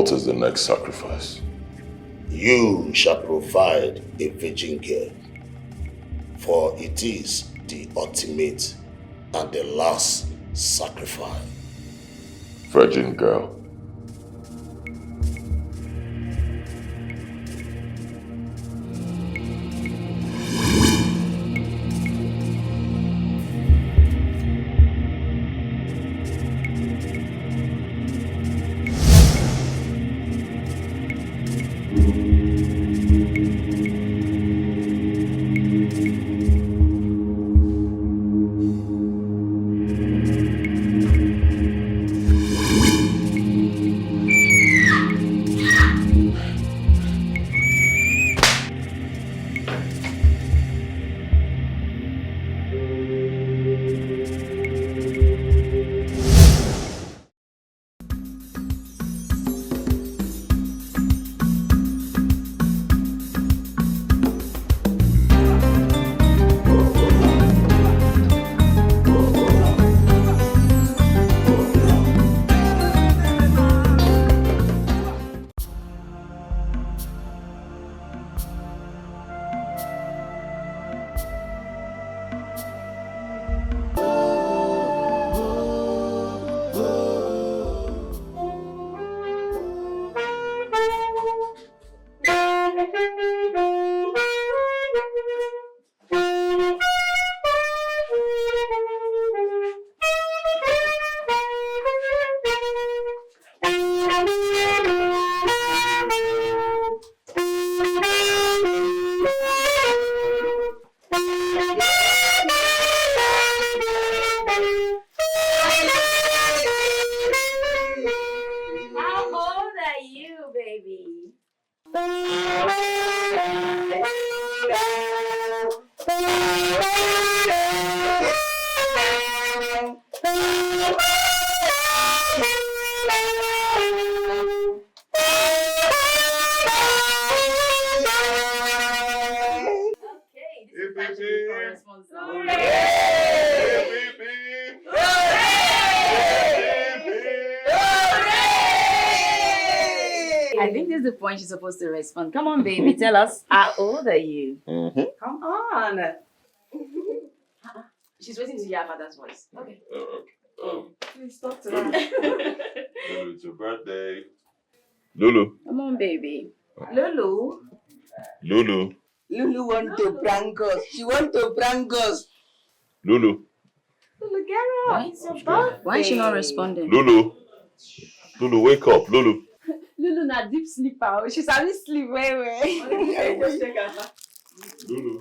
What is the next sacrifice? You shall provide a virgin girl, for it is the ultimate and the last sacrifice. Virgin girl. She's supposed to respond. Come on, baby, tell us, how old are you? Come on. She's waiting to hear her father's voice. Okay. Please talk to her. Lulu, it's your birthday. Lulu. Come on, baby. Lulu. Lulu. Lulu want to prank us. She want to prank us. Lulu. Lulu, get up. It's your birthday. Why is she not responding? Lulu. Lulu, wake up. Lulu. Lulu na deep sleeper. She's having sleep very well. Lulu.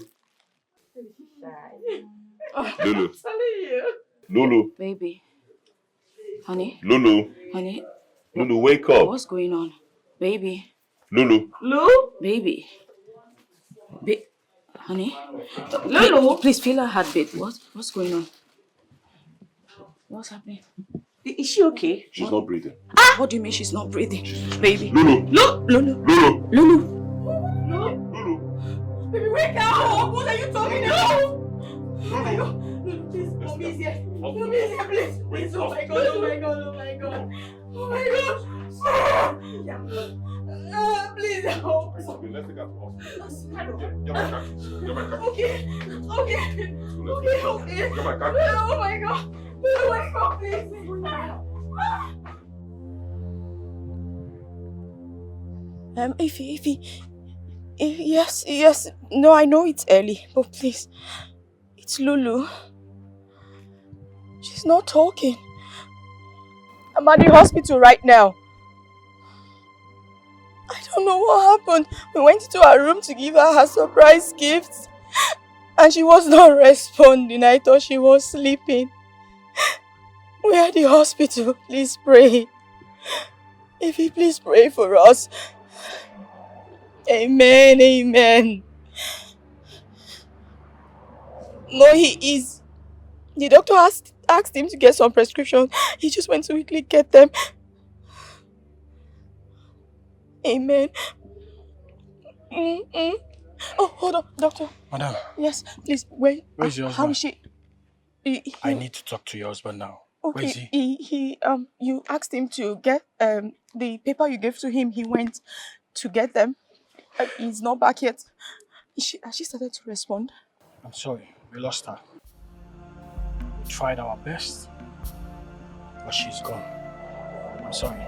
Oh, Lulu. I'm telling you. Lulu. Baby. Honey. Lulu. Honey. Lulu, wake up. What's going on? Baby. Lulu. Lulu? Baby. Honey. Lulu. Please feel her heartbeat. What's going on? What's happening? Is she okay? She's not breathing. Ah! What do you mean she's not breathing? Baby. Lulu. Lulu. Lulu. Lulu. Lulu. Baby, wake up! What are you talking about? Oh my God. Lulu, please. Mommy is here. Mommy is here, please. Please. Oh my God. Oh my God. Oh my God. Oh my God. Please help. Let's take her to hospital. Okay. Okay. Get my car. Oh my God. Lulu, wake up, please. Ify, yes. No, I know it's early, but please, it's Lulu. She's not talking. I'm at the hospital right now. I don't know what happened. We went into her room to give her surprise gifts, and she was not responding. I thought she was sleeping. We're at the hospital. Please pray. Ify, please pray for us. Amen, amen. No, he is. The doctor asked him to get some prescriptions. He just went to quickly get them. Amen. Oh, hold on, doctor. Madam. Yes, please, wait. Where's your husband? How is she? I need to talk to your husband now. Okay, Where is he? You asked him to get the paper you gave to him. He went to get them. He's not back yet. Has she started to respond? I'm sorry, we lost her. We tried our best, but she's gone. I'm sorry.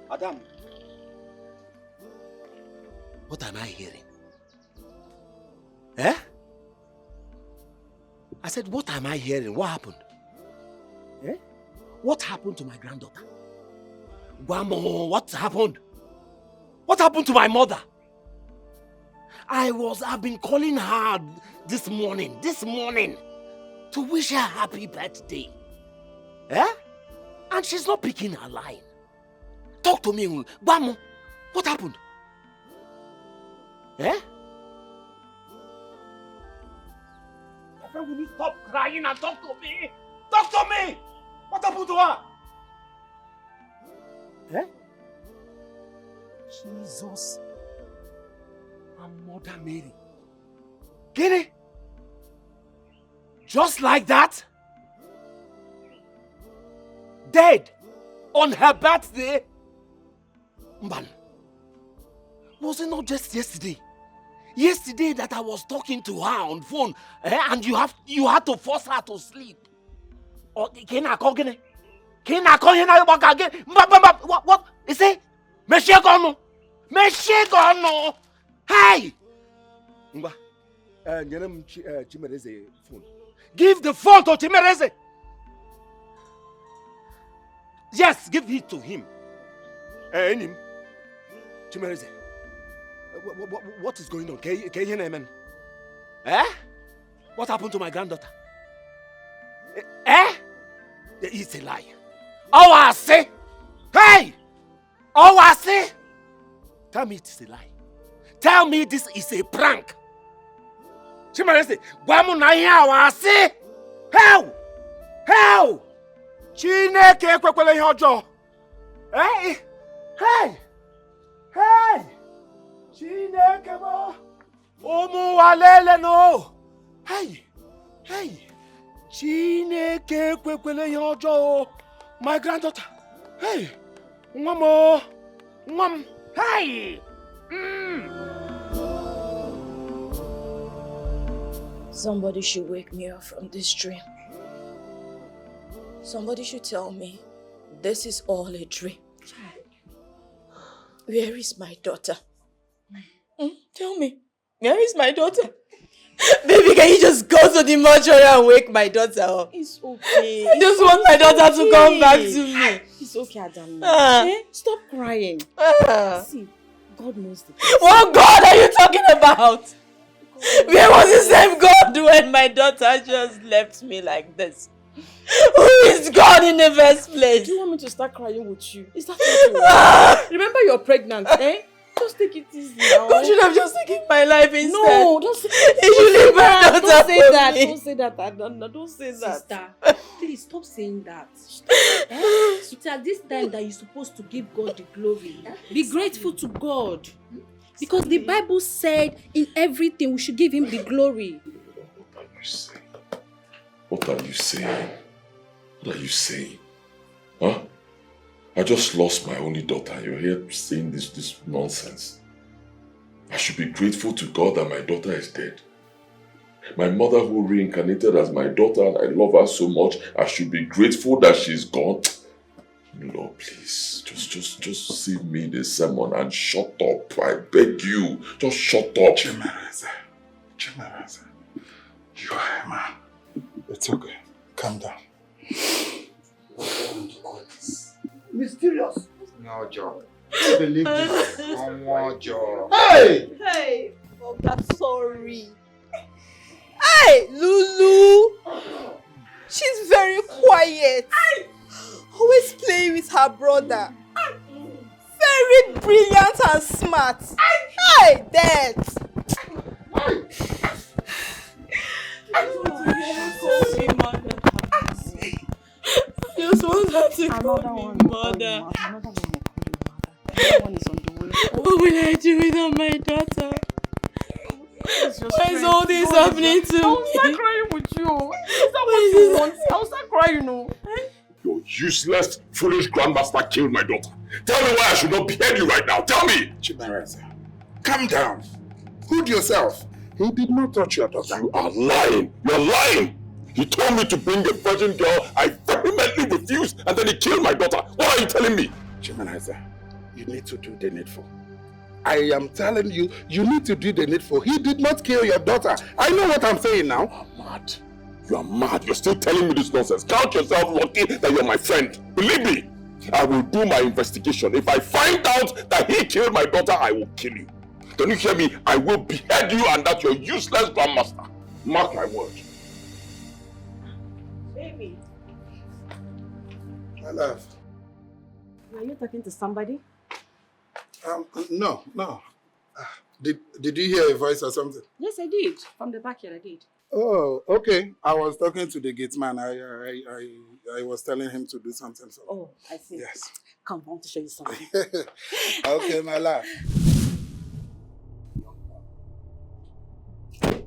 Adam, what am I hearing? Eh? I said, what am I hearing? What happened? Eh? What happened to my granddaughter? Guamo, what happened? What happened to my mother? I've been calling her this morning, to wish her happy birthday. Eh? And she's not picking her line. Talk to me, Guamo. What happened? Eh? My friend, will you stop crying and talk to me? Talk to me! What happened to her? Eh? Jesus and Mother Mary. Get it? Just like that? Dead on her birthday? Man, was it not just yesterday? Yesterday that I was talking to her on phone, and you had to force her to sleep. Or what? Is it? Meshegono. Hey! Chimereze phone. Give the phone to Chimereze. Yes, give it to him. Chimereze. What is going on? Can you hear me, man? Eh? What happened to my granddaughter? Eh? It's a lie. Oh, I say! Hey! Oh, I say! Tell me it's a lie. Tell me this is a prank. Chimereze, Guamu na here, I say! How? How? Chineke kwekwele ihe ọjọọ. Hey! Hey! Hey! Chineke mo! Ụmụ walele no! Hey! Hey! Chineke kwekwele ihe ọjọọ. My granddaughter. Hey! Nwam. Hey! Somebody should wake me up from this dream. Somebody should tell me this is all a dream. Where is my daughter? Tell me, where is my daughter? Baby, can you just go to the mortuary and wake my daughter up? It's okay. I just want my daughter to come back to me. It's okay, Adam. Stop crying. See, God knows the best. What God are you talking about? Where was the same God when my daughter just left me like this? Who is God in the first place? Do you want me to start crying with you? Is that what you Remember you're pregnant, eh? Just take it easy now. God should have just taken my life instead. No, don't say that. He should leave my daughter. Don't say that. Me. Don't say that, Adana. Don't say that. Sister, please stop saying that. It's at this time that you're supposed to give God the glory. Be grateful to God. Because the Bible said in everything we should give him the glory. What are you saying? What are you saying? What are you saying? Huh? I just lost my only daughter and you're here saying this nonsense. I should be grateful to God that my daughter is dead. My mother who reincarnated as my daughter and I love her so much, I should be grateful that she's gone. Lord, please, just save me this sermon and shut up. I beg you, just shut up. Chimereze, you are a man. It's okay. Calm down. Mysterious. No job. I believe this. One more job. Hey! Hey! Oh, I'm sorry. Hey, Lulu! She's very quiet. Always playing with her brother. Very brilliant and smart. Hey, Dad! I just want her to call me mother. Another one is on the way. What will I do without my daughter? Why is all this happening to me? I'll start crying with you. Is that what you want? I'll start crying, no. Your useless, foolish grandmaster killed my daughter. Tell me why I should not behead you right now. Tell me! Chima, calm down. Hold yourself. He did not touch your daughter. You are lying. You're lying. He told me to bring a virgin girl. I vehemently refused, and then he killed my daughter. What are you telling me? Chimanaza, you need to do the needful. I am telling you, you need to do the needful. He did not kill your daughter. I know what I'm saying now. You are mad. You are mad. You're still telling me this nonsense. Count yourself lucky that you're my friend. Believe me, I will do my investigation. If I find out that he killed my daughter, I will kill you. Don't you hear me? I will behead you and that your useless grandmaster. Mark my word. Baby. My love. Are you talking to somebody? No. Did you hear a voice or something? Yes, I did. From the backyard, I did. Oh, okay. I was talking to the gate man. I was telling him to do something. So. Oh, I see. Yes. Come, I want to show you something. Okay, my love.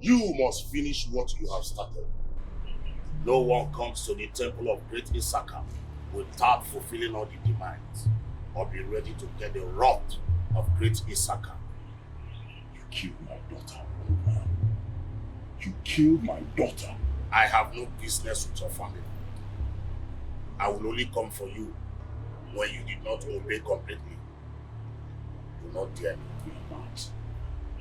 You must finish what you have started. No one comes to the temple of Great Issachar without fulfilling all the demands, or be ready to get the wrath of Great Issachar. You killed my daughter, old man. You killed my daughter. I have no business with your family. I will only come for you when you did not obey completely. Do not dare me. You are mad.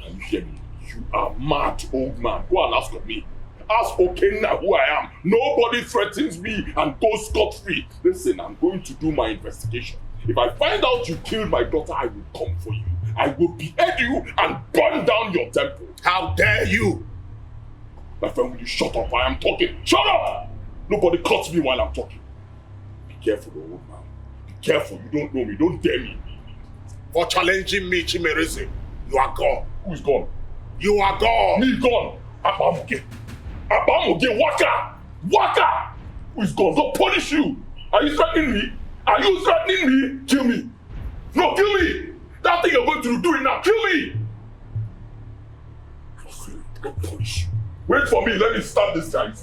Can you hear me? You are mad, old man. Go and ask of me. Ask Okenna who I am. Nobody threatens me and goes scot-free. Listen, I'm going to do my investigation. If I find out you killed my daughter, I will come for you. I will behead you and burn down your temple. How dare you? My friend, will you shut up? I am talking. Shut up! Nobody cuts me while I'm talking. Be careful, old man. Be careful. You don't know me. Don't dare me. For challenging me, Chimereze, you are gone. Who is gone? You are gone. Me gone. Abamuge. Abamuge. Waka. Waka. Who is gone? Don't punish you. Are you threatening me? Are you threatening me? Kill me. No, kill me. That thing you're going to do it now. Kill me. Don't punish you. Wait for me. Let me start this guy.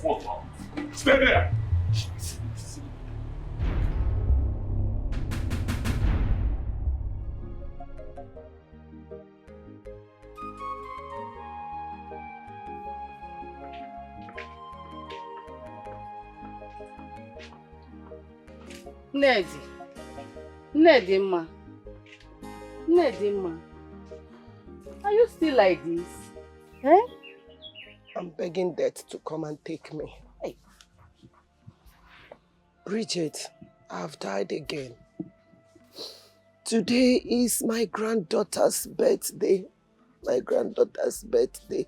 Stay there. Nedima, are you still like this? Eh? I'm begging death to come and take me. Hey. Bridget, I've died again. Today is my granddaughter's birthday. My granddaughter's birthday.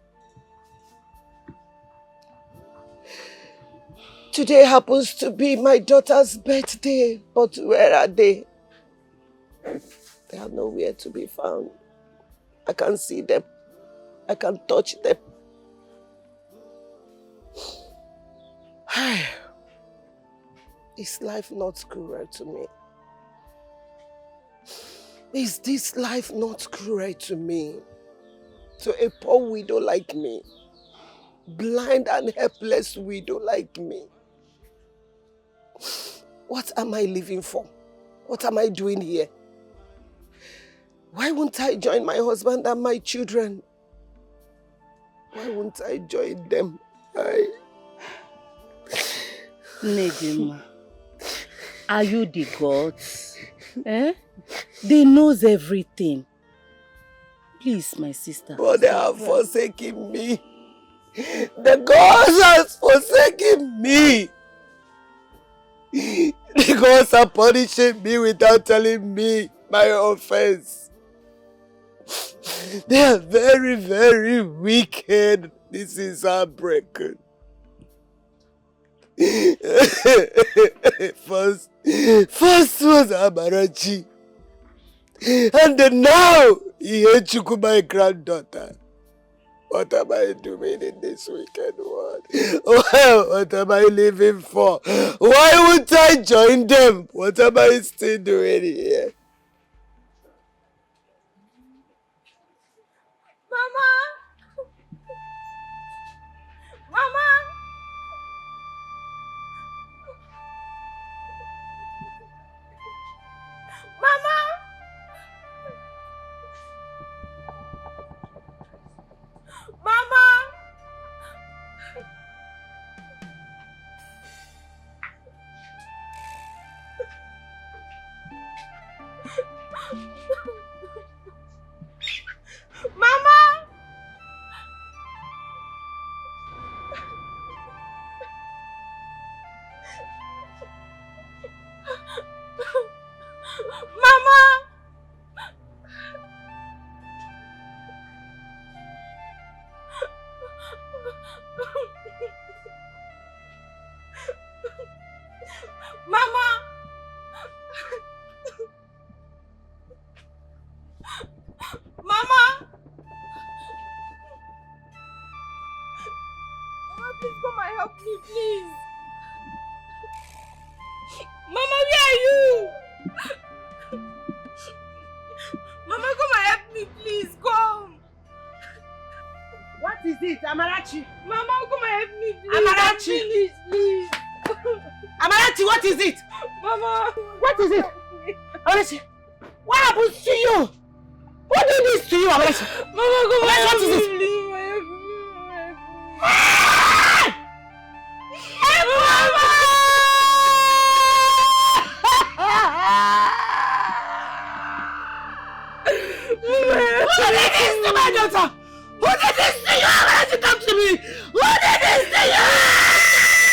Today happens to be my daughter's birthday, but where are they? They are nowhere to be found. I can't see them. I can't touch them. Is life not cruel to me? Is this life not cruel to me? To a poor widow like me? Blind and helpless widow like me? What am I living for? What am I doing here? Why won't I join my husband and my children? Why won't I join them? Nedima, are you the gods? Eh? They knows everything. Please, my sister. But they have forsaken me. The gods has forsaken me. The gods are punishing me without telling me my offense. They are very, very wicked. This is heartbreaking. First was Amarachi. And then now, Ihechuku, my granddaughter. What am I doing in this wicked world? What am I living for? Why would I join them? What am I still doing here? Mama! Mama! Mama! Mama! Mama! Mama! Mama! Mama! Mama, please come and help me, please. Mama, where are you? Mama, come and help me, please. Come. What is it, Amarachi? Mama, come and help me, please. Amarachi! Please. Amarachi, what is it? Mama. What is it? Amarachi, what happens to you? What did this to you, Amarachi? Mama, come and help What is me, it? please. Who did this to my daughter? Who did this to you? Amarachi, come to me! Who did this to you?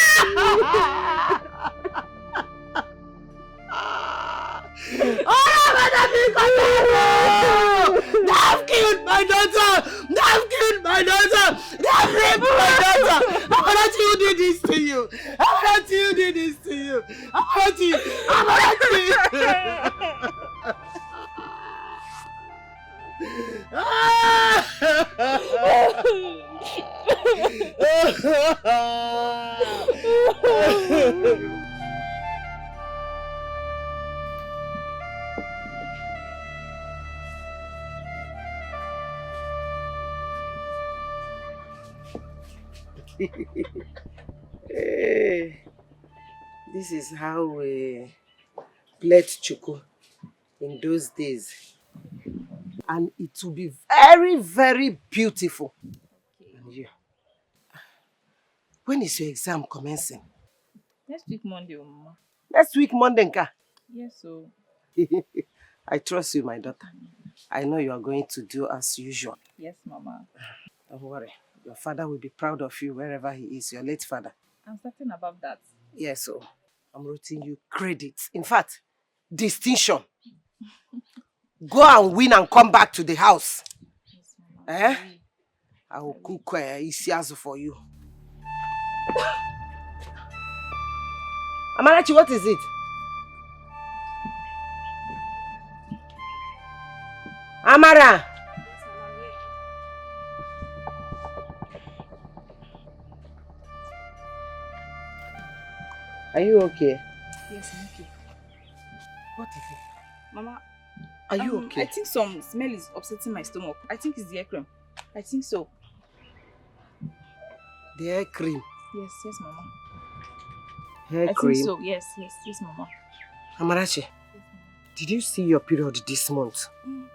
They've killed my daughter! They've killed my daughter! They've raped my daughter! Amarachi, who did this to you? Amarachi, who did this to you? Amarachi! Amarachi! Hey, this is how we played Chuku in those days. And it will be very, very beautiful. And you, when is your exam commencing? Next week Monday, Mama. Next week Monday, Nka. Yes, so. I trust you, my daughter. I know you are going to do as usual. Yes, Mama. Don't worry. Your father will be proud of you wherever he is, your late father. I'm certain about that. Yes, so I'm writing you credits. In fact, distinction. Go and win and come back to the house. Yes, Mama. Eh? I will cook isiazu for you. Amarachi, what is it? Amara! Are you okay? Yes, I'm okay. What is it? Mama, are you okay? I think some smell is upsetting my stomach. I think it's the hair cream. I think so. The hair cream? Yes, Mama. Hair I cream? think so, yes, Mama. Amarachi, Yes, Mama. did you see your period this month?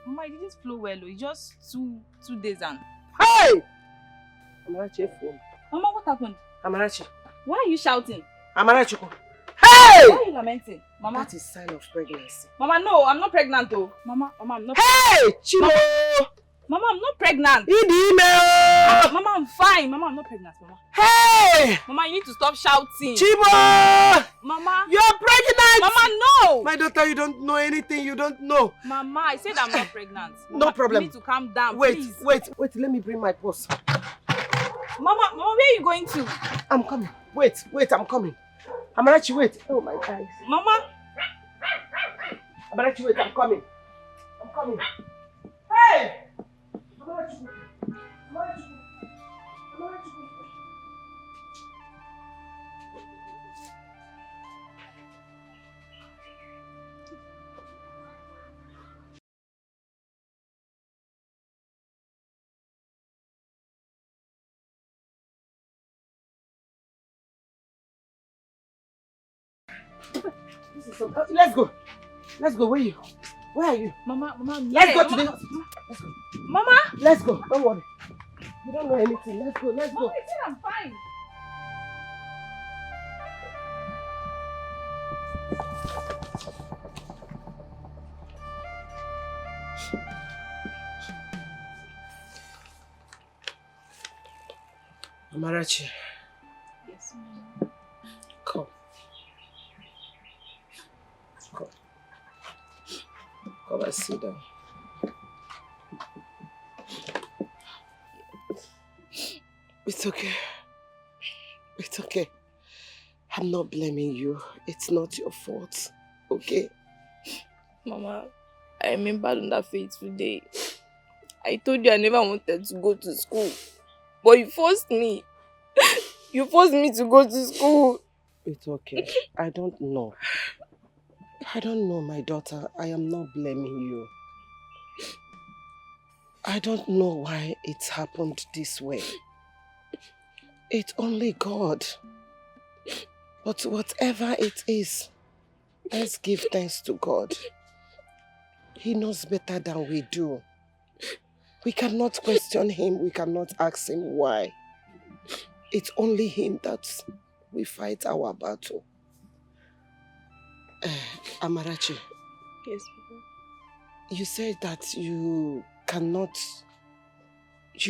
Mama, it didn't flow well. It's just two days and... Hey! Amarachi, phone. Mama, what happened? Amarachi. Why are you shouting? Amarachi. Hey! Why are you lamenting? Mama? That is sign of pregnancy. Mama, no, I'm not pregnant though. Mama, I'm not. Hey! Chima! Mama, I'm not pregnant. In the email! Mama, I'm fine. Mama, I'm not pregnant, Mama. Hey! Mama, you need to stop shouting. Chima! Mama! You're pregnant! Mama, no! My daughter, you don't know anything. You don't know. Mama, I said I'm not pregnant. Mama, No problem. You need to calm down, Wait, please. wait. Let me bring my purse. Mama, where are you going to? I'm coming. Wait, I'm coming. Amarachi, wait. Oh my eyes. Mama. Amarachi, wait, I'm coming. I'm coming. Hey! Amarachi, wait. Amarachi, wait. Amarachi, wait. Let's go. Let's go. Where are you? Where are you? Mama, let's go to the house. Let's go. Mama! Let's go. Don't worry. You don't know anything. Let's go. Let's go. Mama, I said I'm fine. Amarachi. Yes, ma'am. Come. Come. Come and sit down. It's okay. It's okay. I'm not blaming you. It's not your fault. Okay? Mama, I remember on that fateful day. I told you I never wanted to go to school. But you forced me. You forced me to go to school. It's okay. I don't know. I don't know, my daughter. I am not blaming you. I don't know why it's happened this way. It's only God. But whatever it is, let's give thanks to God. He knows better than we do. We cannot question him. We cannot ask him why. It's only him that we fight our battle. Amarachi. Yes, Papa. You said that you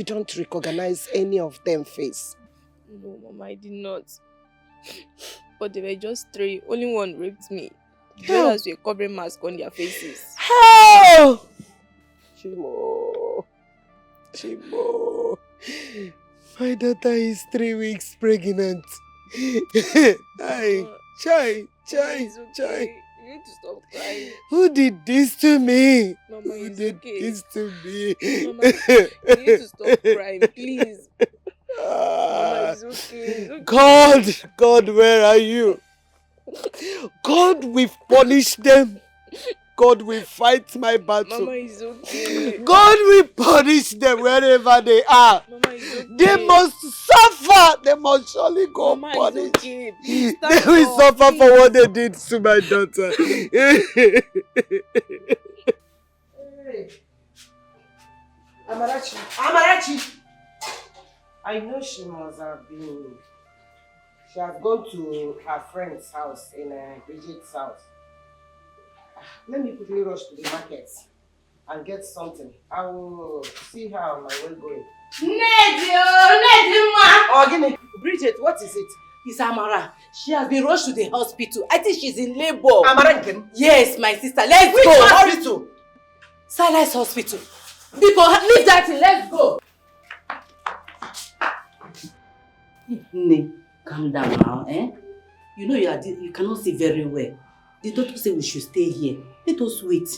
don't recognize any of them face. No, Mama, I did not. But they were just 3. Only one raped me. The others were covering masks on their faces. How? Chimo. My daughter is 3 weeks pregnant. Chai. It's okay. You need to stop crying. Who did this to me? Mama, Who it's did okay. this to me? Mama, you need to stop crying, please. Mama, it's okay. It's okay. God, where are you? God will punish them. God will fight my battle. Mama, it's okay. God will punish them wherever they are. Mama, it's okay. They must suffer. They must surely go Mama, punished. it's okay. Please, They will suffer for what they did to my daughter. Hey. Amarachi. I know she must have been. She has gone to her friend's house in Bridget's house. Let me quickly rush to the market and get something. I will see her on my way going. Oh, give me. Bridget, what is it? It's Amara. She has been rushed to the hospital. I think she's in labor. Amara Nkem? Yes, my sister. Let's Which go. hospital? Silas Hospital. Because leave that thing. Let's go. Ne, calm down now, eh? You know you cannot see very well. The doctor said we should stay here. Let us wait.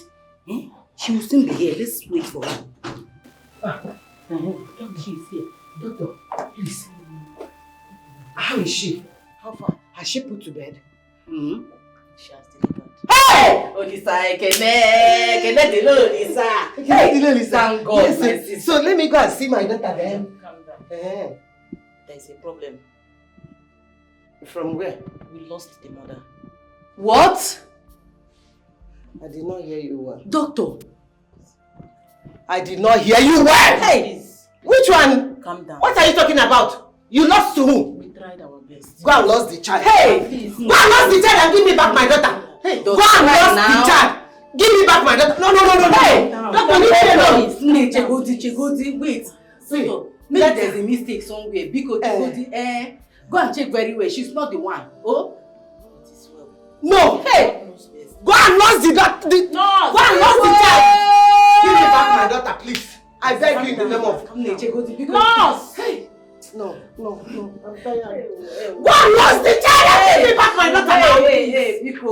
Eh? She will soon be here. Let's wait for her. Doctor, she's here. Doctor, please. How is she? How far? Has she put to bed? Mm-hmm. She has delivered. Hey! Olisa, Kene Olisa. Hey! Thank God, Yes, my sister. so let me go and see my daughter then. Calm down. There's a problem. From where? We lost the mother. What? I did not hear you well. Doctor. I did not hear you well. Hey! Please. Which one? Calm down. What are you talking about? You lost to whom? We tried our best. Go and lost the child. Hey! Please. Go and lost the child and give me back my daughter. Hey, go and lost the child. Give me back my daughter. No. Hey! Doctor, leave me alone. Chegodi, wait. Doctor, maybe there's a mistake somewhere. Because Chegodi, go and check very well. She's not the one. Oh? It is well. No! Hey! Go and lost the daughter. Go and lost the child. Give me back my daughter, please. I beg you in the name of Chegodi, because... Nurse! Hey! No. I'm tired. Go and lost the child! Give me back my daughter now! Hey, Biko,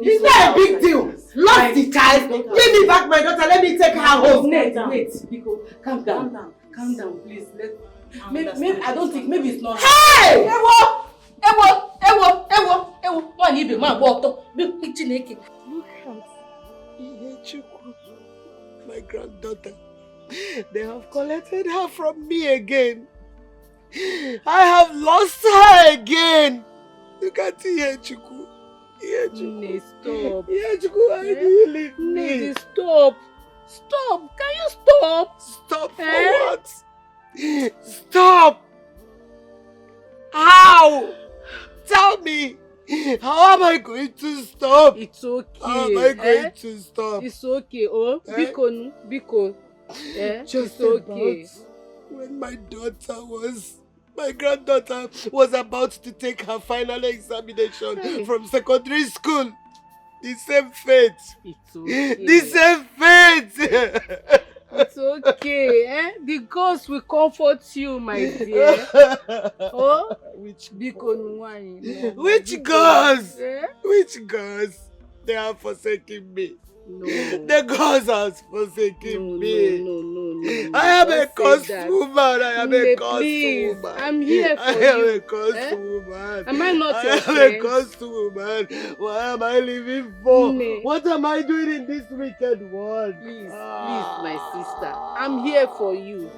It's not a big deal. Lost the child. Give me back my daughter. Let me take her home. Wait, Biko, calm down, please. Maybe I don't think, maybe it's not. Hey! Ewo! One even man walked up. Look at Ihechukwu, my granddaughter. They have collected her from me again. I have lost her again. Look at Ihechukwu. Stop. Ihechukwu, why do you leave me? Stop. Can you stop? Stop for what? Stop! How? Tell me! How am I going to stop? It's okay. How am I going to stop? It's okay. Oh, Biko. Just it's okay. When my granddaughter was about to take her final examination from secondary school. The same fate. It's okay. The same fate. It's okay. The ghost will comfort you, my dear. Oh, Which ghost? Which ghost? They have forsaken me. No. The gods has forsaken me. No. I am a cursed woman. I am a cursed Please, woman. I'm here for you. I am a cursed woman. Am I not your I friend? am a cursed woman. What am I living for? Ne. What am I doing in this wicked world? Please, my sister. I'm here for you.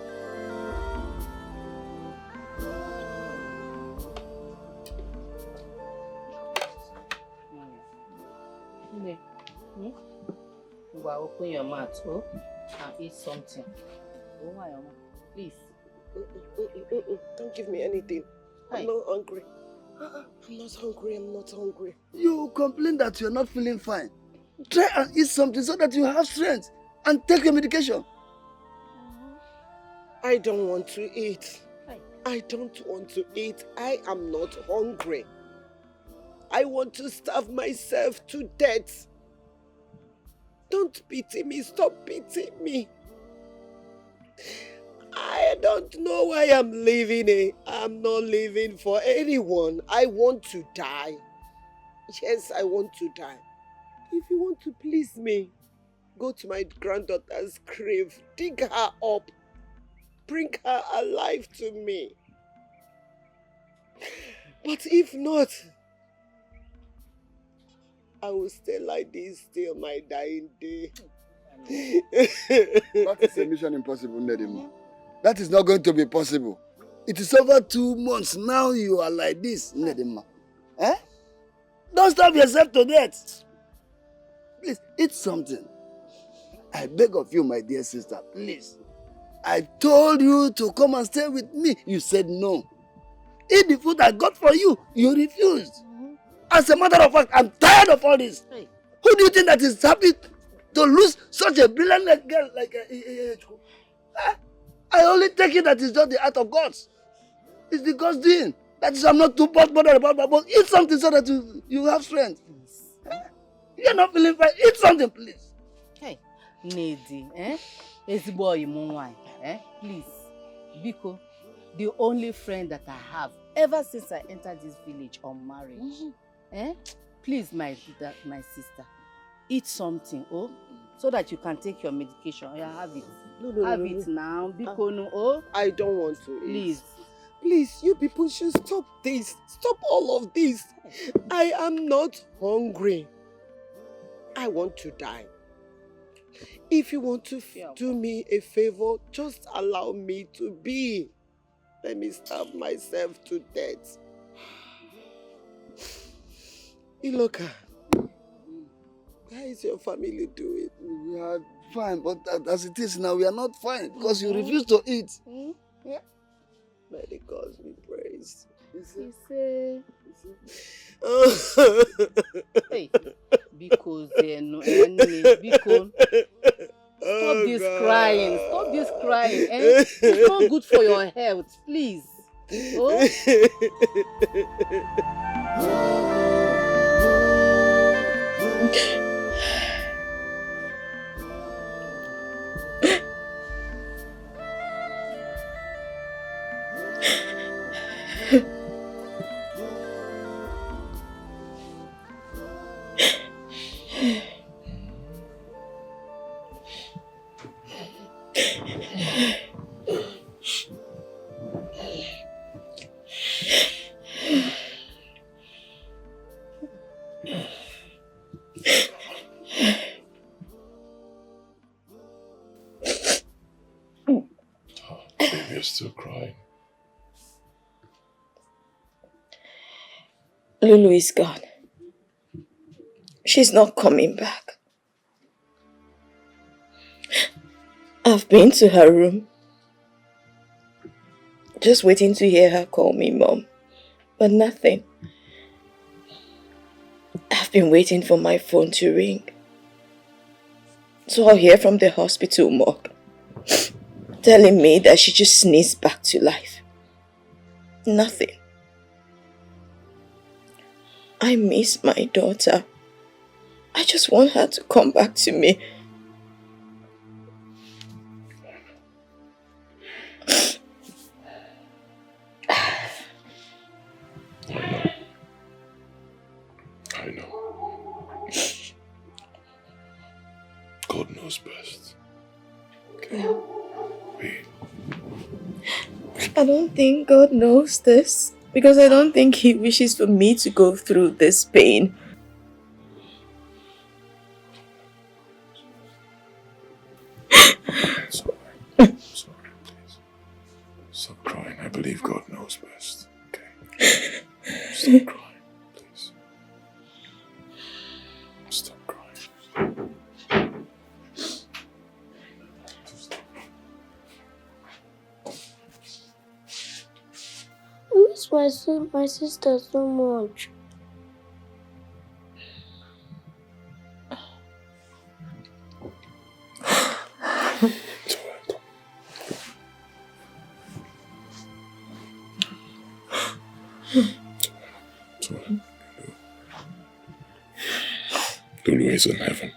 Open your mouth, and eat something. Please. Don't give me anything. I'm not hungry. I'm not hungry. You complain that you're not feeling fine. Try and eat something so that you have strength and take your medication. I don't want to eat. I don't want to eat. I am not hungry. I want to starve myself to death. Don't pity me. Stop pitying me. I don't know why I'm living. I'm not living for anyone. I want to die. Yes, I want to die. If you want to please me, go to my granddaughter's grave, dig her up, bring her alive to me. But if not, I will stay like this till my dying day. That is a mission impossible, Nedima. That is not going to be possible. It is over 2 months now you are like this, Nedima. Don't starve yourself to death. Please, eat something. I beg of you, my dear sister, please. I told you to come and stay with me. You said no. Eat the food I got for you. You refused. As a matter of fact, I'm tired of all this. Hey. Who do you think that is happy to lose such a brilliant girl like I only take it that it's just the act of God. It's the God's doing. That is, I'm not too bothered about, but eat something so that you have strength. You're not feeling fine. Eat something, please. Hey, Nedi, Ezigbo Imunwai, please. Biko, the only friend that I have ever since I entered this village unmarried. Please, my sister, eat something, so that you can take your medication. Have it. No, have it now. Biko, no, I don't want to eat. Please. Please, you people should stop this. Stop all of this. I am not hungry. I want to die. If you want to do me a favor, just allow me to be. Let me starve myself to death. Iloka, how is your family doing? We are fine, but as it is now, we are not fine because you refuse to eat. Yeah. May the gods be praised. Hey, because because stop this crying. Stop this crying. It's not good for your health, please. Baby, you're still crying. Lulu is gone. She's not coming back. I've been to her room, just waiting to hear her call me Mom, but nothing. I've been waiting for my phone to ring, so I'll hear from the hospital morgue, telling me that she just sneezed back to life. Nothing. I miss my daughter. I just want her to come back to me. I know. God knows best. Okay. Wait. I don't think God knows this, because I don't think He wishes for me to go through this pain. It's alright. It's alright, please. Stop crying. I believe God knows best. Okay? Stop crying, please. Stop crying. I miss my sister so much. Lulu is in heaven.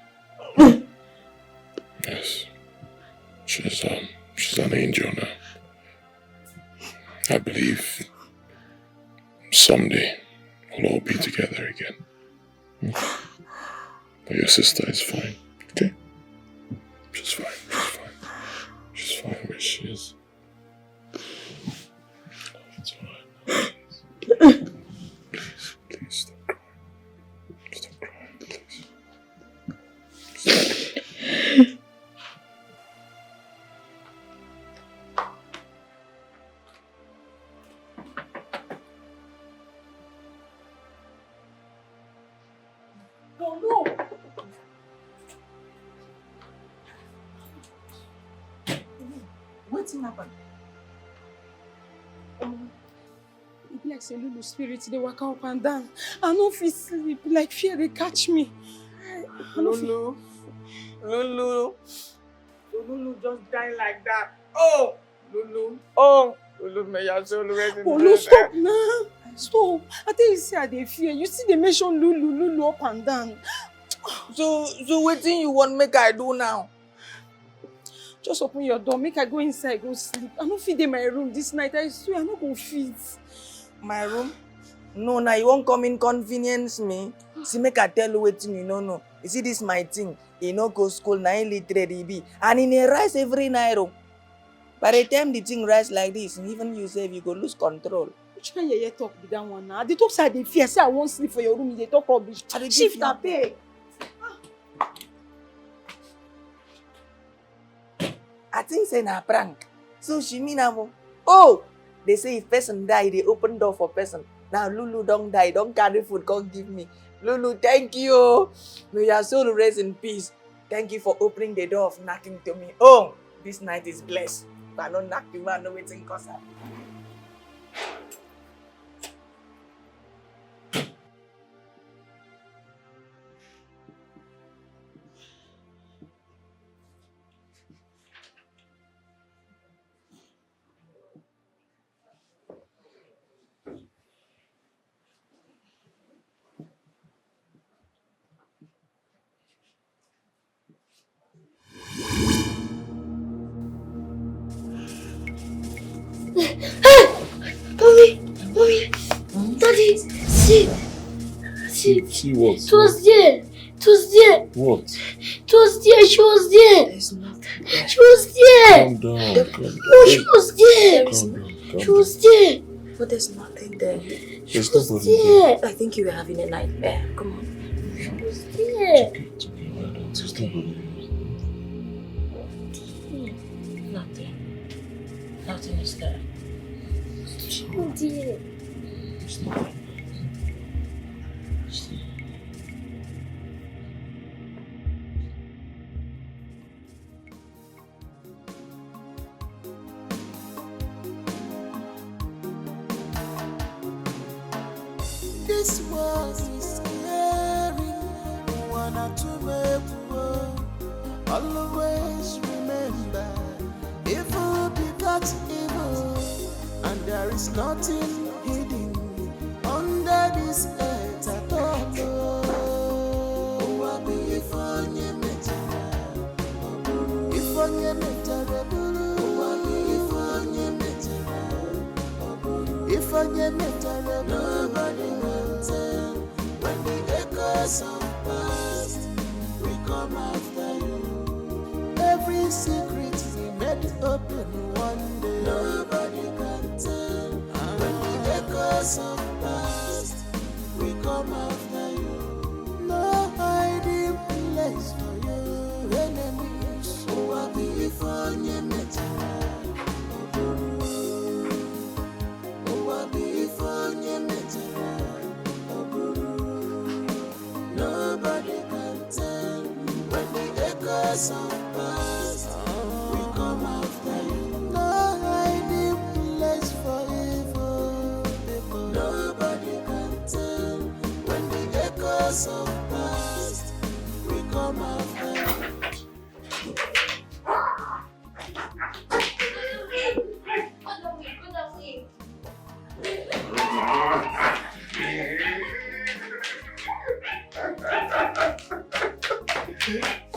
Yes. She's an angel now. I believe someday we'll all be together again. But your sister is fine, okay? She's fine, she's fine. She's fine where she is. It's alright. Please, please stop crying. Stop crying, please. Stop. Oh no! What's happened? It be like say Lulu spirit, they walk up and down. I no fit sleep, like fear they catch me. Lulu, just die like that. Oh, Lulu. Oh, Lulu, may you so Oh no, stop now. Stop. I tell you, say I dey fear. You see they mention Lulu up and down. So wetin you want make I do now? Just open your door, make I go inside, go sleep. I no fit in my room this night. I swear I no go fit. My room? No, now you won't come inconvenience me. See, make I tell you wetin you no. You see this my thing. He no go school, na illiterate he be. And he dey rise every night. By the time the thing rise like this, even you say you go lose control. Which kind of talk be that one now? They talk say they fear, say I won't sleep for your room, they talk rubbish. Shift that pay. I think say na prank. So she mean am. Oh, they say if person die, they open door for person. Now Lulu don't die, don't carry food, come give me. Lulu, thank you. May your soul rest in peace. Thank you for opening the door of knocking to me. Oh, this night is blessed. But I don't knock you, man, no waiting cause her. Mommy, Daddy, see. See what? It was there. What? It was there. She was there. There's nothing. She was there. Calm down. Calm down. No, she was there. Calm down. She was there. But there's nothing there. She was there. I think you were having a nightmare. Come on. She was there. It's okay. It's not Nothing. Nothing is there. She was there. This world is scary. Wanna to make war. Always remember, evil becomes evil, and there is nothing hidden under this earth at all. If only nobody can tell when the echoes of past we come after you. Every secret we made open one day. Nobody can tell when the echoes of past we come after you. No hiding place for you, enemies who are before you met. Nobody can tell when the echoes of past we come after you. No hiding place for evil people. Nobody can tell when the echoes of past we come after you.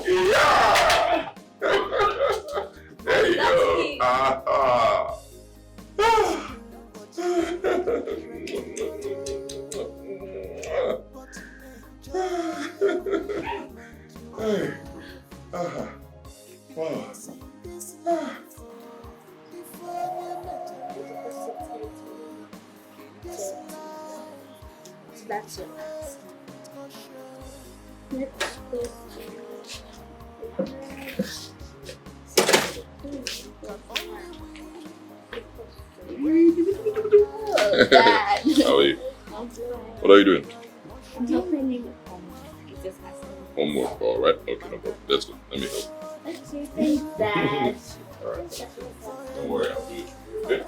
Yeah! There you go. Hey. Wow. That's your last. Let's go. Dad. How are you? What are you doing? I'm helping you with homework. It's just asking. Homework. All right. Okay, no problem. Let's go. Let me help. Okay, thanks, Dad. All right. Don't worry, I'll do it. Okay?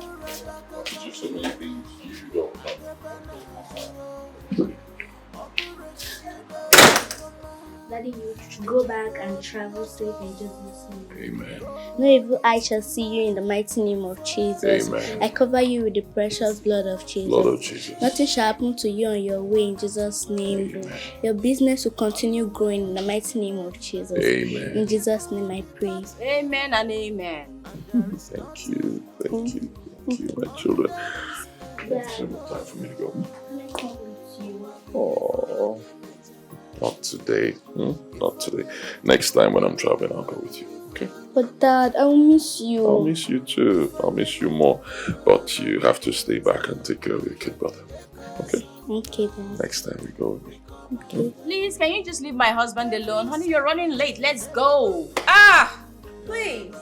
I'll teach you so many things you don't know. Daddy, you should go back and travel safe and just listen. Amen. No evil eye shall see you in the mighty name of Jesus. Amen. I cover you with the precious blood of Jesus. Blood of Jesus. Nothing shall happen to you on your way in Jesus' name. Amen. Your business will continue growing in the mighty name of Jesus. Amen. In Jesus' name I pray. Amen and amen. Thank you. Thank you. Thank you, my children. It's time for me to go. Can I come with you? Oh, not today. Not today. Next time when I'm traveling, I'll go with you. Okay? But Dad, I will miss you. I'll miss you too. I'll miss you more. But you have to stay back and take care of your kid brother. Okay? Okay, Dad. Next time we go with me. Okay. Please, can you just leave my husband alone? Honey, you're running late. Let's go. Ah! Please.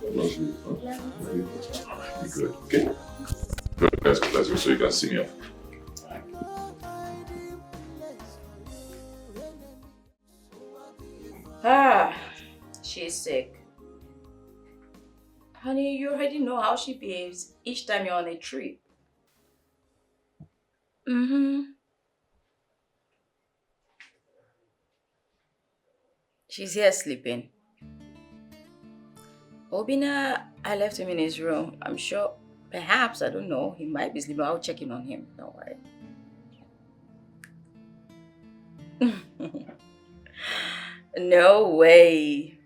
Love you. Love you. Be good. Okay? Good. Let's go. So you can see me off. Ah, she's sick. Honey, you already know how she behaves each time you're on a trip. She's here sleeping. Obina, I left him in his room. I'm sure, perhaps, I don't know, he might be sleeping. I'll check in on him. Don't worry. No way.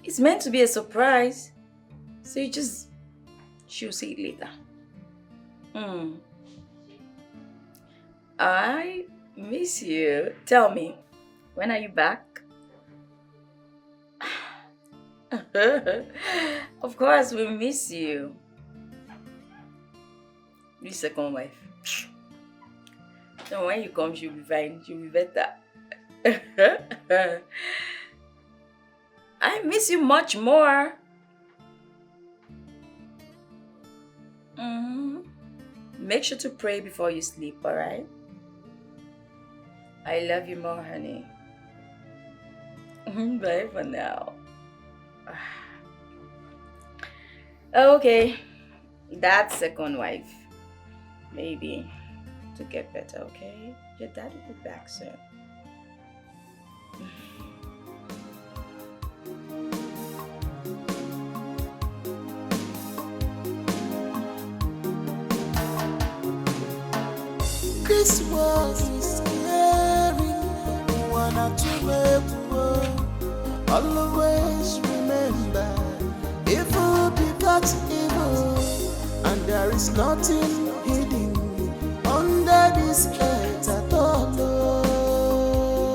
It's meant to be a surprise. So she'll see it later. I miss you. Tell me, when are you back? Of course, we miss you. Your second wife. And when you come, she'll be fine. She'll be better. I miss you much more. Make sure to pray before you sleep, alright? I love you more, honey. Bye for now. Okay, that second wife. Maybe to get better, okay? Your dad will be back soon. This world is scary. Wanna to make war. Always remember, evil becomes evil, and there is nothing hidden under this earth at all.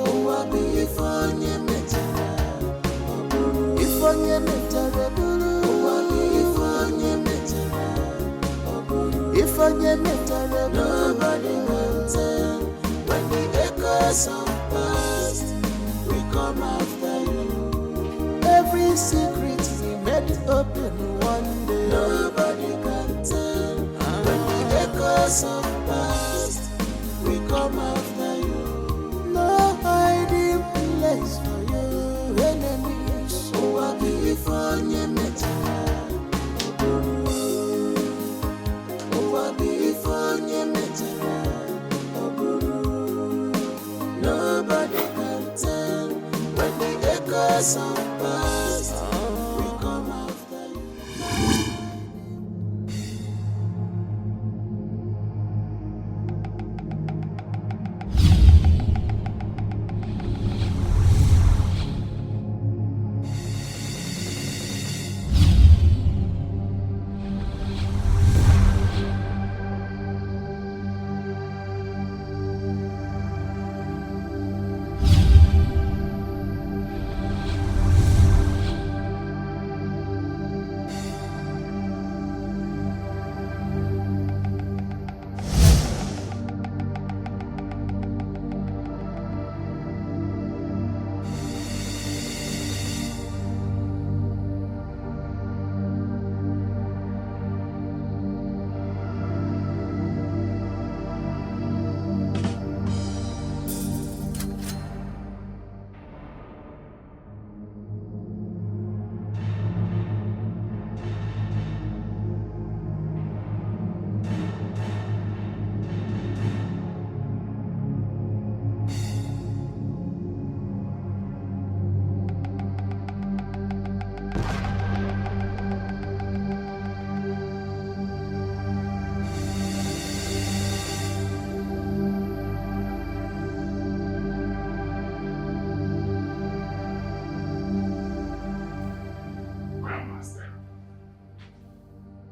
Oh, I be if on your metara, if on your metara, oh, I be if on your metara, if on your metara, nobody will tell when the echoes of past will come after you. Every secret we made open one day. Nobody can tell when the echoes of past we come after you. No hiding place for you, enemies. Oh, I be for you, metara. Oh, I be for you, metara. Nobody can tell when the echoes of past we come after you.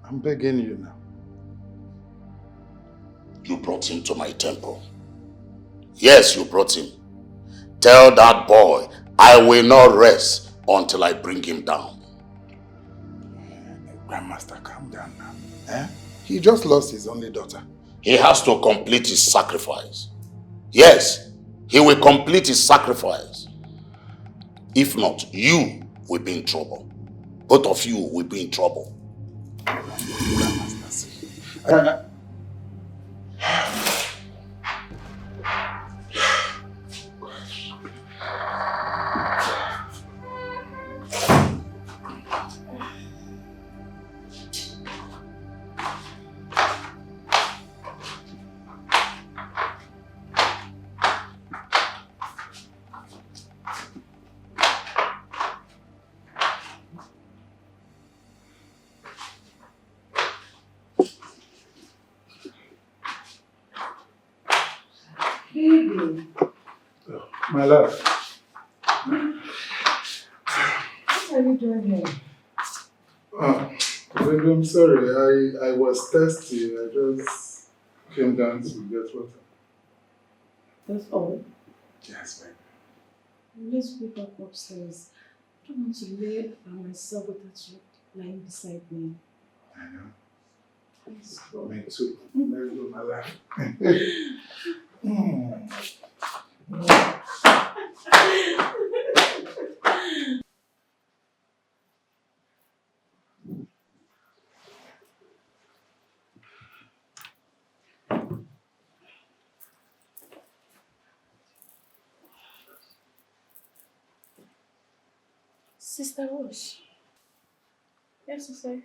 I'm begging you now. You brought him to my temple. Yes, you brought him. Tell that boy I will not rest until I bring him down. Grandmaster, calm down now. He just lost his only daughter. He has to complete his sacrifice. Yes, he will complete his sacrifice. If not, you will be in trouble. Both of you will be in trouble. Grandmaster, see. My love. What are you doing here? Baby, I'm sorry. I was thirsty. I just came down to get water. That's all? Yes, baby. Let's pick up upstairs. don't want to lay by myself without you lying beside me. I know. Please go. Me too. Let's go, my life. Sister Rose. Yes, sister.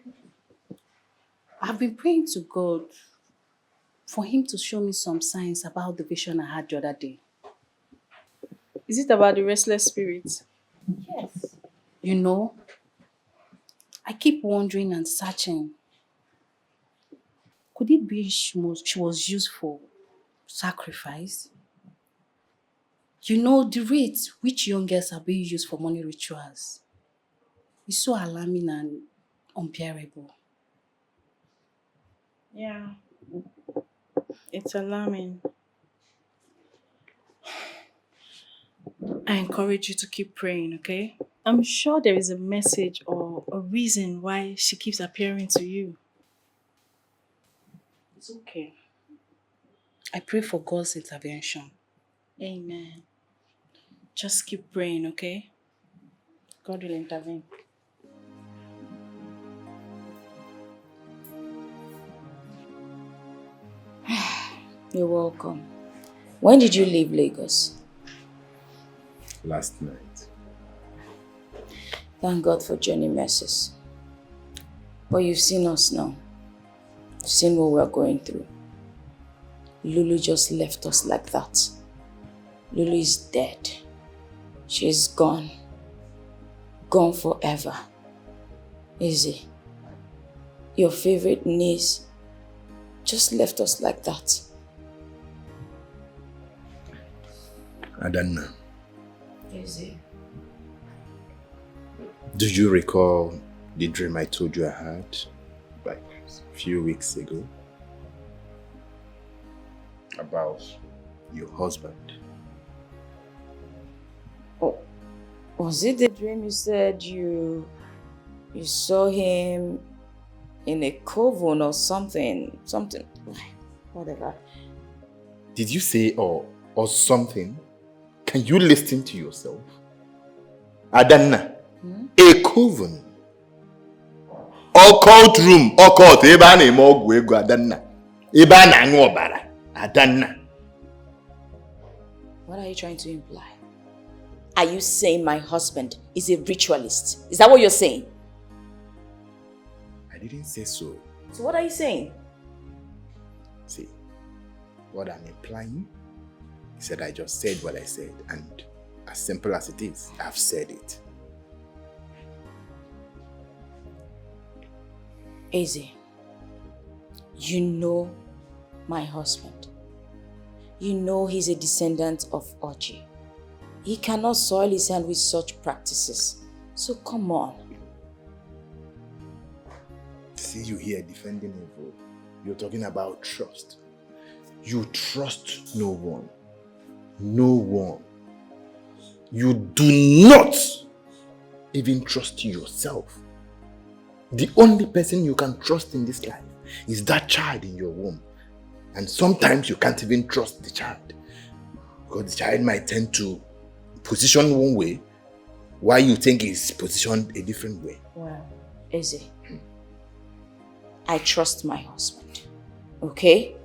I've been praying to God for him to show me some signs about the vision I had the other day. Is it about the restless spirit? Yes. You know, I keep wondering and searching. Could it be she was used for sacrifice? You know, the rate which young girls are being used for money rituals is so alarming and unbearable. Yeah. It's alarming. I encourage you to keep praying, okay? I'm sure there is a message or a reason why she keeps appearing to you. It's okay. I pray for God's intervention. Amen. Just keep praying, okay? God will intervene. You're welcome. When did you leave Lagos? Last night. Thank God for journey mercies. But you've seen us now. You've seen what we're going through. Lulu just left us like that. Lulu is dead. She's gone. Gone forever. Easy. Your favorite niece just left us like that. Adanna, Easy. do you recall the dream I told you I had like a few weeks ago? About your husband. Oh, was it the dream you said you saw him in a coven or something? Something, whatever. Did you say or something? Can you listen to yourself? Adanna, a coven. Occult room, occult, ebe a na-eme ọgwụ ego Adanna. Ebe a na-aṅụ ọbara, Adanna. What are you trying to imply? Are you saying my husband is a ritualist? Is that what you're saying? I didn't say so. So what are you saying? See, what I'm implying is that I just said what I said, and as simple as it is, I've said it. Eze, you know my husband. You know he's a descendant of Oji. He cannot soil his hand with such practices. So come on. See you here defending evil. You're talking about trust. You trust no one. No one. You do not even trust yourself. The only person you can trust in this life is that child in your womb. And sometimes you can't even trust the child. Because the child might tend to position one way while you think he's positioned a different way. Well, Eze, I trust my husband. Okay?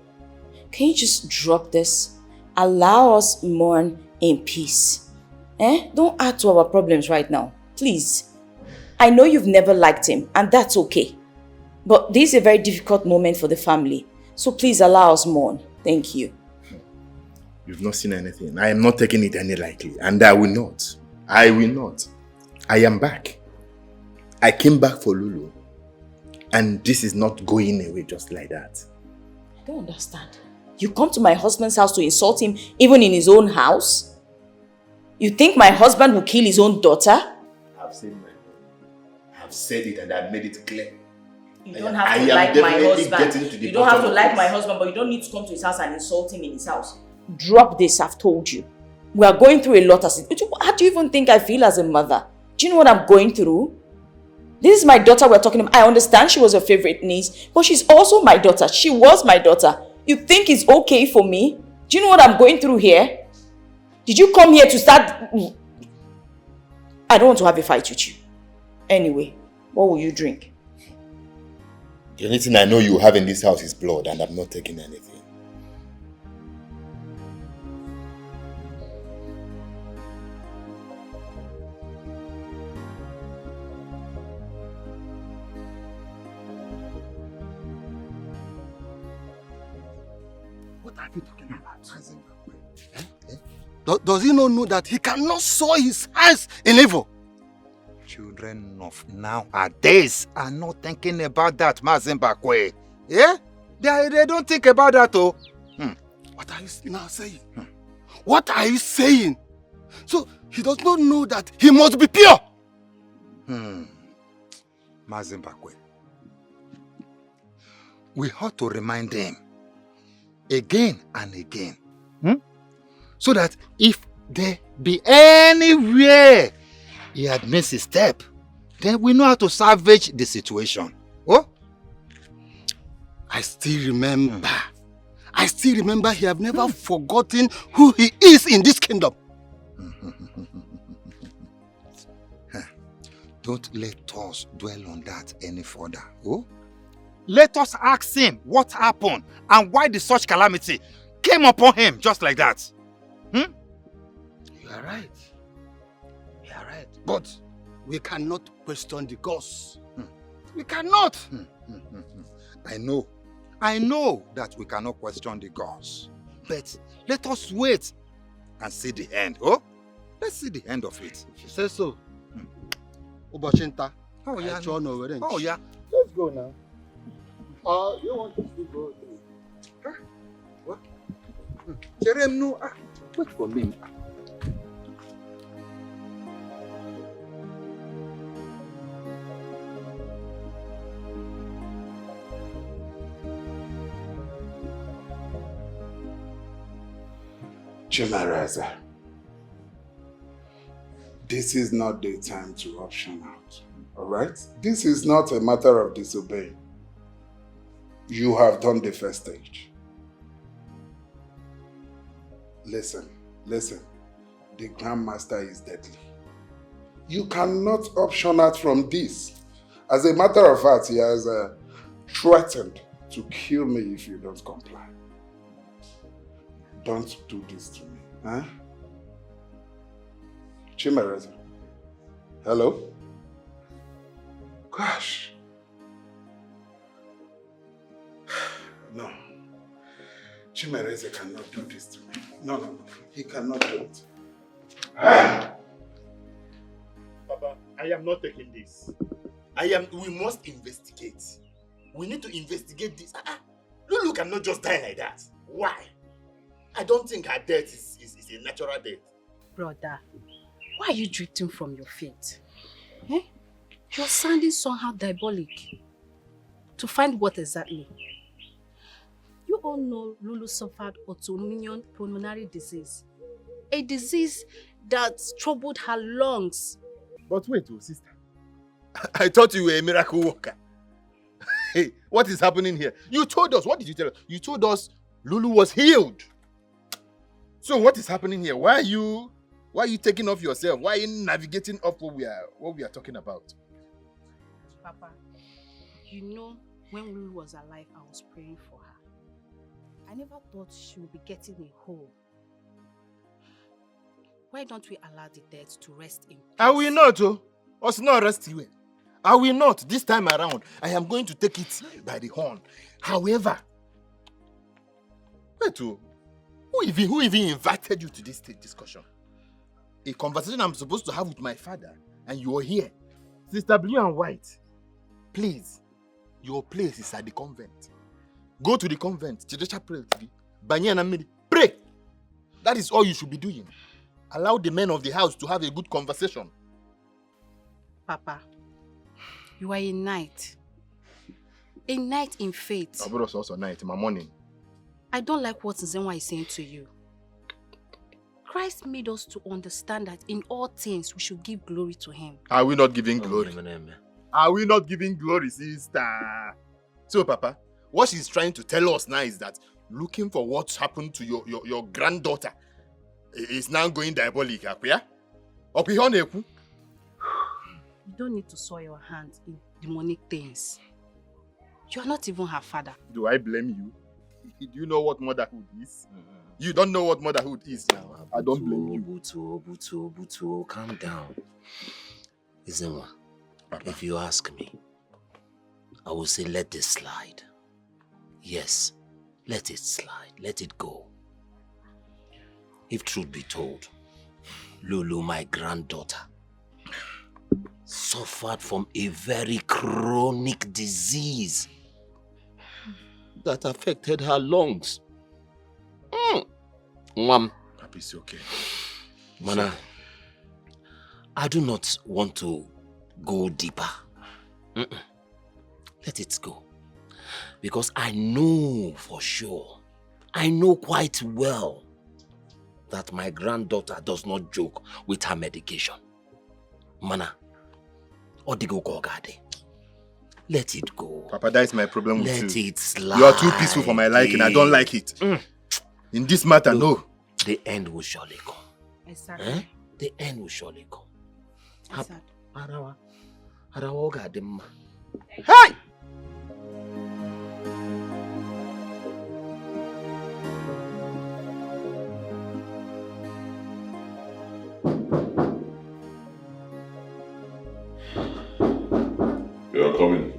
Can you just drop this? Allow us mourn in peace. Don't add to our problems right now. Please. I know you've never liked him, and that's okay. But this is a very difficult moment for the family. So please allow us mourn. Thank you. You've not seen anything. I am not taking it any lightly, and I will not. I will not. I am back. I came back for Lulu, and this is not going away just like that. I don't understand. You come to my husband's house to insult him even in his own house? You think my husband will kill his own daughter? I've said my I've said it and I've made it clear. You don't have to like my husband. You don't have to like my husband, but you don't need to come to his house and insult him in his house. Drop this, I've told you. We are going through a lot as it. How do you even think I feel as a mother? Do you know what I'm going through? This is my daughter we're talking about. I understand she was your favorite niece, but she's also my daughter. She was my daughter. You think it's okay for me? Do you know what I'm going through here? Did you come here to start... I don't want to have a fight with you. Anyway, what will you drink? The only thing I know you have in this house is blood, and I'm not taking anything. What are you talking about? Does he not know that he cannot sow his hands in evil? Children of nowadays are not thinking about that, Mazimbakwe. Yeah? They don't think about that, oh. What are you now saying? What are you saying? So he does not know that he must be pure. Mazimbakwe. We ought to remind them again and again. So that if there be anywhere he had missed a step, then we know how to salvage the situation. Oh? I still remember. I still remember he have never forgotten who he is in this kingdom. Don't let us dwell on that any further. Oh? Let us ask him what happened and why the such calamity came upon him just like that. You are right. You are right. But we cannot question the cause. We cannot. I know that we cannot question the gods. But let us wait and see the end. Oh? Let's see the end of it. She says so. Ubashinta. Oh yeah. Oh yeah. Let's go now. You want to go? Huh? What? Jerem, no. Wait for me. Chima, this is not the time to option out, alright? This is not a matter of disobeying. You have done the first stage. Listen. The Grandmaster is deadly. You cannot option out from this. As a matter of fact, he has threatened to kill me if you don't comply. Don't do this to me, huh? Chima, hello? Gosh. No. Chima cannot do this to me. No. He cannot do it. Papa, I am not taking this. We must investigate. We need to investigate this. Lulu cannot just die like that. Why? I don't think her death is a natural death. Brother, why are you drifting from your faith? Eh? You're sounding somehow diabolic. To find what exactly? You all know Lulu suffered autoimmune pulmonary disease. A disease that troubled her lungs. But wait, sister. I thought you were a miracle worker. Hey, what is happening here? You told us. What did you tell us? You told us Lulu was healed. So what is happening here? Why are you taking off yourself? Why are you navigating up what we are talking about? Papa, you know when Lulu was alive, I was praying for her. I never thought she would be getting a hole. Why don't we allow the dead to rest in peace? I will not, us not rest here. I will not. This time around, I am going to take it by the horn. However, wait, who even invited you to this discussion? A conversation I'm supposed to have with my father, and you are here. Sister Blue and White, please, your place is at the convent. Go to the convent. Pray. That is all you should be doing. Allow the men of the house to have a good conversation. Papa, you are a knight. A knight in faith. I also knight in my morning. I don't like what Nzenwa is saying to you. Christ made us to understand that in all things we should give glory to him. Are we not giving glory? Are we not giving glory, sister? So, Papa, what she's trying to tell us now is that looking for what's happened to your granddaughter is now going diabolic, yeah? You don't need to soil your hands in demonic things. You are not even her father. Do I blame you? Do you know what motherhood is? You don't know what motherhood is. I don't blame you. Butu, calm down. Izenwa, if you ask me, I will say let this slide. Yes, let it slide. Let it go. If truth be told, Lulu, my granddaughter, suffered from a very chronic disease that affected her lungs. Papi, it's okay. Mana, I do not want to go deeper. Let it go. Because I know for sure, I know quite well that my granddaughter does not joke with her medication. Mana, Odigo Gogade. Let it go. Papa, that is my problem with you. Let it slide. You are too peaceful for my liking. I don't like it. In this matter, no. The end will surely come. Exactly. Eh? The end will surely come. Exactly. Hey! You are coming.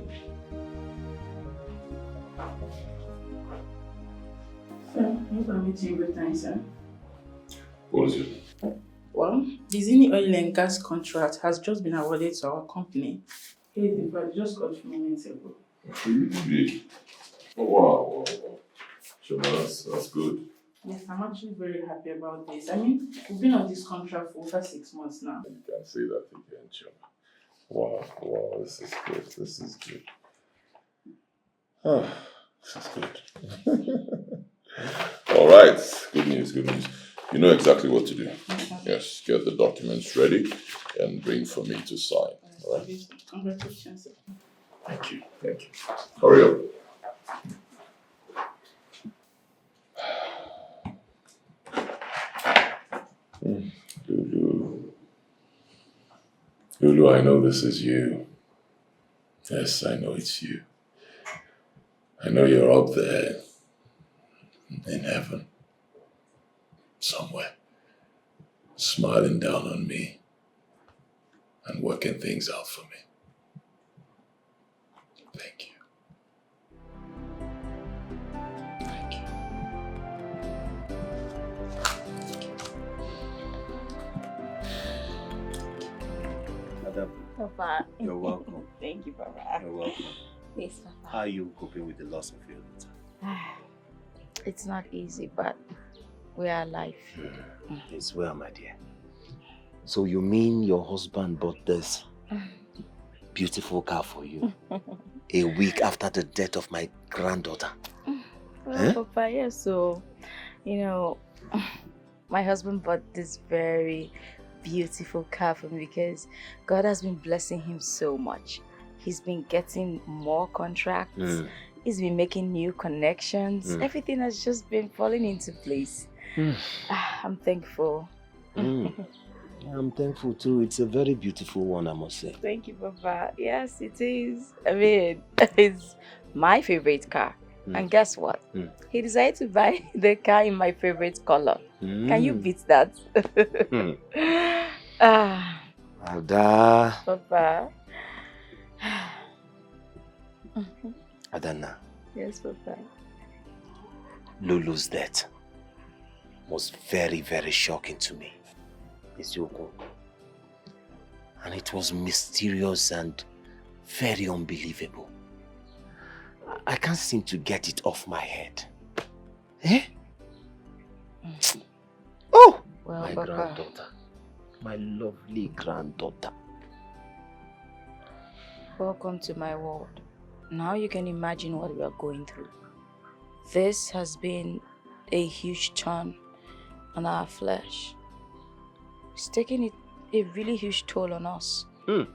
Sir, you can meet you good time, sir. What is it? Well, the Zini oil and gas contract has just been awarded to our company. Here's the fact, just got a few minutes ago. Really? Oh, wow. Chima, that's good. Yes, I'm actually very happy about this. I mean, we've been on this contract for over 6 months now. You can say that again, Chima. Wow, this is good. This is good. This is good. All right, good news. You know exactly what to do. Yes, get the documents ready and bring for me to sign. All right? Congratulations, sir. Thank you. Hurry up. Lulu, I know this is you. Yes, I know it's you. I know you're up there in heaven, somewhere, smiling down on me and working things out for me. Thank you. Thank you. Papa. You're welcome. Thank you, Papa. You're welcome. Yes, Papa. How are you coping with the loss of your daughter? It's not easy, but we are alive. It's well, my dear. So you mean your husband bought this beautiful car for you a week after the death of my granddaughter? Well, Papa, yes, so, my husband bought this very beautiful car for me because God has been blessing him so much. He's been getting more contracts. He's been making new connections. Everything has just been falling into place. I'm thankful. I'm thankful too. It's a very beautiful one, I must say. Thank you, Papa. Yes, it is. I mean, it's my favorite car. And guess what? He decided to buy the car in my favorite color. Can you beat that? Ada. Papa. Adana. Yes, Papa. Lulu's death was very, very shocking to me. Isioko. And it was mysterious and very unbelievable. I can't seem to get it off my head. Oh! Well, my Papa. granddaughter. My lovely granddaughter. Welcome to my world. Now you can imagine what we are going through. This has been a huge turn on our flesh. It's taking a really huge toll on us.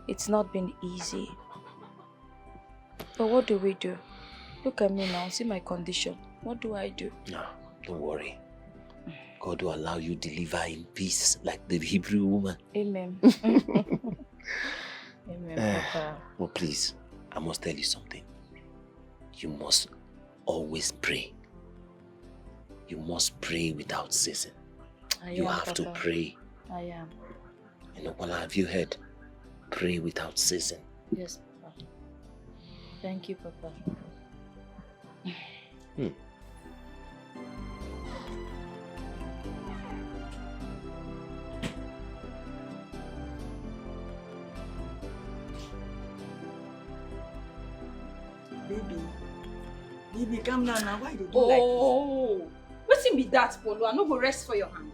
It's not been easy. But what do we do? Look at me now, see my condition. What do I do? No, don't worry. God will allow you to deliver in peace like the Hebrew woman. Amen. Amen, Papa. Well, please, I must tell you something. You must always pray. You must pray without ceasing. You have to pray. I am. You know, well, have you heard? Pray without ceasing. Yes, Papa. Thank you, Papa. Baby, calm down now. Why they do Oh, like wetin be that, Polo? I no go rest for your hand.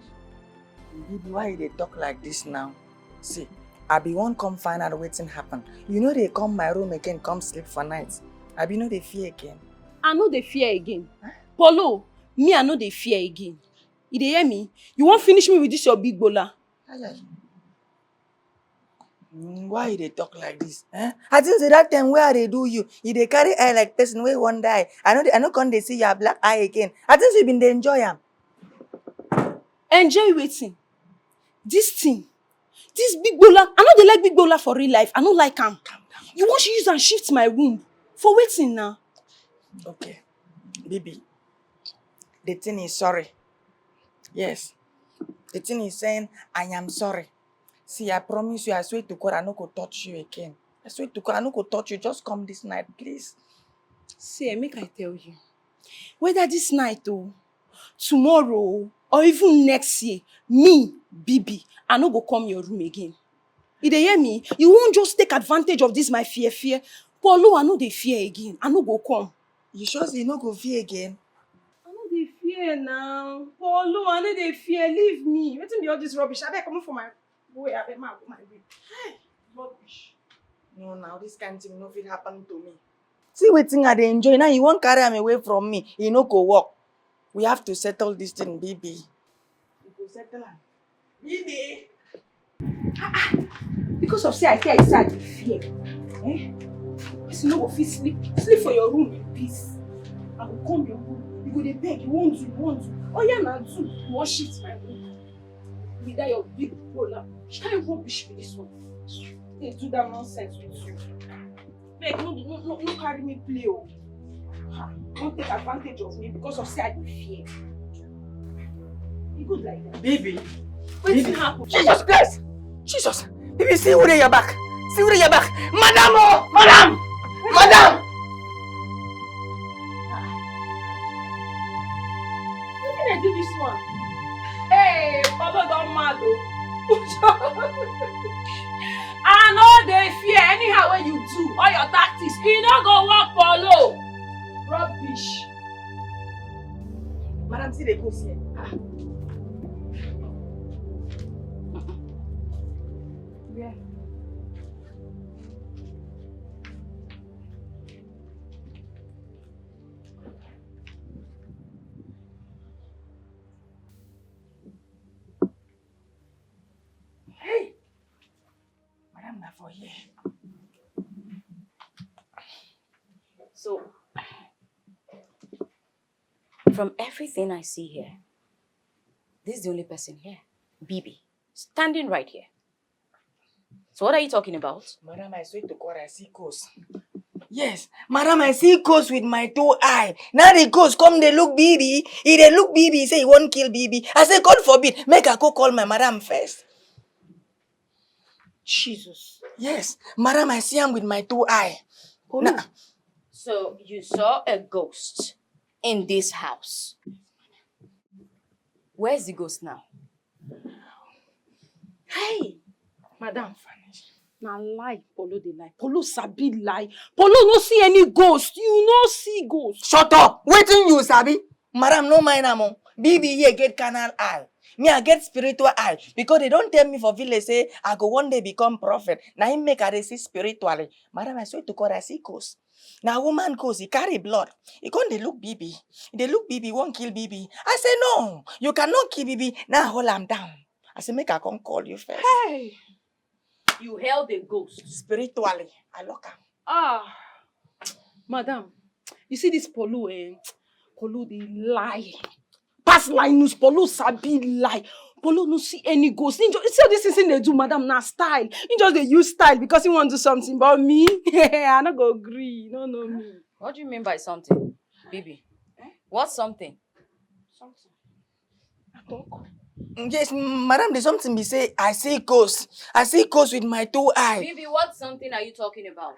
this? Baby, why they talk like this now? See, I be one come find out wetin happen. You know they come my room again, come sleep for night. I be know they fear again. I no dey fear again. Polo, me I no dey fear again. You dey hear me? You won't finish me with this your big bola. Why they talk like this? I think say that time where they do you they carry eye like person where one die. I know come they see your black eye again. I think you been dey enjoy am. Enjoy waiting. This thing. This big bola. I know they like big bola for real life. I no like am. You want to use and shift my womb. For waiting now. Okay. Baby. The thing is sorry. Yes. The thing is saying I am sorry. See, I promise you, I swear to God, I no go touch you again. I swear to God, I no go touch you. Just come this night, please. See, make I tell you. Whether this night or tomorrow or even next year, me, Bibi, I no go come your room again. You dey hear me? You won't just take advantage of this my fear. Polo, I no dey fear again. I no go come. You sure say you no go fear again? I no dey fear now. Polo, I no dey fear. Leave me. Wetin be all this rubbish? I beg coming for my way. I beg ma go my way. Hey, rubbish. No, now this kind of thing no fit happen to me. See wetin I dey enjoy. Now you won't carry am away from me. You no go work. We have to settle this thing, baby. We go settle am. Baby. Because of say I say I dey fear. Person no go fit sleep. Sleep for your room in peace. I go come your room. You go dey beg. You want to. Oh yeah, now too. You want shift my room. With that your big bola. Shall rubbish with this one? They do that nonsense with you. Beg, no carry me play. Oh. Don't take advantage of me because of say I dey fear. You good like that? Baby. Wetin happen? Jesus Christ! Jesus! Baby, see who dey your back. See who dey your back. Madam! Oh! Madam! Madam! Wetin dey do this one? Hey, Papa don mad oh. I no dey fear anyhow when you do all your tactics. E no go work, Polo. Rubbish. Madam, see the ghost here. Where? Hey! Madam, na for here. So, from everything I see here, this is the only person here. Bibi, standing right here. So what are you talking about? Madam, I swear to God, I see ghosts. Yes, Madam, I see ghosts with my 2 eyes. Now the ghost come, they look Bibi. If they look Bibi, he say he won't kill Bibi. I say, God forbid, make I go call my Madam first. Jesus. Yes, Madam, I see him with my 2 eyes. Nah. So you saw a ghost in this house. Where's the ghost now? Hey, Madam. Na lie, Polo dey lie. Polo sabi lie. Polo no see any ghost. You no see ghost. Shut up! Waiting you, Sabi. Madam, no mind am. Bibi here get carnal eye. Me, I get spiritual eye. Because they don't tell me for village, say, I go one day become prophet. Now he make I see spiritually. Madam, I swear to God, I see ghost. Now woman goes, he carry blood. He can't they look Bibi. They look Bibi, won't kill Bibi. I say, no, you cannot kill Bibi. Now hold him down. I said, make I come call you first. Hey! You held a ghost. Spiritually, I look am. Ah! Madam, you see this Polu, Polu, they lie. Pass line news, Polu sabi lie. Polu no see any ghost. See how this is in they do, madam, na style. He just they use style because he want to do something. But me, I not go agree. No, me. What do you mean by something, Bibi? What's something? Something. I talk. Yes, madam, there's something me say, I see ghosts. I see ghosts with my 2 eyes. Bibi, what something are you talking about?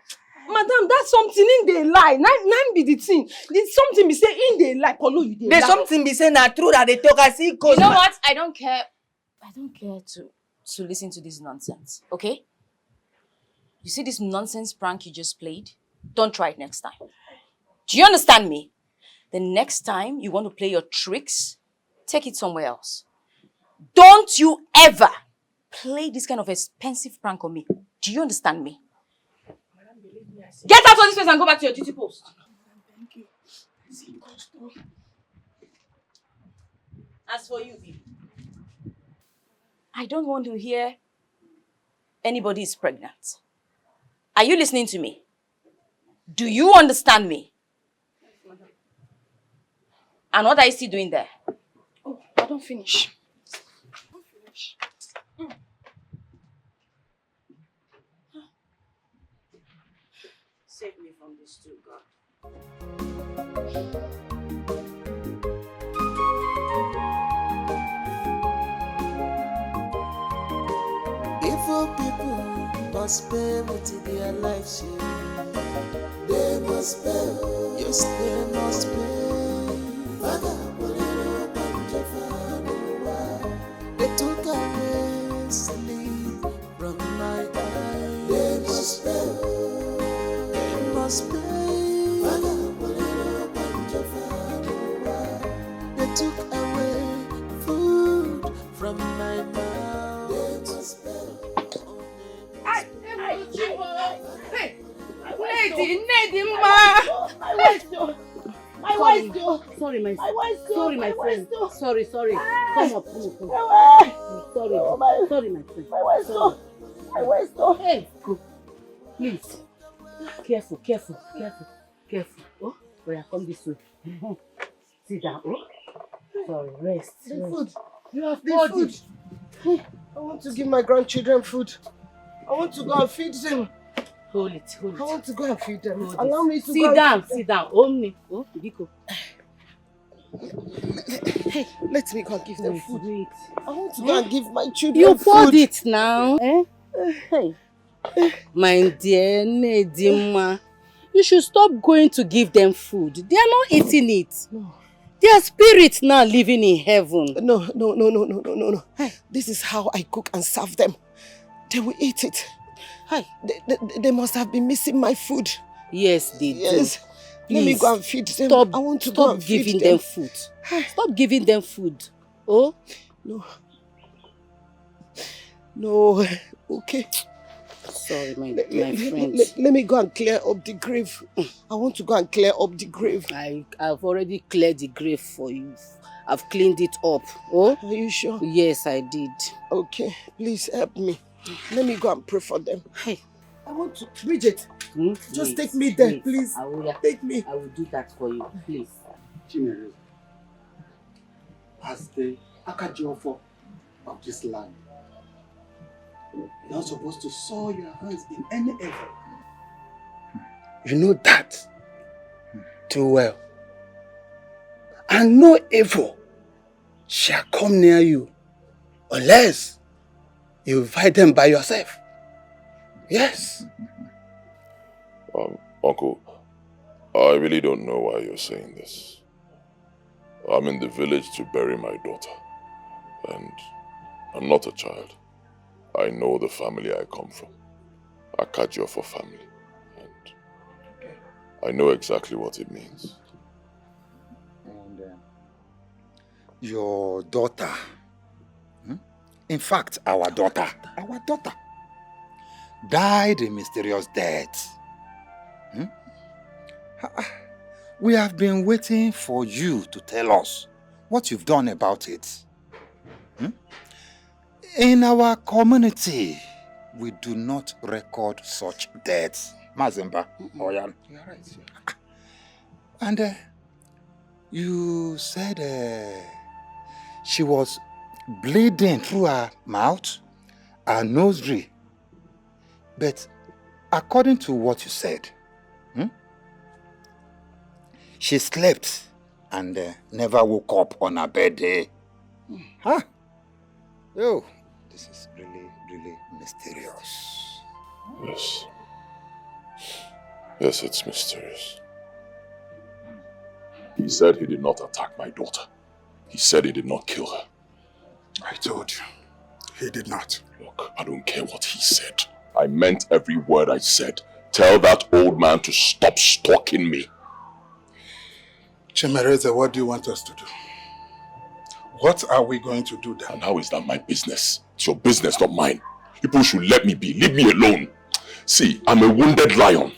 Madam, that's something in the lie. Nine be the thing. There's something be say in the lie. Polu, you dey lie. There's something be saying that true that they talk. I see ghosts. You know what? I don't care to listen to this nonsense, okay? You see this nonsense prank you just played? Don't try it next time. Do you understand me? The next time you want to play your tricks, take it somewhere else. Don't you ever play this kind of expensive prank on me. Do you understand me? Get out of this place and go back to your duty post. Thank you. As for you, Bibi, I don't want to hear anybody is pregnant. Are you listening to me? Do you understand me? And what are you still doing there? Oh, I don't finish. Save me from this too, God. Evil people must pay with their lives. They must pay. Yes, they must pay. They took away sleep from my eyes. They must pay. They must pay. They took away food from my mouth. They must pay. Sorry, my friend. Sorry. Come up. Sorry, my friend. Hey, go. Please. Careful. Oh, where come this way. Sit down. Oh. Sorry, rest. The food. You have the food. I want to give my grandchildren food. I want to go and feed them. Hold it. I want to go and feed them. Hold Allow it. me to go and Sit down. Only. Oh, Biko. Hey, let me go and give them food. Wait. I want to go and give my children You food. poured it now. Hey. My dear Nedima, you should stop going to give them food. They are not eating it. No. Their spirits now living in heaven. No. This is how I cook and serve them. They will eat it. Hi. They must have been missing my food. Yes, they do. Yes. Let me go and feed them. I want to go and feed giving them. food. Stop giving them food. Oh? No. Okay. Sorry, my friend. Let me go and clear up the grave. I want to go and clear up the grave. I've already cleared the grave for you. I've cleaned it up. Oh? Are you sure? Yes, I did. Okay. Please help me. Let me go and pray for them. Hey. I want to... Bridget, just take me there, please. Take me. I will do that for you, please. Chima, as the Accusations of this land, you're not supposed to soil your hands in any evil. You know that too well. And no evil shall come near you unless you fight them by yourself. Yes. Uncle, I really don't know why you're saying this. I'm in the village to bury my daughter. And I'm not a child. I know the family I come from. Accusations for family. And I know exactly what it means. And your daughter, in fact, our daughter, died a mysterious death. We have been waiting for you to tell us what you've done about it. In our community, we do not record such deaths. Mazemba, Oyan. You're right. And you said she was bleeding through her mouth, her nosary. But according to what you said, she slept and never woke up on her bed. Huh? Oh, this is really, really mysterious. Yes. Yes, it's mysterious. He said he did not attack my daughter. He said he did not kill her. I told you, he did not. Look, I don't care what he said. I meant every word I said. Tell that old man to stop stalking me. Chimereze, what do you want us to do? What are we going to do then? And how is that my business? It's your business, not mine. People should let me be. Leave me alone. See, I'm a wounded lion.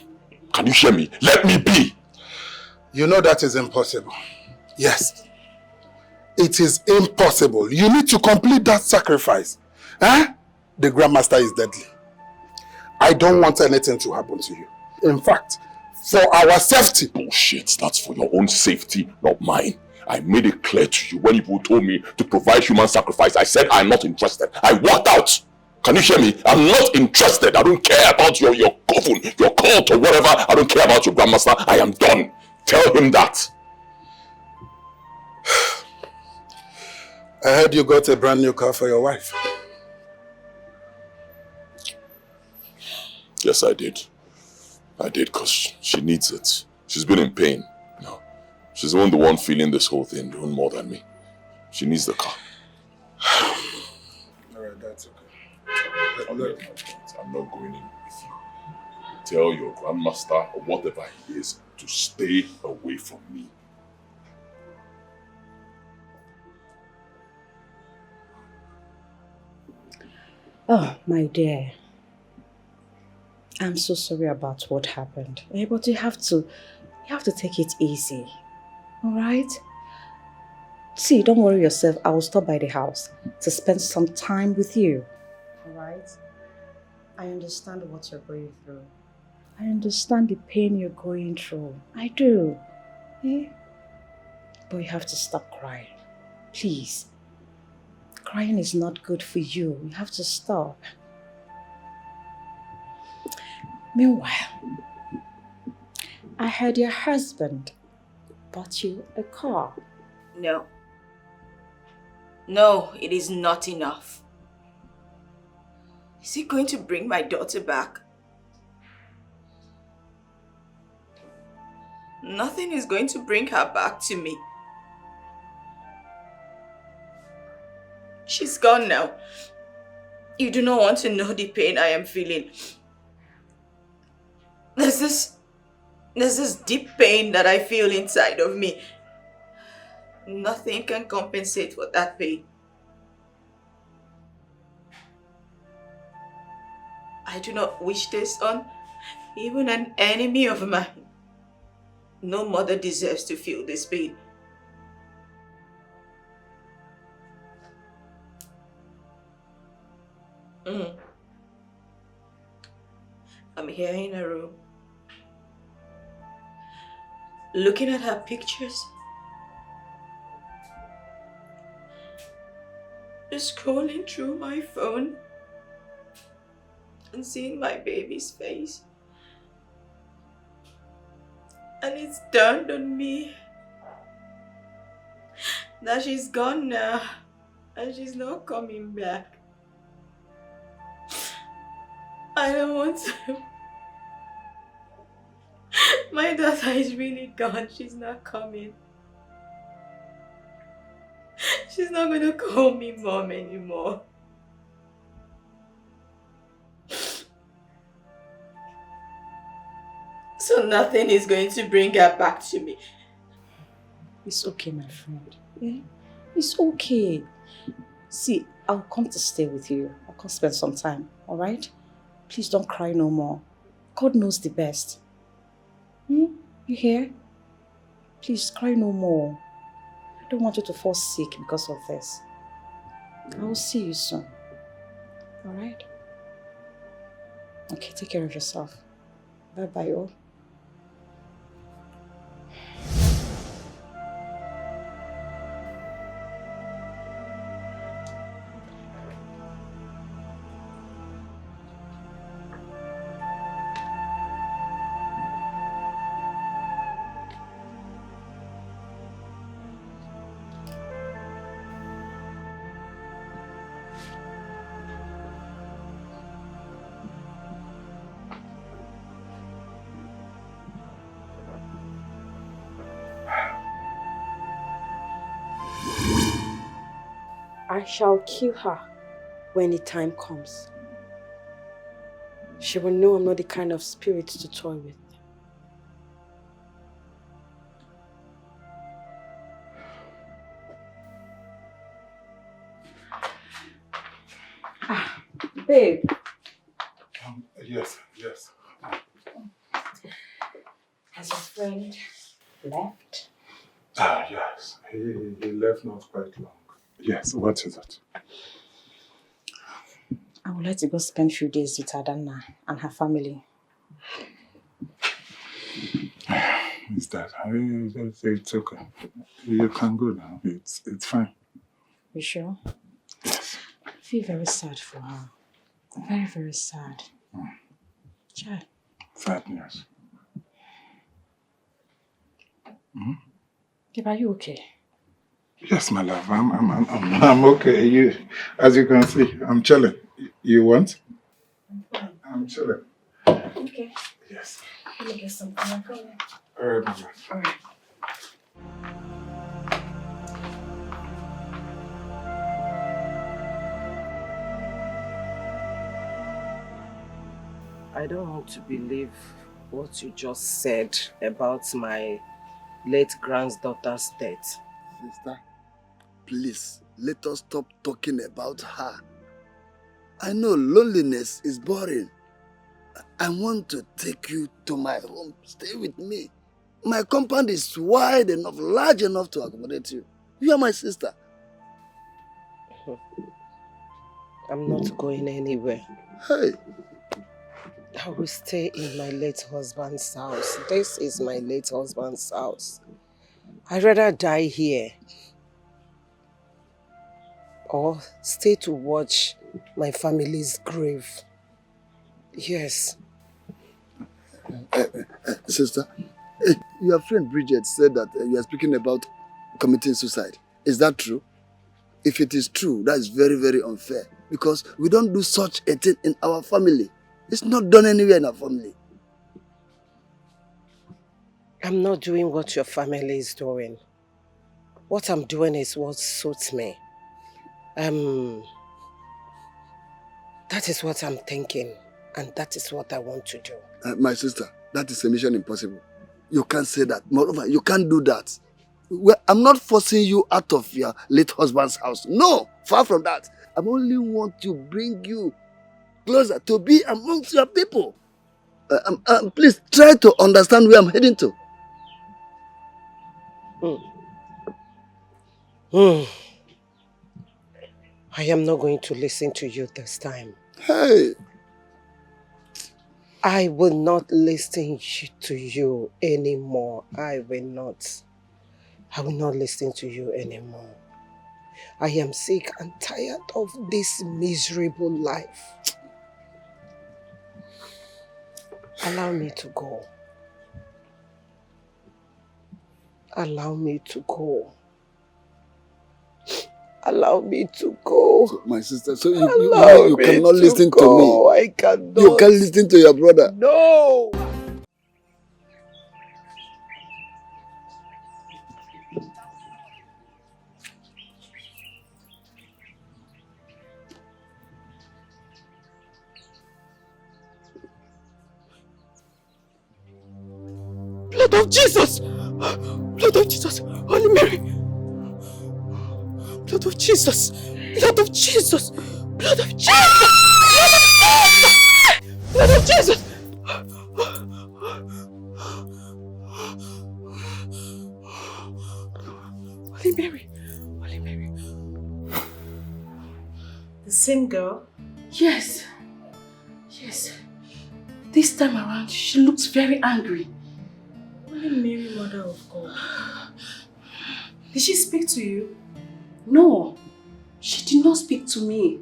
Can you hear me? Let me be. You know that is impossible. Yes. It is impossible. You need to complete that sacrifice. Huh? The Grandmaster is deadly. I don't want anything to happen to you. In fact, for our safety. Bullshit. That's for your own safety, not mine. I made it clear to you when people told me to provide human sacrifice. I said I'm not interested. I walked out. Can you hear me? I'm not interested. I don't care about your coven, your cult or whatever. I don't care about your Grandmaster. I am done. Tell him that. I heard you got a brand new car for your wife. Yes, I did. I did because she needs it. She's been in pain. You know, she's the one feeling this whole thing, doing more than me. She needs the car. Alright, that's okay. I'm not going in with you. Tell your Grandmaster or whatever he is to stay away from me. Oh, my dear. I'm so sorry about what happened. But you have to take it easy. Alright? See, don't worry yourself. I will stop by the house to spend some time with you. Alright? I understand what you're going through. I understand the pain you're going through. I do. But you have to stop crying. Please. Crying is not good for you. You have to stop. Meanwhile, I heard your husband bought you a car. No. No, it is not enough. Is he going to bring my daughter back? Nothing is going to bring her back to me. She's gone now. You do not want to know the pain I am feeling. There's this deep pain that I feel inside of me. Nothing can compensate for that pain. I do not wish this on even an enemy of mine. No mother deserves to feel this pain. I'm here in her room, looking at her pictures, just scrolling through my phone and seeing my baby's face. And it's dawned on me that she's gone now and she's not coming back. I don't want to. My daughter is really gone. She's not coming. She's not going to call me mom anymore. So nothing is going to bring her back to me. It's okay, my friend. Yeah? It's okay. See, I'll come to stay with you. I'll come spend some time, alright? Please don't cry no more. God knows the best. You hear? Please cry no more. I don't want you to fall sick because of this. I will see you soon. Alright? Okay, take care of yourself. Bye-bye, all. I shall kill her when the time comes. She will know I'm not the kind of spirit to toy with. Babe. Yes. Has your friend left? Yes. He left not quite long. Yes, what is it? I would like to go spend a few days with Adanna and her family. Is that? It's okay. You can go now. It's fine. You sure? Yes. I feel very sad for her. Very, very sad. Chad. Sad news. Are you okay? Yes, my love. I'm okay. As you can see, I'm chilling. You want? I'm chilling. Okay. Yes. Let me get something. I'm coming. All right, my love. All right. I don't want to believe what you just said about my late granddaughter's death. Sister, please, let us stop talking about her. I know loneliness is boring. I want to take you to my home. Stay with me. My compound is wide enough, large enough to accommodate you. You are my sister. I'm not going anywhere. Hey. I will stay in my late husband's house. This is my late husband's house. I'd rather die here or stay to watch my family's grave. Yes. Sister, your friend Bridget said that you are speaking about committing suicide. Is that true? If it is true, that is very, very unfair because we don't do such a thing in our family. It's not done anywhere in our family. I'm not doing what your family is doing. What I'm doing is what suits me. That is what I'm thinking, and that is what I want to do. My sister, that is a mission impossible. You can't say that. Moreover, you can't do that. Well, I'm not forcing you out of your late husband's house. No, far from that. I only want to bring you closer to be amongst your people. Please try to understand where I'm heading to. I am not going to listen to you this time. Hey! I will not listen to you anymore. I will not listen to you anymore. I am sick and tired of this miserable life. Allow me to go. Allow me to go. Allow me to go. So, my sister, so you cannot listen to me. I cannot. You can't listen to your brother. No! Blood of Jesus! Blood of Jesus! Holy Mary! Blood of Jesus! Blood of Jesus! Blood of Jesus! Blood of Jesus! Holy Mary! Holy Mary! The same girl? Yes. Yes. This time around, she looks very angry. Holy Mary, Mother of God. Did she speak to you? No, she did not speak to me.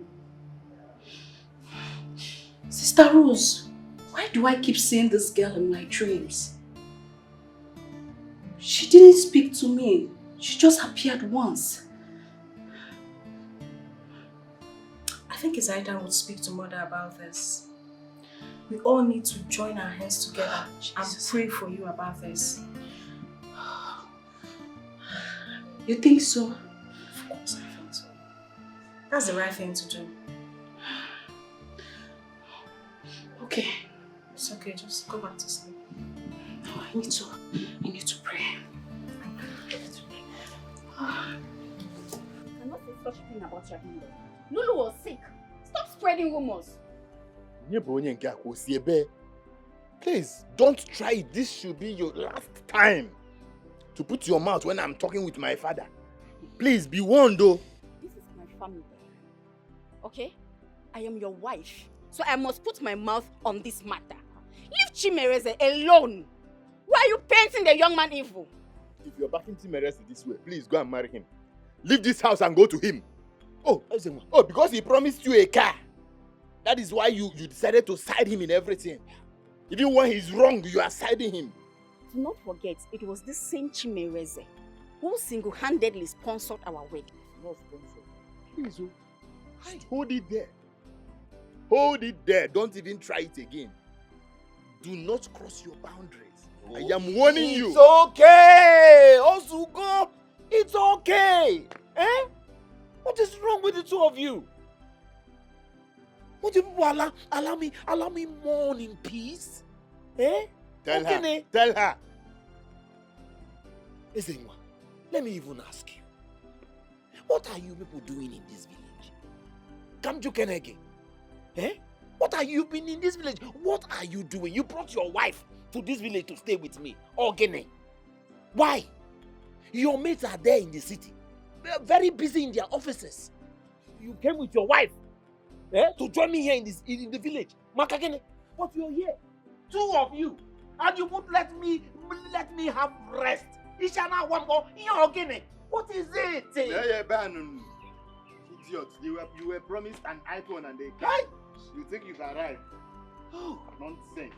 Sister Rose, why do I keep seeing this girl in my dreams? She didn't speak to me. She just appeared once. I think Isaida would speak to Mother about this. We all need to join our hands together and pray for you about this. You think so? Of course I think so. That's the right thing to do. Okay. It's okay, just go back to sleep. No, I need to pray. I cannot say such thing about your kingdom. Lulu was sick. Stop spreading rumors. Please, don't try it. This should be your last time to put your mouth when I'm talking with my father. Please, be warned though. This is my family. Okay? I am your wife. So I must put my mouth on this matter. Leave Chimereze alone. Why are you painting the young man evil? If you're backing Chimereze this way, please go and marry him. Leave this house and go to him. Oh, because he promised you a car. That is why you decided to side him in everything. Even when he's wrong, you are siding him. Do not forget, it was this same Chimereze who single-handedly sponsored our wedding. Not sponsored. Please, hold it there. Hold it there. Don't even try it again. Do not cross your boundaries. I am warning you. It's okay, Osugo. It's okay. Eh? What is wrong with the two of you? Would you people allow me mourn in peace? Eh? Tell her. Ezenwa, let me even ask you. What are you people doing in this village? Kamjukenege. Eh? What are you been in this village? What are you doing? You brought your wife to this village to stay with me. Ogene. Why? Your mates are there in the city. They are very busy in their offices. You came with your wife to join me here in the village. Makagene. But you're here. Two of you. And you won't let me have rest. Ishana one more. Ogene. What is it? Idiot. You were promised an icon and a car. You think you've arrived? Oh, nonsense.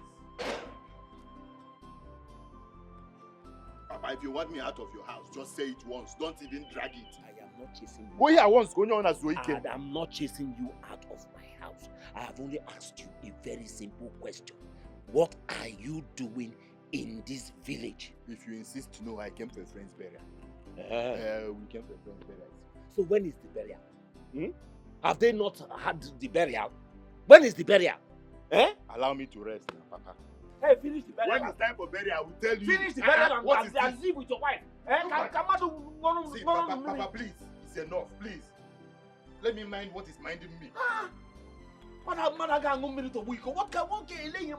Papa, if you want me out of your house, just say it once. Don't even drag it. I am not chasing you. Go here once. Go on as well. And I'm not chasing you out of my house. I have only asked you a very simple question. What are you doing in this village? If you insist to know, I came for a friend's burial. We came for a friend's burial. So when is the burial? Have they not had the burial? When is the burial? Eh? Allow me to rest now, Papa. Hey, finish the burial. When it's time for burial, I will tell you. Finish the burial and live with your wife. See, Papa, please. It's enough, please. Let me mind what is minding me. What can you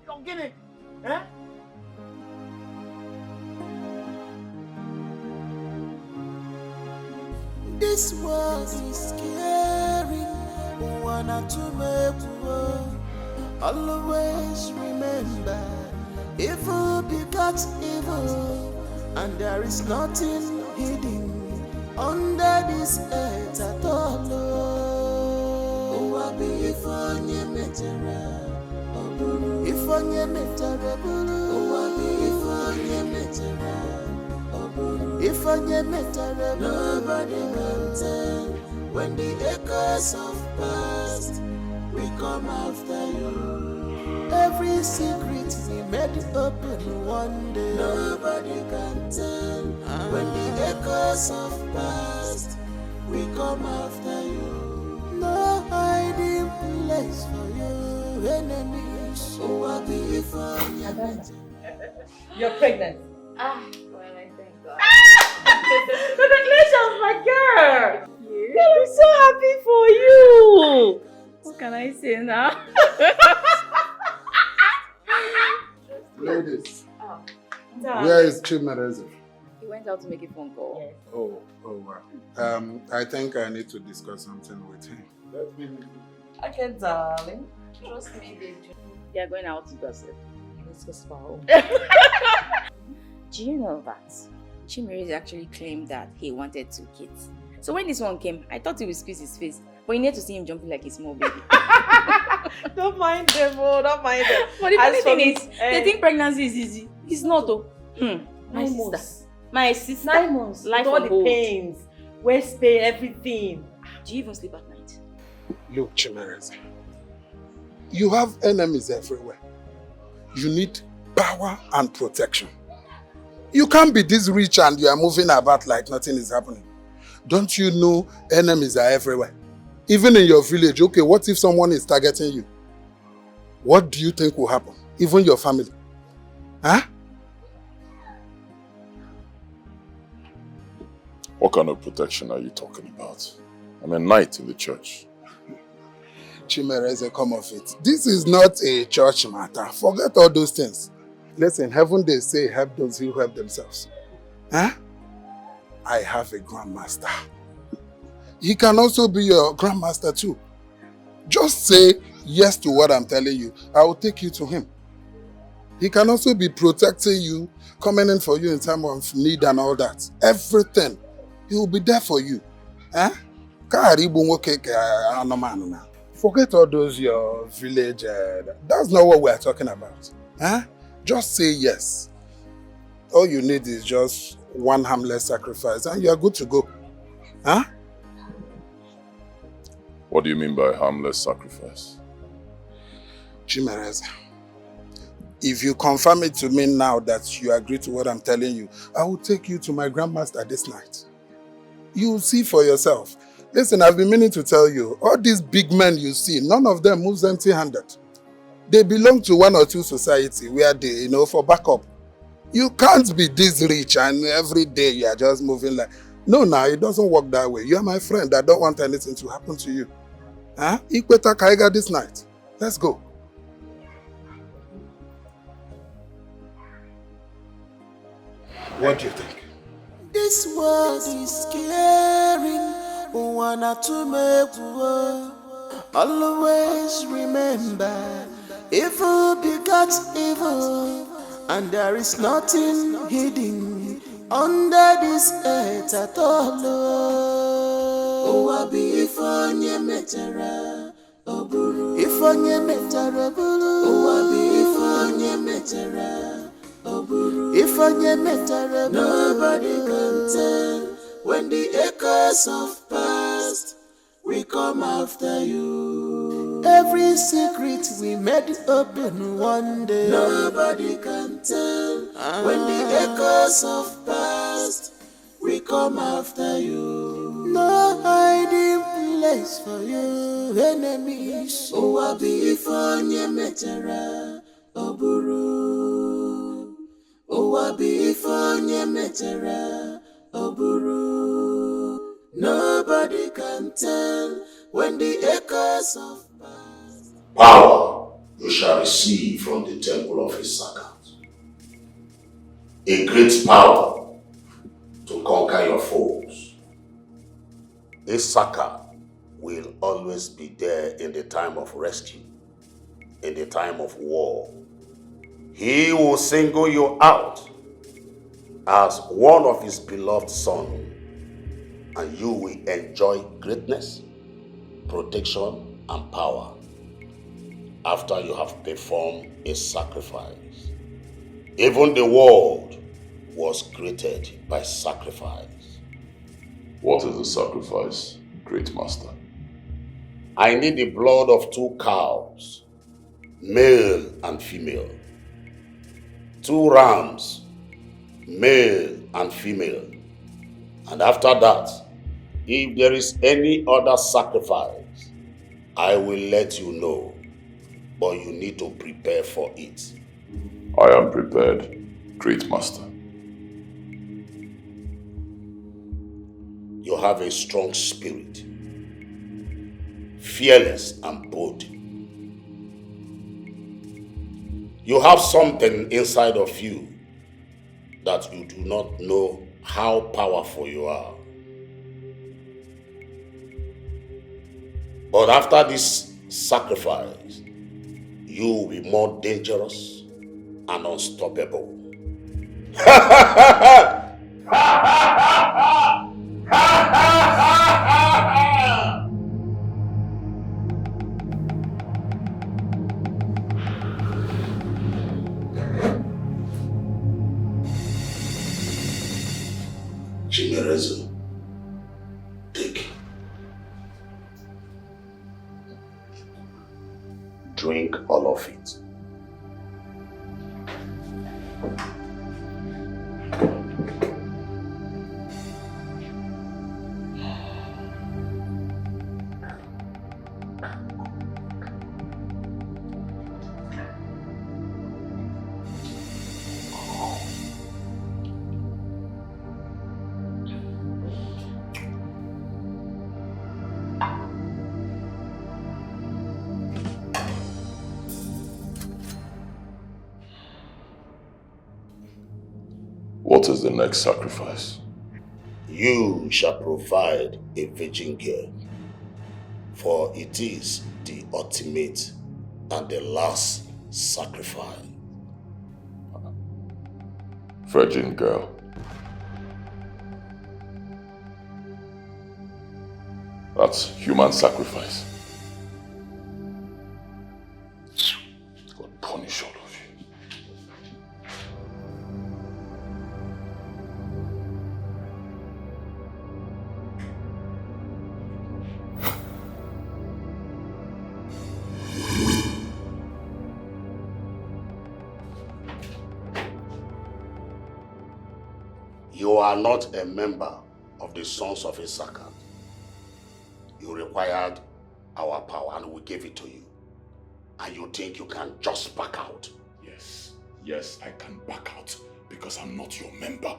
don't get it? Eh? This world is scary. Wanna to make war. Always remember, evil begot evil, and there is nothing hidden under this earth at all. Oh, if onye metara, if onye metara, oh, if onye metara, nobody can tell when the echoes of past we come after you. Every secret we made open one day. Nobody can tell when the echoes of past we come after you. No hiding place for you, enemies. Oh, I'll be for you. You're pregnant. Well, I thank God. Congratulations, my girl. Girl, I'm so happy for you. What can I say now? Ladies, where is Chimereze? He went out to make a phone call. Yes. Oh wow. I think I need to discuss something with him. Let me Okay, darling. Trust me, baby. They are going out to gossip. Let's go spa home. Do you know that Chima actually claimed that he wanted 2 kids? So when this one came, I thought he would squeeze his face, but you need to see him jumping like a small baby. Don't mind them, oh, don't mind them. But the funny thing is, they think pregnancy is easy. It's not, though. My 9 sister. months. My sister. 9 months. Life With all on the hold. pains, waist pain, everything. Do you even sleep at night? Look, Chimereze, you have enemies everywhere. You need power and protection. You can't be this rich and you are moving about like nothing is happening. Don't you know enemies are everywhere? Even in your village, okay, what if someone is targeting you? What do you think will happen? Even your family. Huh? What kind of protection are you talking about? I'm a knight in the church. Chimereze, come off it. This is not a church matter. Forget all those things. Listen, heaven they say help those who help themselves. Huh? I have a Grandmaster. He can also be your Grandmaster too. Just say yes to what I'm telling you. I will take you to him. He can also be protecting you, coming in for you in time of need and all that. Everything. He will be there for you. Huh? Forget all those your village. That's not what we are talking about. Huh? Just say yes. All you need is just one harmless sacrifice and you are good to go. Huh? What do you mean by harmless sacrifice? Chimereze, if you confirm it to me now that you agree to what I'm telling you, I will take you to my Grandmaster this night. You will see for yourself. Listen, I've been meaning to tell you, all these big men you see, none of them moves empty-handed. They belong to 1 or 2 society where they, for backup. You can't be this rich and every day you are just moving like... No, it doesn't work that way. You are my friend. I don't want anything to happen to you. Huh? Ikweta Kaiga this night. Let's go. What do you think? This world is scaring. Wanna to make war. Always remember, evil begets evil, and there is nothing hidden under this earth at all. Oh, I be if on your metara, oburu. If on your metara, buru. Oh, I be if on your metara, oburu. If on your metara, nobody can tell. When the echoes of past we come after you. Every secret we made open one day. Nobody can tell. When the echoes of past we come after you. No hiding place for you, enemies. Oh, I be for your metera, oburu. Oh, I be for your metera, oburu. Nobody can tell when the echoes of past. Power you shall receive from the temple of Isaka. A great power to conquer your foes. Isaka will always be there in the time of rescue, in the time of war. He will single you out as one of his beloved sons, and you will enjoy greatness, protection, and power after you have performed a sacrifice. Even the world was created by sacrifice. What is the sacrifice, great master? I need the blood of 2 cows, male and female, 2 rams, male and female. And after that, if there is any other sacrifice, I will let you know, but you need to prepare for it. I am prepared, great master. You have a strong spirit, fearless and bold. You have something inside of you that you do not know how powerful you are. But after this sacrifice, you will be more dangerous and unstoppable. Chima, take. Drink all of it. What is the next sacrifice? You shall provide a virgin girl, for it is the ultimate and the last sacrifice. Virgin girl. That's human sacrifice. God punish all of you. You are not a member of the Sons of Issachar. You required our power and we gave it to you. And you think you can just back out? Yes, I can back out because I'm not your member.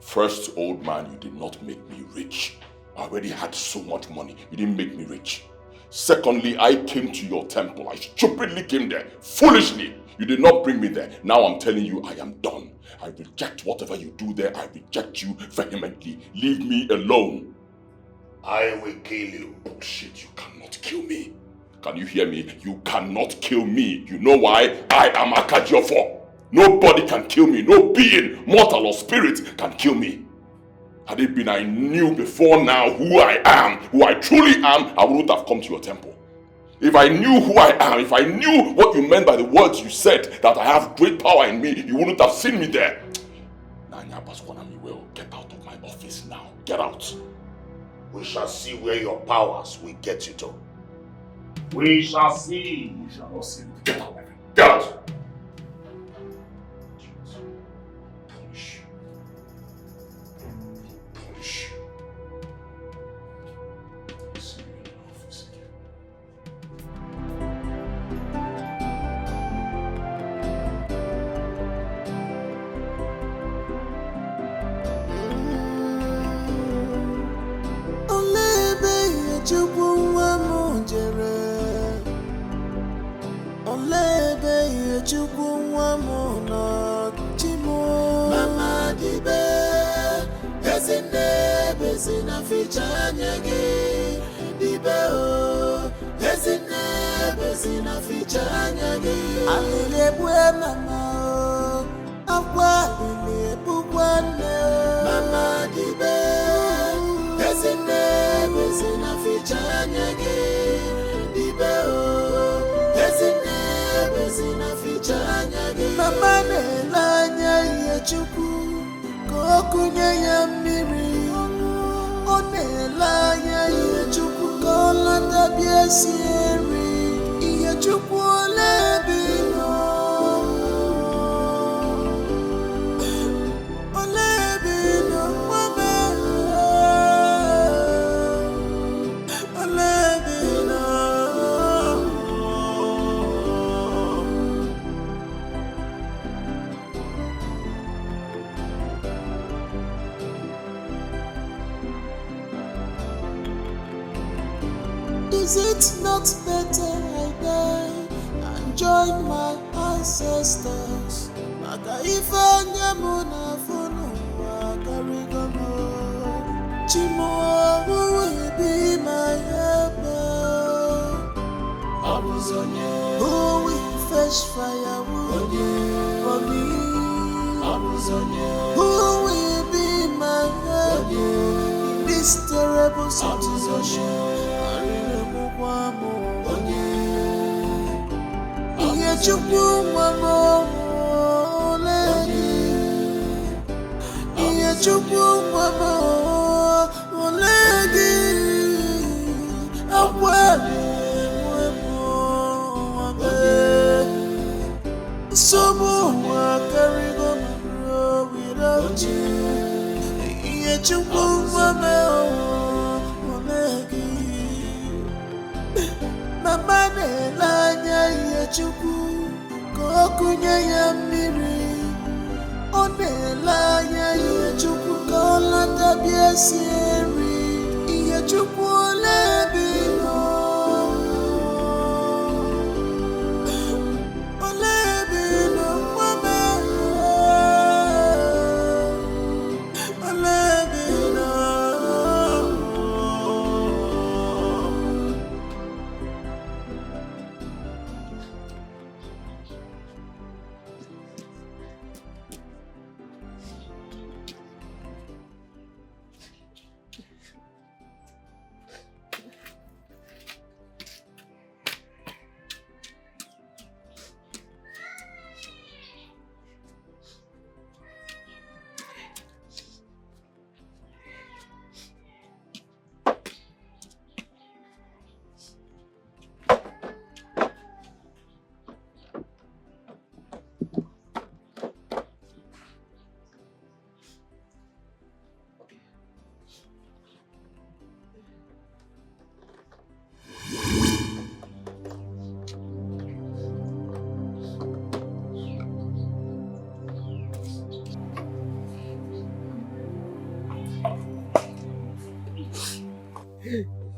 First, old man, you did not make me rich. I already had so much money. You didn't make me rich. Secondly, I came to your temple. I stupidly came there. Foolishly. You did not bring me there. Now I'm telling you, I am done. I reject whatever you do there. I reject you vehemently. Leave me alone. I will kill you. Bullshit, you cannot kill me. Can you hear me? You cannot kill me. You know why? I am Akajiofo. Nobody can kill me. No being, mortal or spirit, can kill me. Had it been I knew before now who I am, who I truly am, I wouldn't have come to your temple. If I knew who I am, if I knew what you meant by the words you said, that I have great power in me, you wouldn't have seen me there. Nanya Baswanami will get out of my office now. Get out. We shall see where your powers will get you to. We shall see. We shall not see. Get out, my friend. Get out. Is it not better I die and join my ancestors? Maka ifanya muna funu wakarigomo. Chima, who will be my helper? Who will fetch firewood for me? Who will be my help in this terrible situation? Iyechukwu nwamo olegi. Iyechukwu nwamo olegi. Akwele nwemo wabe. Sobo wakarigo mro without you. Iyechukwu nwamo olegi. Mama na-elanya Iyechukwu ka o kunye ya mmiri. Ọ na-elanya Iyechukwu ka ọ lata bịa sie nri. Iyechukwu ole ebe ị nọ? Ole ebe ị nọ nwa m? Ole ebe ị nọ?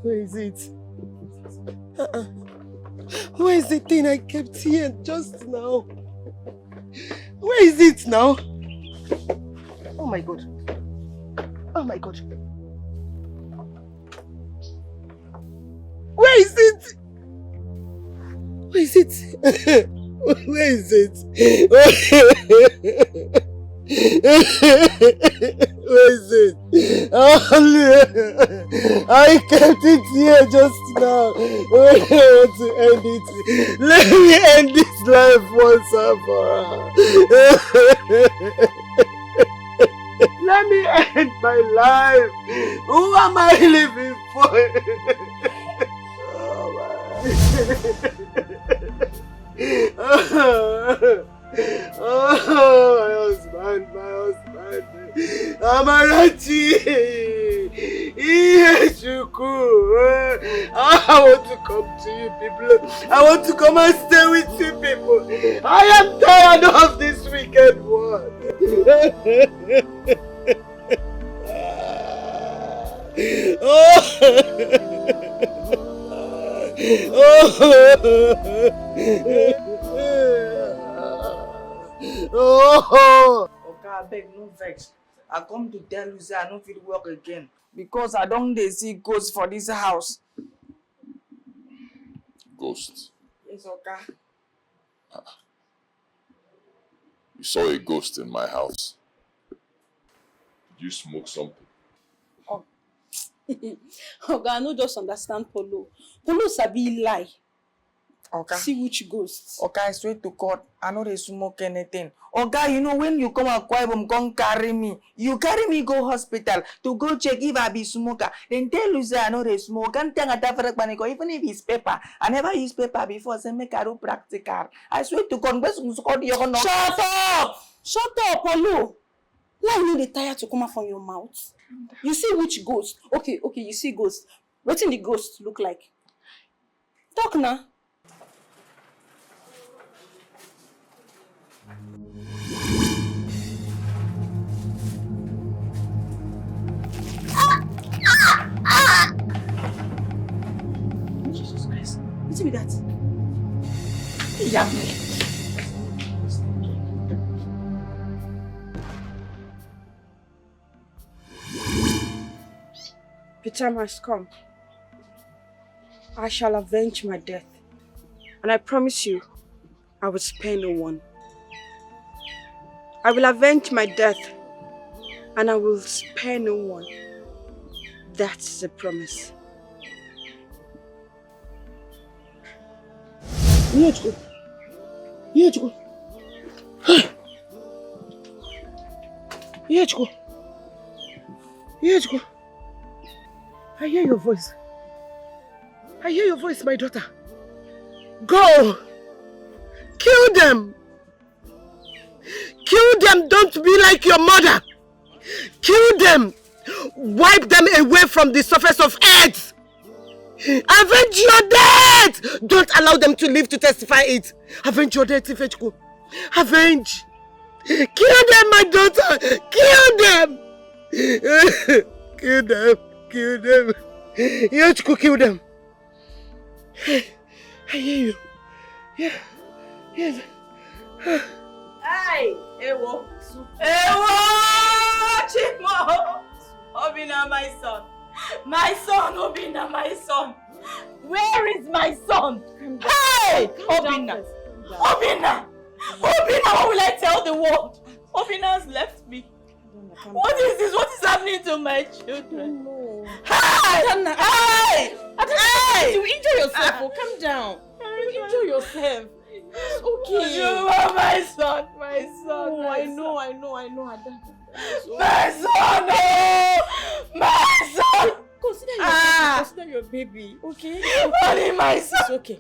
Where is it? Where is the thing I kept here just now? Where is it now? Oh my God. Oh my God. Where is it? Where is it? Where is it? Where is it? I kept it here just now. I want to end it. Let me end this life once and for all. Let me end my life. Who am I living for? My husband. Amarachi. Iyechukwu. I want to come to you people. I want to come and stay with you people. I am tired of this wicked one. Okay, I beg, no vex. I come to tell you say I don't feel work again because I don't dey see ghosts for this house. Ghost? Yes, okay. You saw a ghost in my house. Did you smoke something? Oga, I no just understand Polo. Polo sabi lie. Okay. See which ghosts. Okay, I swear to God, I know they smoke anything. Okay, you know when you come and come carry me, you carry me go hospital to go check if I be smoker. Then tell you say I know they smoke. And tell even if it's paper. I never used paper before. Say make I do practical. I swear to God, Shut up! Shut up, Polo. Now you know the tire to come out from your mouth. You see which ghost? Okay, you see ghost. What in the ghost look like? Talk now. Jesus Christ. What's with that? Yeah. The time has come. I shall avenge my death. And I promise you, I will spare no one. I will avenge my death, and I will spare no one. That's a promise. Yechko. I hear your voice. I hear your voice, my daughter. Go! Kill them! Kill them! Don't be like your mother! Kill them! Wipe them away from the surface of earth! Avenge your death! Don't allow them to live to testify it! Avenge your death, Ifechukwu. Avenge! Kill them, my daughter! Kill them! Kill them! Kill them! Ifechukwu, kill them! I hear you. Yeah. Yes. Hey! Ewo! Ewo! Chima! Obina, my son! My son, Obina, my son! Where is my son? Hey! Obina! Obina! Obina, what will I tell the world? Obina has left me. What is this? What is happening to my children? Hey! Hey! Hey! You injure yourself. Calm down. You injure yourself. It's okay. You are my son, my son. Oh, my I know. My son, oh! My son! Consider yourself. Consider your baby, okay? Only my son. It's okay.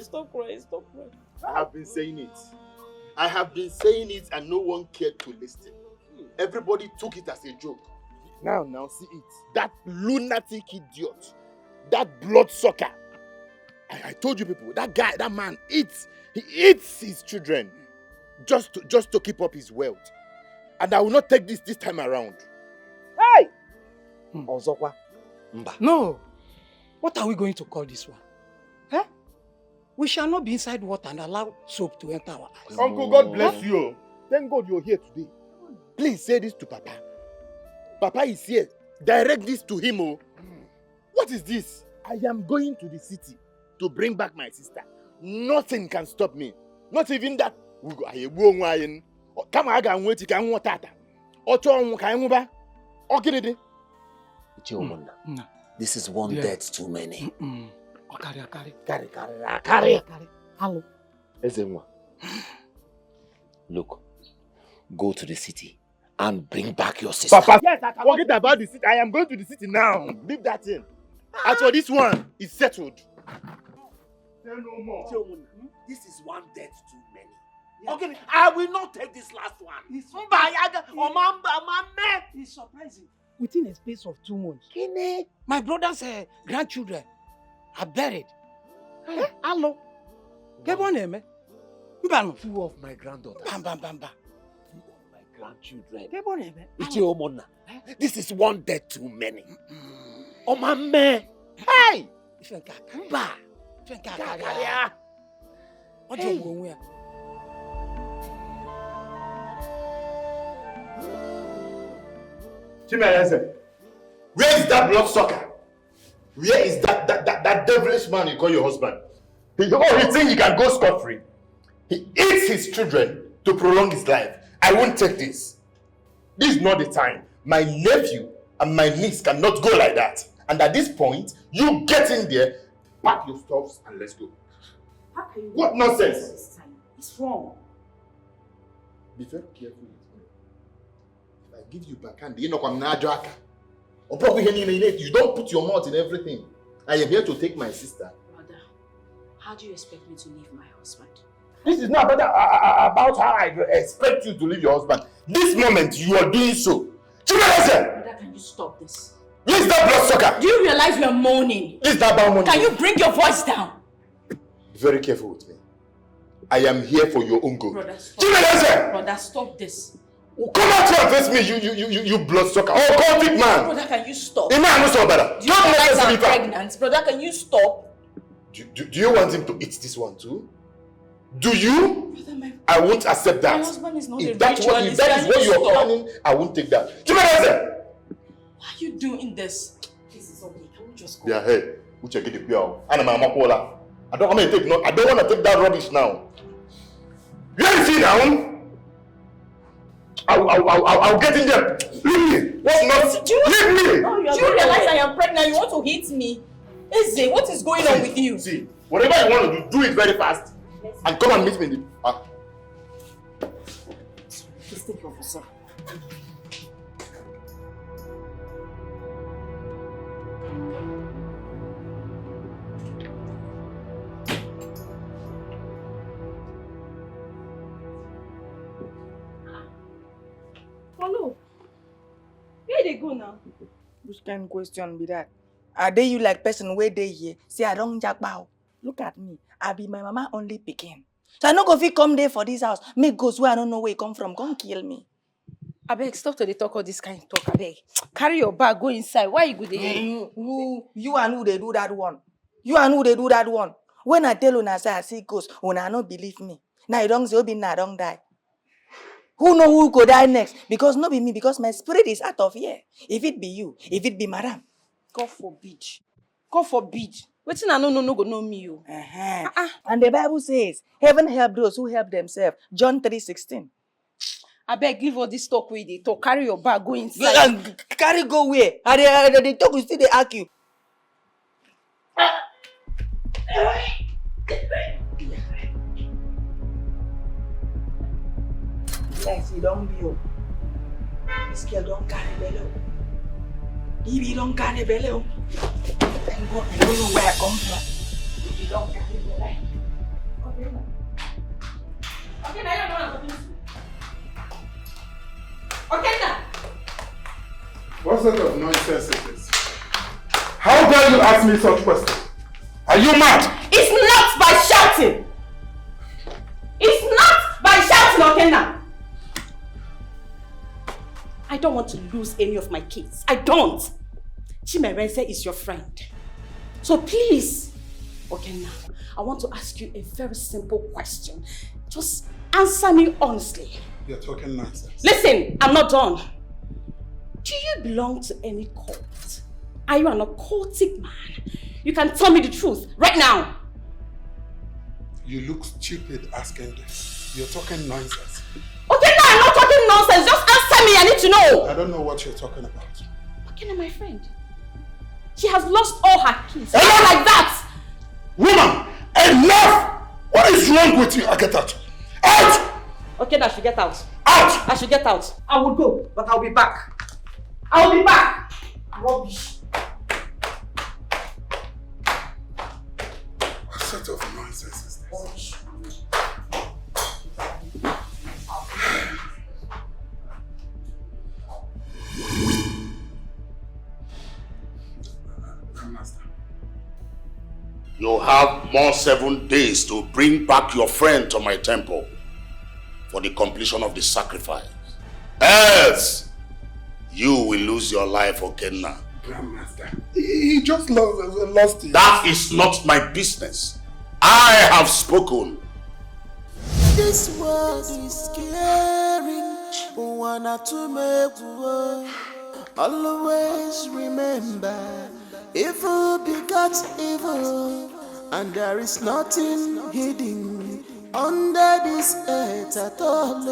Stop crying. Stop crying. I have been saying it and no one cared to listen. Everybody took it as a joke. Now, see it. That lunatic idiot. That bloodsucker. I told you people, that man he eats his children just to keep up his wealth. And I will not take this time around. Hey! Ozokwa. No. What are we going to call this one? Huh? We shall not be inside water and allow soap to enter our eyes. Uncle, God bless you. Thank God you're here today. Please say this to Papa. Papa is here. Direct this to him. Oh. What is this? I am going to the city to bring back my sister. Nothing can stop me. Not even that. Come on, wait. This is one death too many. Carry. Look, go to the city and bring back your sister. Papa, yes, forget about the city. I am going to the city now. Leave that in. As for this one, it's settled. Say no more. This is one death too many. Okay, I will not take this last one. It's surprising. Within a space of 2 months, my brother's grandchildren are buried. Hello. Get one name. Two of my granddaughters. Bamba. Grandchildren. Get one name. This is one death too many. Oh my man. Hey! Chima, where is that bloodsucker? Where is that devilish man you call your husband? He thinks he can go scot-free. He eats his children to prolong his life. I won't take this. This is not the time. My nephew and my niece cannot go like that. And at this point, you get in there, pack your stuffs, and let's go. What nonsense? What's wrong? Be very careful with me. If I give you backhand, you don't put your mouth in everything. I am here to take my sister. Brother, how do you expect me to leave my husband? This is not about how I expect you to leave your husband. This moment, you are doing so. Brother, can you stop this? Where's that bloodsucker? Do you realize we are mourning? Is that about money? Can you bring your voice down? Be very careful with me. I am here for your own good. Brother, stop. Brother, Brother, stop this. come out here and face me, you bloodsucker. Oh, cultic man. Brother, can you stop? Do you realize I'm pregnant? Brother, can you stop? Do you want him to eat this one too? Do you? Brother, I won't accept that. My husband is not If a that is what you are planning, I won't take that. Why are you doing this? This is okay. Can we just go? Yeah, hey. Uche get the pill. And I'm a I don't want to take that rubbish now. Let me sit down. I'll get in there. Leave me. What's not? Leave me. Do you realize I am pregnant? You want to hit me? Eze, what is going on with you? See, whatever you want to do it very fast. And come and meet me in the... Please take your officer. Follow. Where they go now? Which kind of question be that? Are they you like person where they here? See, I don't jack bow. Look at me. I be my mama only picking. So I no go fit come there for this house. Make goes where I don't know where you come from. Come kill me. Abeg, stop to dey talk all this kind of talk, abeg. Carry your bag, go inside. Why you go there? You and who they do that one? You and who they do that one? When I tell una say I see ghost, una no believe me. Now you don't say Obi na don't die. Who know who go die next? Because not be me, because my spirit is out of here. If it be you, if it be madam. God forbid. God forbid. Wetin I no go know me you. And the Bible says, heaven help those who help themselves. John 3:16. Abeg, leave all this talk wey dey talk. Carry your bag, go inside. Carry go where? And they talk, you still they argue. Like you don't be you. This girl don't carry belly. If don't carry belly, thank God I don't know where I come from. If you don't carry belly. Okay, now you know what I'm doing. Okay, now. What sort of nonsense is this? How dare you ask me such questions? Are you mad? It's not by shouting. It's not by shouting, okay now. I don't want to lose any of my kids. I don't. Chima is your friend. So please, okay now, I want to ask you a very simple question. Just answer me honestly. You're talking nonsense. Listen, I'm not done. Do you belong to any cult? Are you an occultic man? You can tell me the truth right now. You look stupid asking this. You're talking nonsense. Okay, now I'm not talking nonsense. Just answer me. I need to know. I don't know what you're talking about. Okay, now my friend. She has lost all her kids. Not like that. Woman, enough! What is wrong with you? I get out. Out! Okay, now I should get out. Out! I should get out. I will go, but I'll be back. I'll be back. Rubbish. What sort of nonsense is this? Grandmaster. You have more 7 days to bring back your friend to my temple for the completion of the sacrifice. Else, you will lose your life, Okenna. Grandmaster, he just lost it. That is not my business. I have spoken. This world is scary. Wanna to make war. Always remember, evil begets evil, and there is nothing hidden under this earth at all.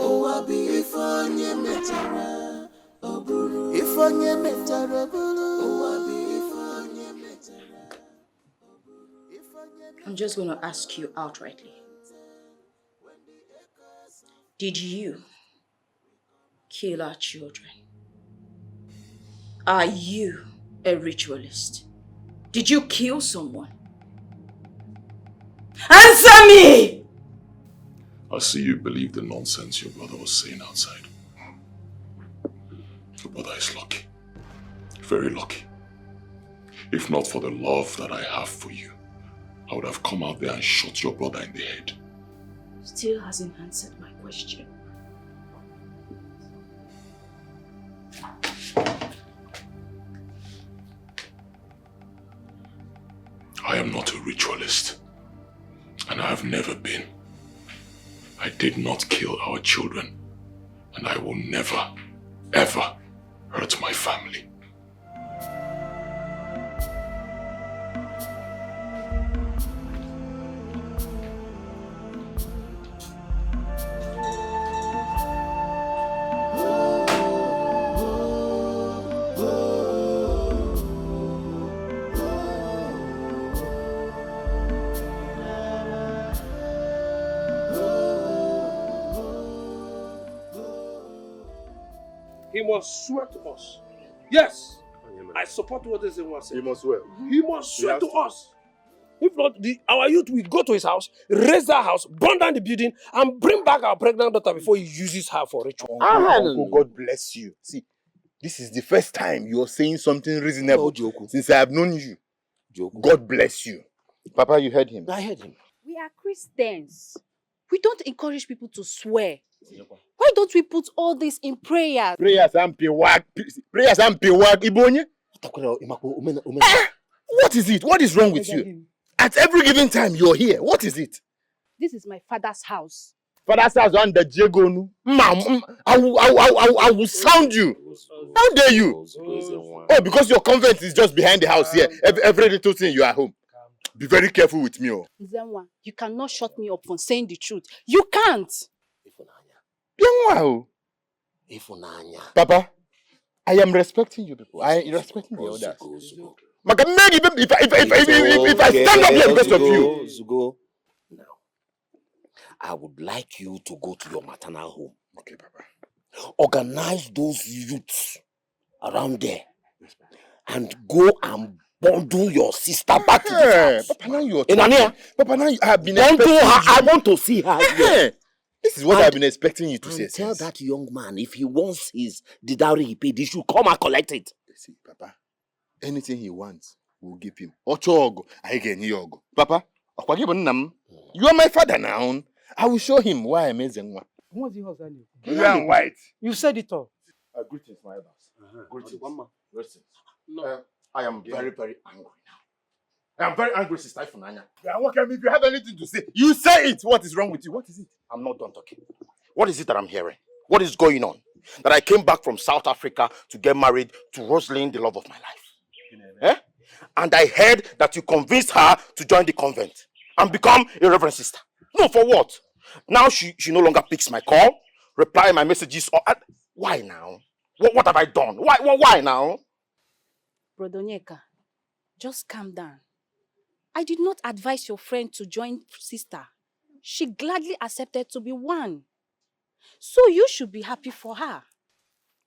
Oh, I be if on ye metara, oh buru. If on ye metara, buru. Oh, I be if on ye metara. I'm just going to ask you outrightly. Did you kill our children? Are you a ritualist? Did you kill someone? Answer me! I see you believe the nonsense your brother was saying outside. Your brother is lucky. Very lucky. If not for the love that I have for you, I would have come out there and shot your brother in the head. Still hasn't answered my question. I am not a ritualist, and I have never been. I did not kill our children, and I will never, ever hurt my family. he must swear to us. Yes, I support what this one said. He must swear. He must swear to us. If not, our youth will go to his house, raise that house, burn down the building, and bring back our pregnant daughter before he uses her for ritual. Uncle, God bless you. See, this is the first time you're saying something reasonable since I have known you. God bless you. Papa, you heard him. I heard him. We are Christians. We don't encourage people to swear. Why don't we put all this in prayer? Prayers and piwak. Prayers and piwak. Ibonye? What is it? What is wrong with you? At every given time you're here. What is it? This is my father's house. Father's house on the Jegonu. Ma'am, I will sound you. How dare you? Oh, because your convent is just behind the house here. Every little thing you are home. Be very careful with me. Oh. Zenwa, you cannot shut me up from saying the truth. You can't. Papa, I am respecting you people. I am respecting the others. If I stand up here because of you. Now, I would like you to go to your maternal home. Okay, Papa. Organize those youths around there. And go and bundle your sister back to the house. Papa, now you are talking. Papa, now I have been bundle her. I want to see her here. This is what I've been expecting you to say. Tell that young man if he wants the dowry he paid, he should come and collect it. See, Papa, anything he wants, we'll give him. Ochogo, I can hear. Papa, you are my father now. I will show him why I'm amazing. What's your husband? You are white. You said it all. Greetings, my elders. Greetings. Greetings. No. I am very, very angry now. I am very angry, Sister Ifunanya. If you have anything to say, you say it. What is wrong with you? What is it? I'm not done talking. What is it that I'm hearing? What is going on? That I came back from South Africa to get married to Rosalind, the love of my life. Eh? And I heard that you convinced her to join the convent and become a reverend sister. No, for what? Now she no longer picks my call, reply my messages. Why now? What have I done? Why now? Brother Onyeka, just calm down. I did not advise your friend to join sister. She gladly accepted to be one. So you should be happy for her.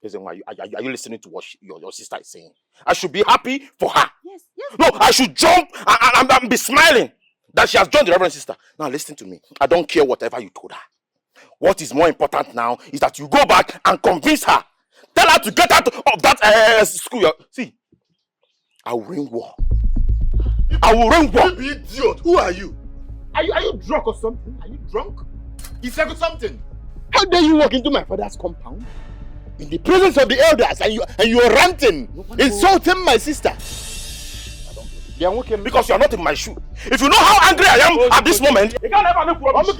Are you listening to what your sister is saying? I should be happy for her. Yes. No, I should jump and be smiling that she has joined the reverend sister. Now listen to me. I don't care whatever you told her. What is more important now is that you go back and convince her. Tell her to get out of that school. See, I will ring war. I will ring war. You idiot. Who are you? Are you drunk or something? Are you drunk? You said something. How dare you walk into my father's compound in the presence of the elders and you are ranting, insulting my sister? Because you are not in my shoe. If you know how angry I am at this moment, you can't ever look rubbish.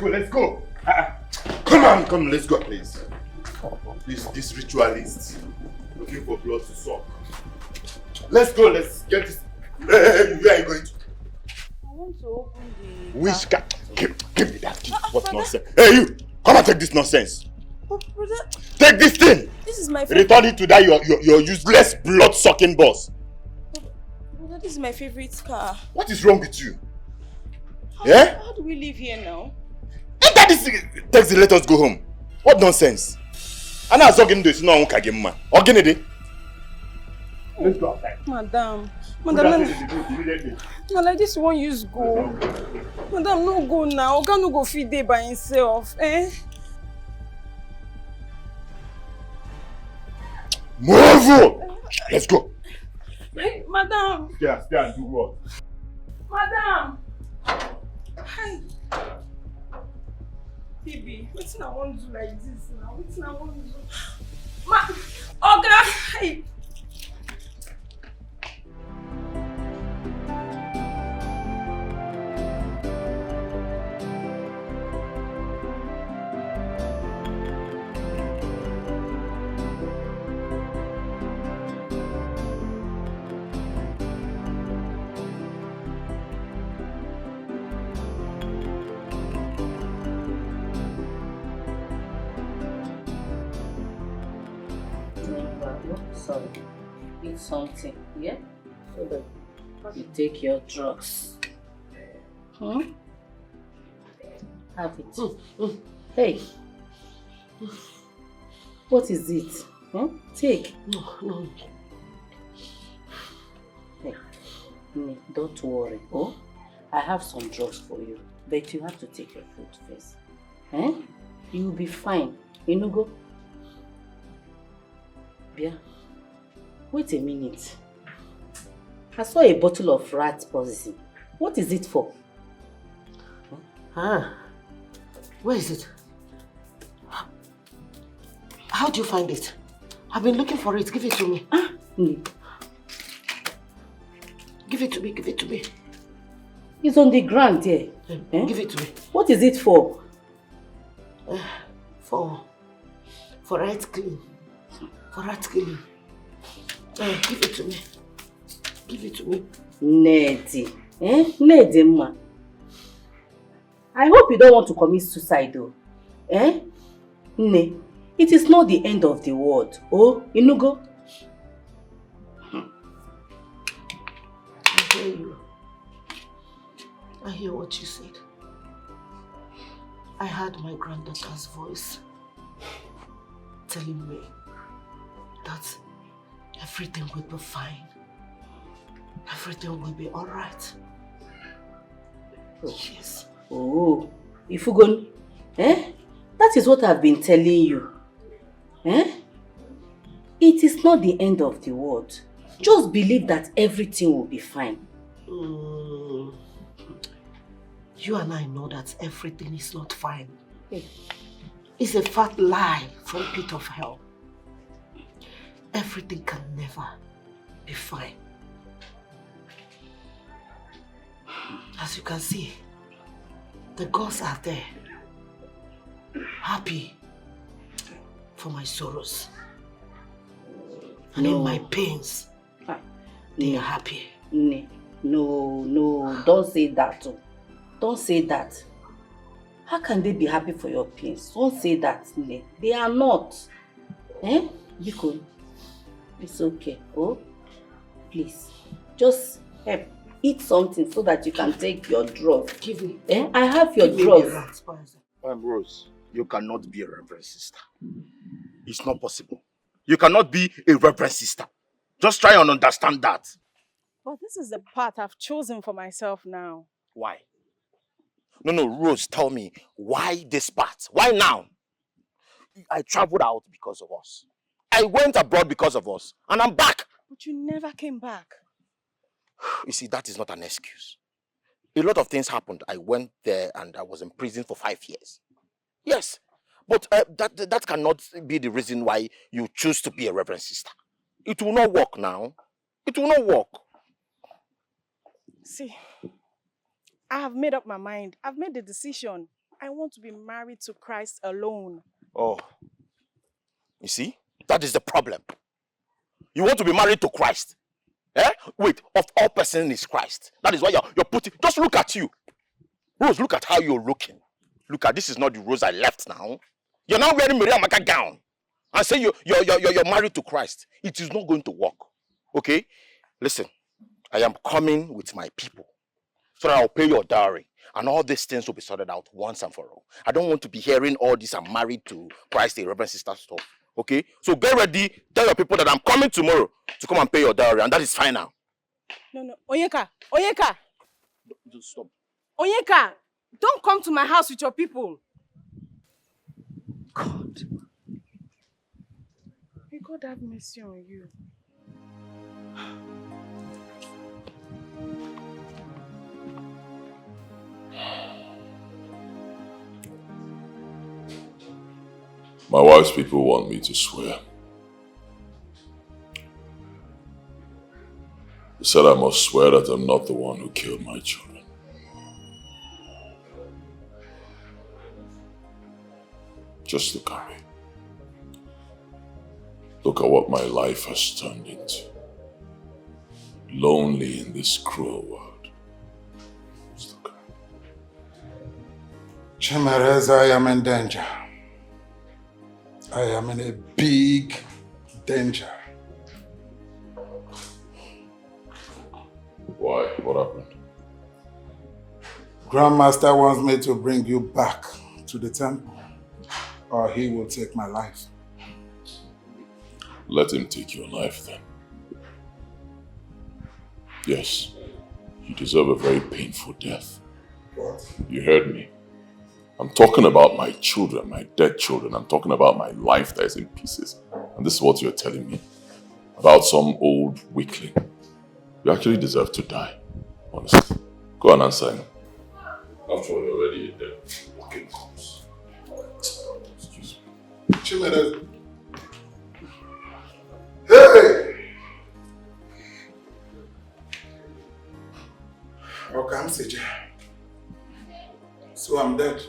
Let's go. Come, let's go, please. This ritualist looking for blood to suck. Let's go, let's get this. Where are you going to? I want to open the... Which cat? Give me that key. What nonsense? Hey, you! Come and take this nonsense. Brother, take this thing. This is my favorite. Return it to that your useless blood-sucking boss. Brother, this is my favorite car. What is wrong with you? How do we live here now? Enter this taxi, let us go home. What nonsense? I'm not talking to you. No one can get mad. Let's go outside. Madam, like this one use go. Madam, no go now. Oga no go feed day by himself. Move! Let's go. Hey, madam. Stay and do what? Madam. Hi. Baby, what's I want to do like this now? What's I want to do? Oga. Hey. Sorry. Eat something, yeah? Okay. You take your drugs. Have it. Hey. What is it? Take. No. Hey. Don't worry. Oh, I have some drugs for you. But you have to take your food first. You will be fine. You know, go. Bia, wait a minute. I saw a bottle of rat poison. What is it for? Where is it? How do you find it? I've been looking for it. Give it to me. Give it to me, give it to me. It's on the ground there. Give it to me. What is it for? For rat clean. For rat cleaning. Give it to me. Give it to me. Nedi. Nedi ma. I hope you don't want to commit suicide though. Ne. It is not the end of the world. Oh, Inugo. I hear you. I hear what you said. I heard my granddaughter's voice telling me that everything will be fine. Everything will be alright. Yes. Oh, Ifugon, that is what I've been telling you. It is not the end of the world. Just believe that everything will be fine. You and I know that everything is not fine. It's a fat lie from pit of hell. Everything can never be fine. As you can see, the gods are there, happy for my sorrows. And in my pains, they are happy. No, don't say that. Don't say that. How can they be happy for your pains? Don't say that. They are not. Biko, it's okay. Oh, please, just help. Eat something so that you can take your drugs. Give me. I have your drugs. Rose, you cannot be a reverend sister. It's not possible. You cannot be a reverend sister. Just try and understand that. But this is the path I've chosen for myself now. Why? No, Rose, tell me, why this path? Why now? I traveled out because of us. I went abroad because of us. And I'm back. But you never came back. You see, that is not an excuse. A lot of things happened. I went there and I was in prison for 5 years. Yes, but that cannot be the reason why you choose to be a reverend sister. It will not work now. It will not work. See, I have made up my mind. I've made the decision. I want to be married to Christ alone. Oh, you see, that is the problem. You want to be married to Christ. Wait, of all persons is Christ. That is why you're putting. Just look at you, Rose. Look at how you're looking. Look at this is not the Rose I left now. You're now wearing Maria Maka gown and say you're married to Christ. It is not going to work. Okay, listen. I am coming with my people so that I'll pay your dowry and all these things will be sorted out once and for all. I don't want to be hearing all this. I'm married to Christ, the Reverend Sister stuff. Okay, so get ready. Tell your people that I'm coming tomorrow to come and pay your dowry, and that is fine now. No, Onyeka. Just stop. Onyeka, don't come to my house with your people. God. May God have mercy on you. My wife's people want me to swear. They said I must swear that I'm not the one who killed my children. Just look at me. Look at what my life has turned into. Lonely in this cruel world. Just look at me. Chima, I am in danger. I am in a big danger. Why? What happened? Grandmaster wants me to bring you back to the temple, or he will take my life. Let him take your life then. Yes, you deserve a very painful death. What? You heard me. I'm talking about my children, my dead children. I'm talking about my life that is in pieces. And this is what you're telling me about some old weakling. You actually deserve to die, honestly. Go and answer him. After all, you're already a dead fucking corpse. Excuse me. Chima, hey! Okay, I'm Sija. So I'm dead.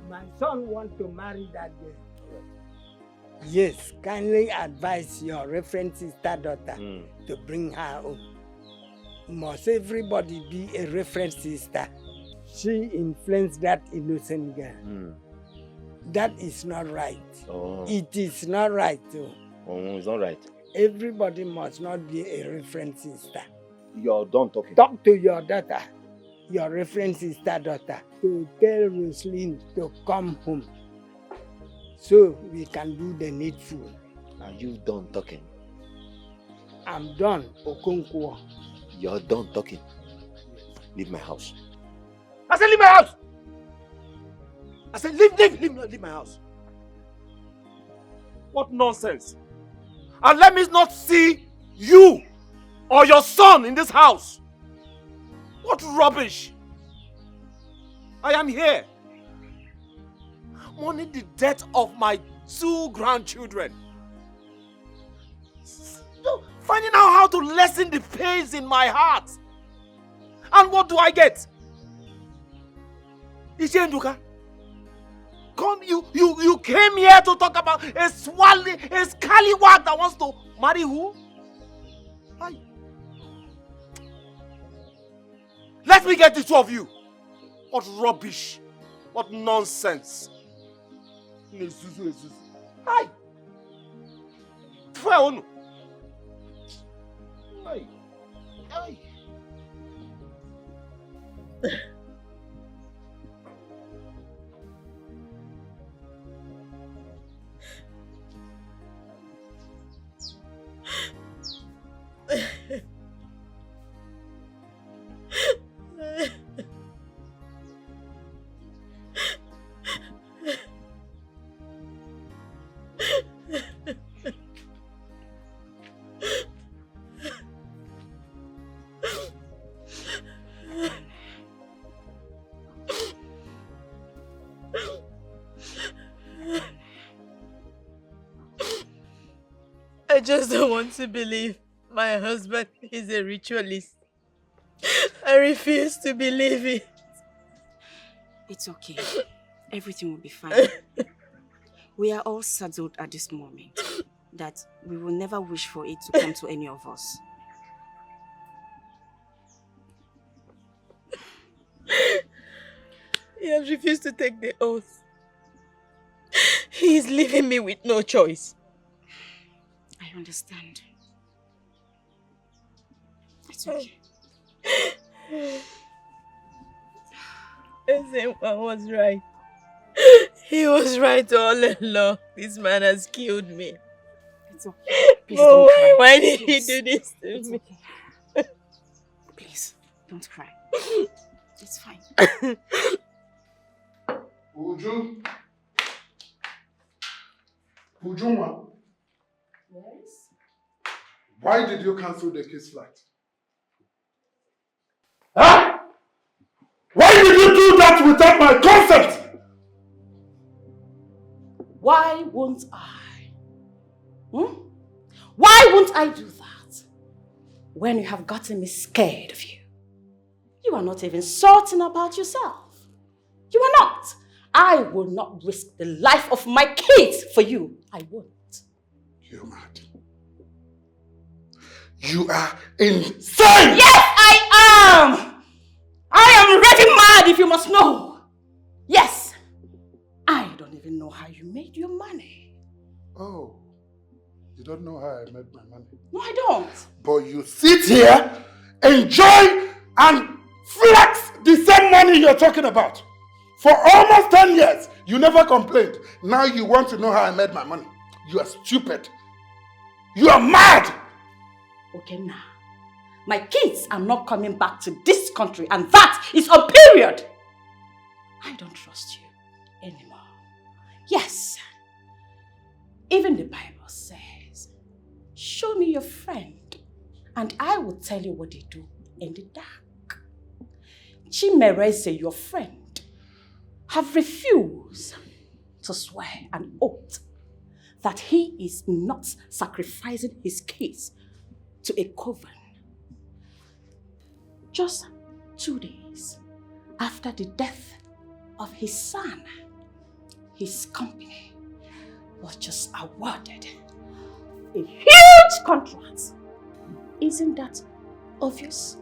My son wants to marry that girl. Yes, kindly advise your reference sister daughter to bring her home. Must everybody be a reference sister? She influenced that innocent girl. That is not right. Oh. It is not right too. Oh, it's not right. Everybody must not be a reference sister. You're done talking. Talk to your daughter, your reference sister daughter, to tell Roslyn to come home so we can do the needful. Are you done talking? I'm done, Okonkwo. You're done talking. Leave my house. I said leave my house! I said leave my house. What nonsense! And let me not see you or your son in this house. What rubbish! I am here, mourning the death of my 2 grandchildren. Finding out how to lessen the pains in my heart. And what do I get? Ishenduka, come, you came here to talk about a scallywag that wants to marry who? Hi. Let me get the 2 of you. What rubbish. What nonsense. Hi. Hi. Hi. I just don't want to believe my husband is a ritualist. I refuse to believe it. It's okay. Everything will be fine. We are all settled at this moment that we will never wish for it to come to any of us. He has refused to take the oath. He is leaving me with no choice. I understand. It's okay. Ezenwa was right. He was right all along. This man has killed me. It's okay. Please Oh, don't cry. why did he Please. do this to It's me? okay. Please, don't cry. It's fine. Uju? Ujuma? Yes? Why did you cancel the kiss flight? Huh? Why did you do that without my consent? Why won't I? Why won't I do that? When you have gotten me scared of you. You are not even certain about yourself. You are not. I will not risk the life of my kids for you. I won't. You're mad. You are insane! Yes, I am! I am ready mad if you must know. Yes. I don't even know how you made your money. Oh, you don't know how I made my money? No, I don't. But you sit here, enjoy and flex the same money you're talking about. For almost 10 years, you never complained. Now you want to know how I made my money. You are stupid. You are mad. Okay, now. My kids are not coming back to this country, and that is a period. I don't trust you anymore. Yes. Even the Bible says, show me your friend, and I will tell you what they do in the dark. Chima, your friend, have refused to swear an oath that he is not sacrificing his kids to a coven. Just 2 days after the death of his son, his company was just awarded a huge contract. Isn't that obvious?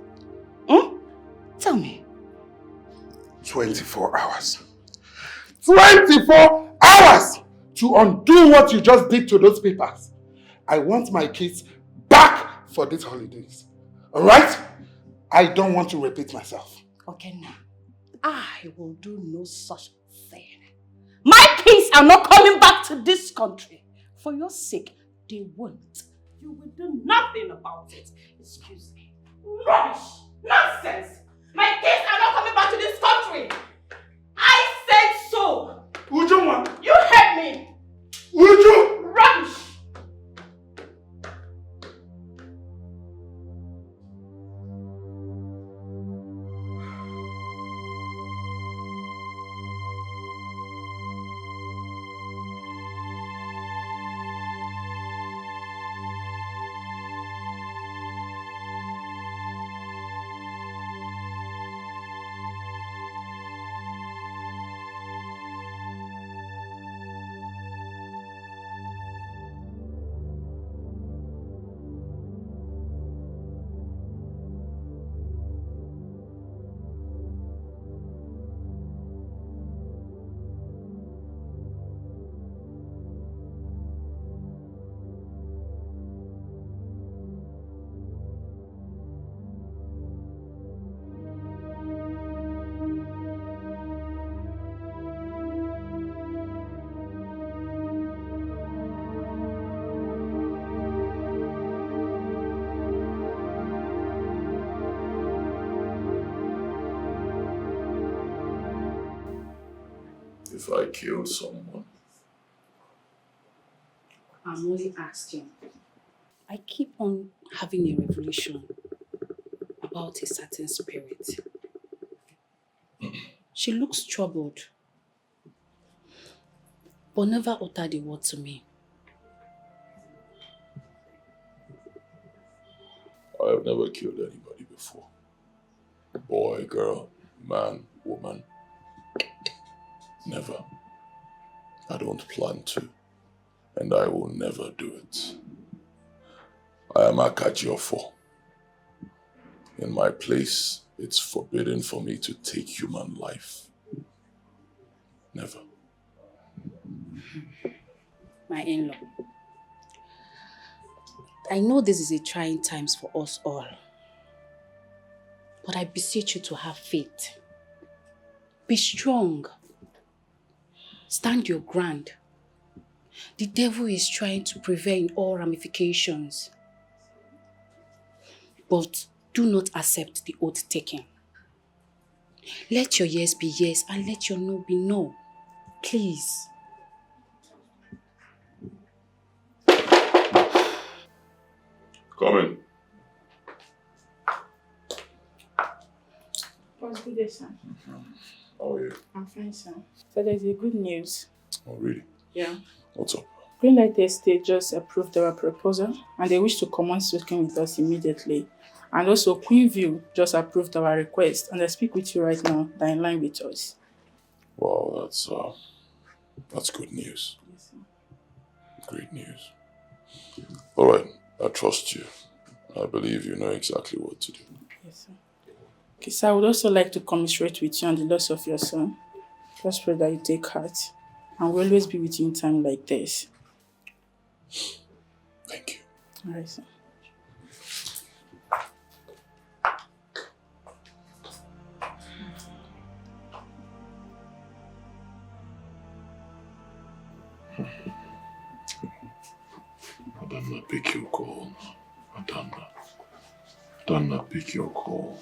Tell me. 24 hours. 24 hours to undo what you just did to those papers. I want my kids back for these holidays. Alright? I don't want to repeat myself. Okay, now. I will do no such thing. My kids are not coming back to this country. For your sake, they won't. You will do nothing about it. Excuse me. Rubbish! Nonsense! My kids are not coming back to this country! I said so! Uju, you heard me! Uju! Rubbish! If I killed someone? I'm only asking. I keep on having a revelation about a certain spirit. She looks troubled, but never uttered a word to me. I have never killed anybody before. Boy, girl, man, woman. Never. I don't plan to. And I will never do it. I am Accusations. In my place, it's forbidden for me to take human life. Never. My in-law, I know this is a trying times for us all. But I beseech you to have faith. Be strong. Stand your ground. The devil is trying to prevail in all ramifications. But do not accept the oath taken. Let your yes be yes and let your no be no. Please. Come in. What's good day, sir? How are you? I'm fine, sir. So there's a good news. Oh, really? Yeah. What's up? Greenlight Estate just approved our proposal and they wish to commence working with us immediately. And also Queenview just approved our request and I speak with you right now. They're in line with us. Wow, that's good news. Yes, sir. Great news. All right, I trust you. I believe you know exactly what to do. Yes, sir. Okay, so I would also like to commiserate with you on the loss of your son. Just pray that you take heart and we'll always be with you in time like this. Thank you. All right, sir. Adana, pick your call. Adana, pick your call.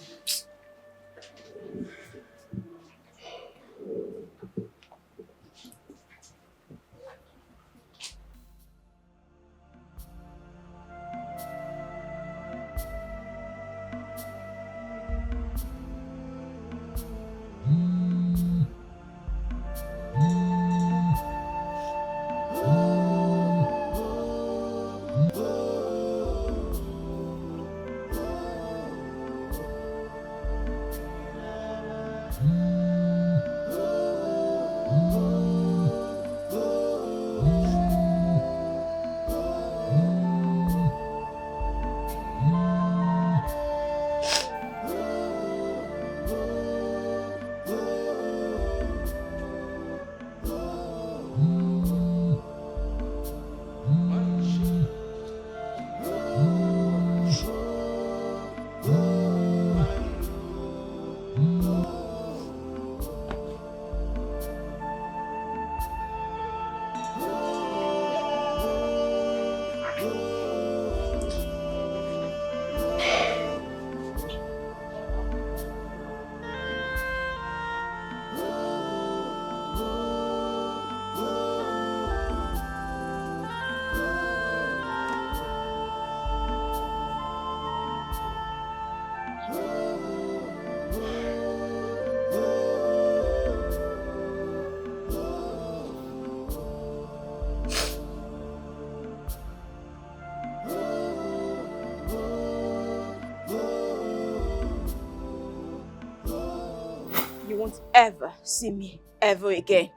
Won't ever see me ever again.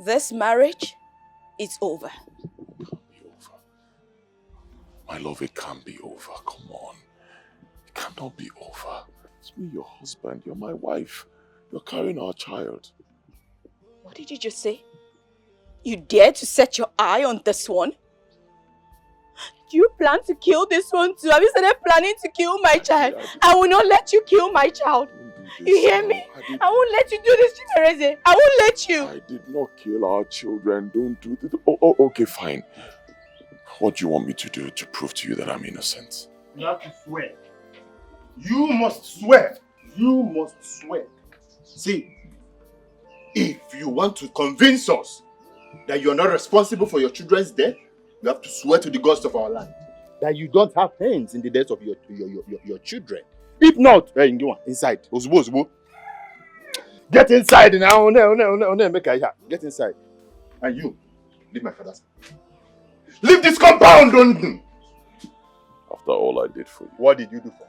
This marriage is over. My love, it can't be over. Come on. It cannot be over. It's me, your husband. You're my wife. You're carrying our child. What did you just say? You dare to set your eye on this one? Do you plan to kill this one too? Have you started planning to kill my child? I will not let you kill my child. You hear me? I won't let you do this, Chimereze. I won't let you. I did not kill our children. Don't do this. Oh, okay, fine. What do you want me to do to prove to you that I'm innocent? You have to swear. You must swear. You must swear. See, if you want to convince us that you're not responsible for your children's death, you have to swear to the gods of our land that you don't have hands in the death of your children. If not, hey, inside. Ozbo. Get inside now. Get inside. And you, leave my father's house. Leave this compound. After all I did for you. What did you do for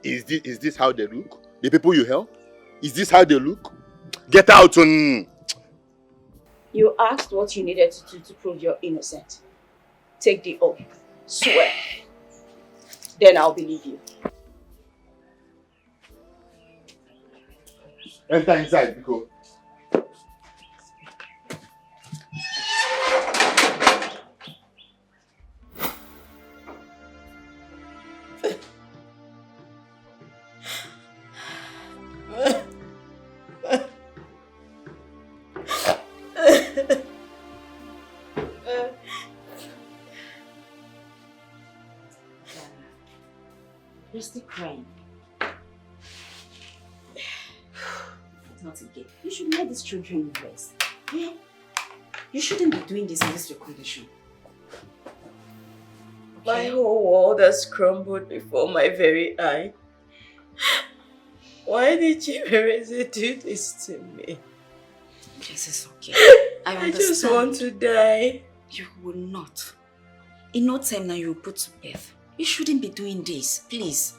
me? Is this how they look? The people you help? Is this how they look? Get out. You asked what you needed to do to prove you're innocent. Take the oath. Swear. Then I'll believe you. Enter inside, because You're still crying. Not again. You should let these children rest. Yeah? You shouldn't be doing this in this your condition. My whole world has crumbled before my very eye. Why did Chimereze do this to me? Yes, it's okay. I understand. I just want to die. You will not. In no time now you will put to bed. You shouldn't be doing this, please.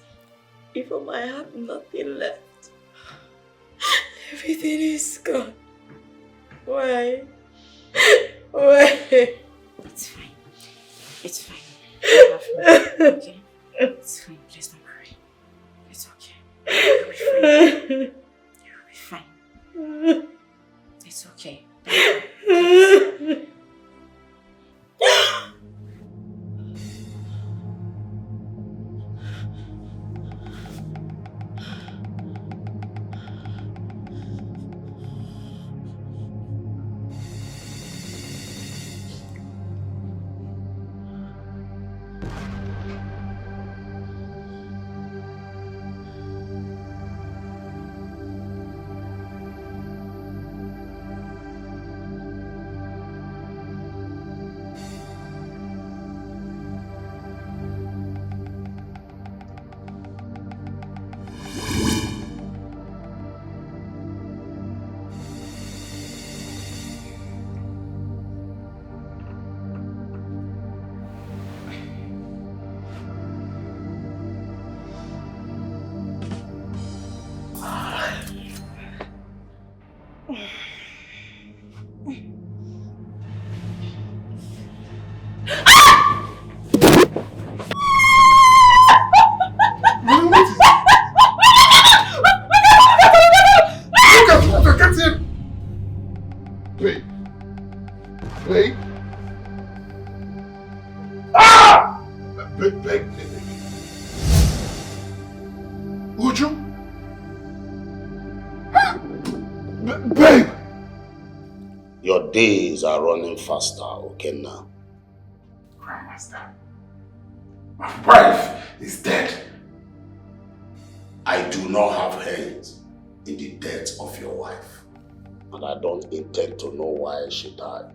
Even I have nothing left. Everything is gone. Why? Why? It's fine. It's fine. Okay? It's fine. Please don't cry. It's okay. You'll be fine. You'll be fine. It's okay. Don't cry. Your days are running faster, okay now? Grandmaster, my wife is dead. I do not have hands in the death of your wife. And I don't intend to know why she died.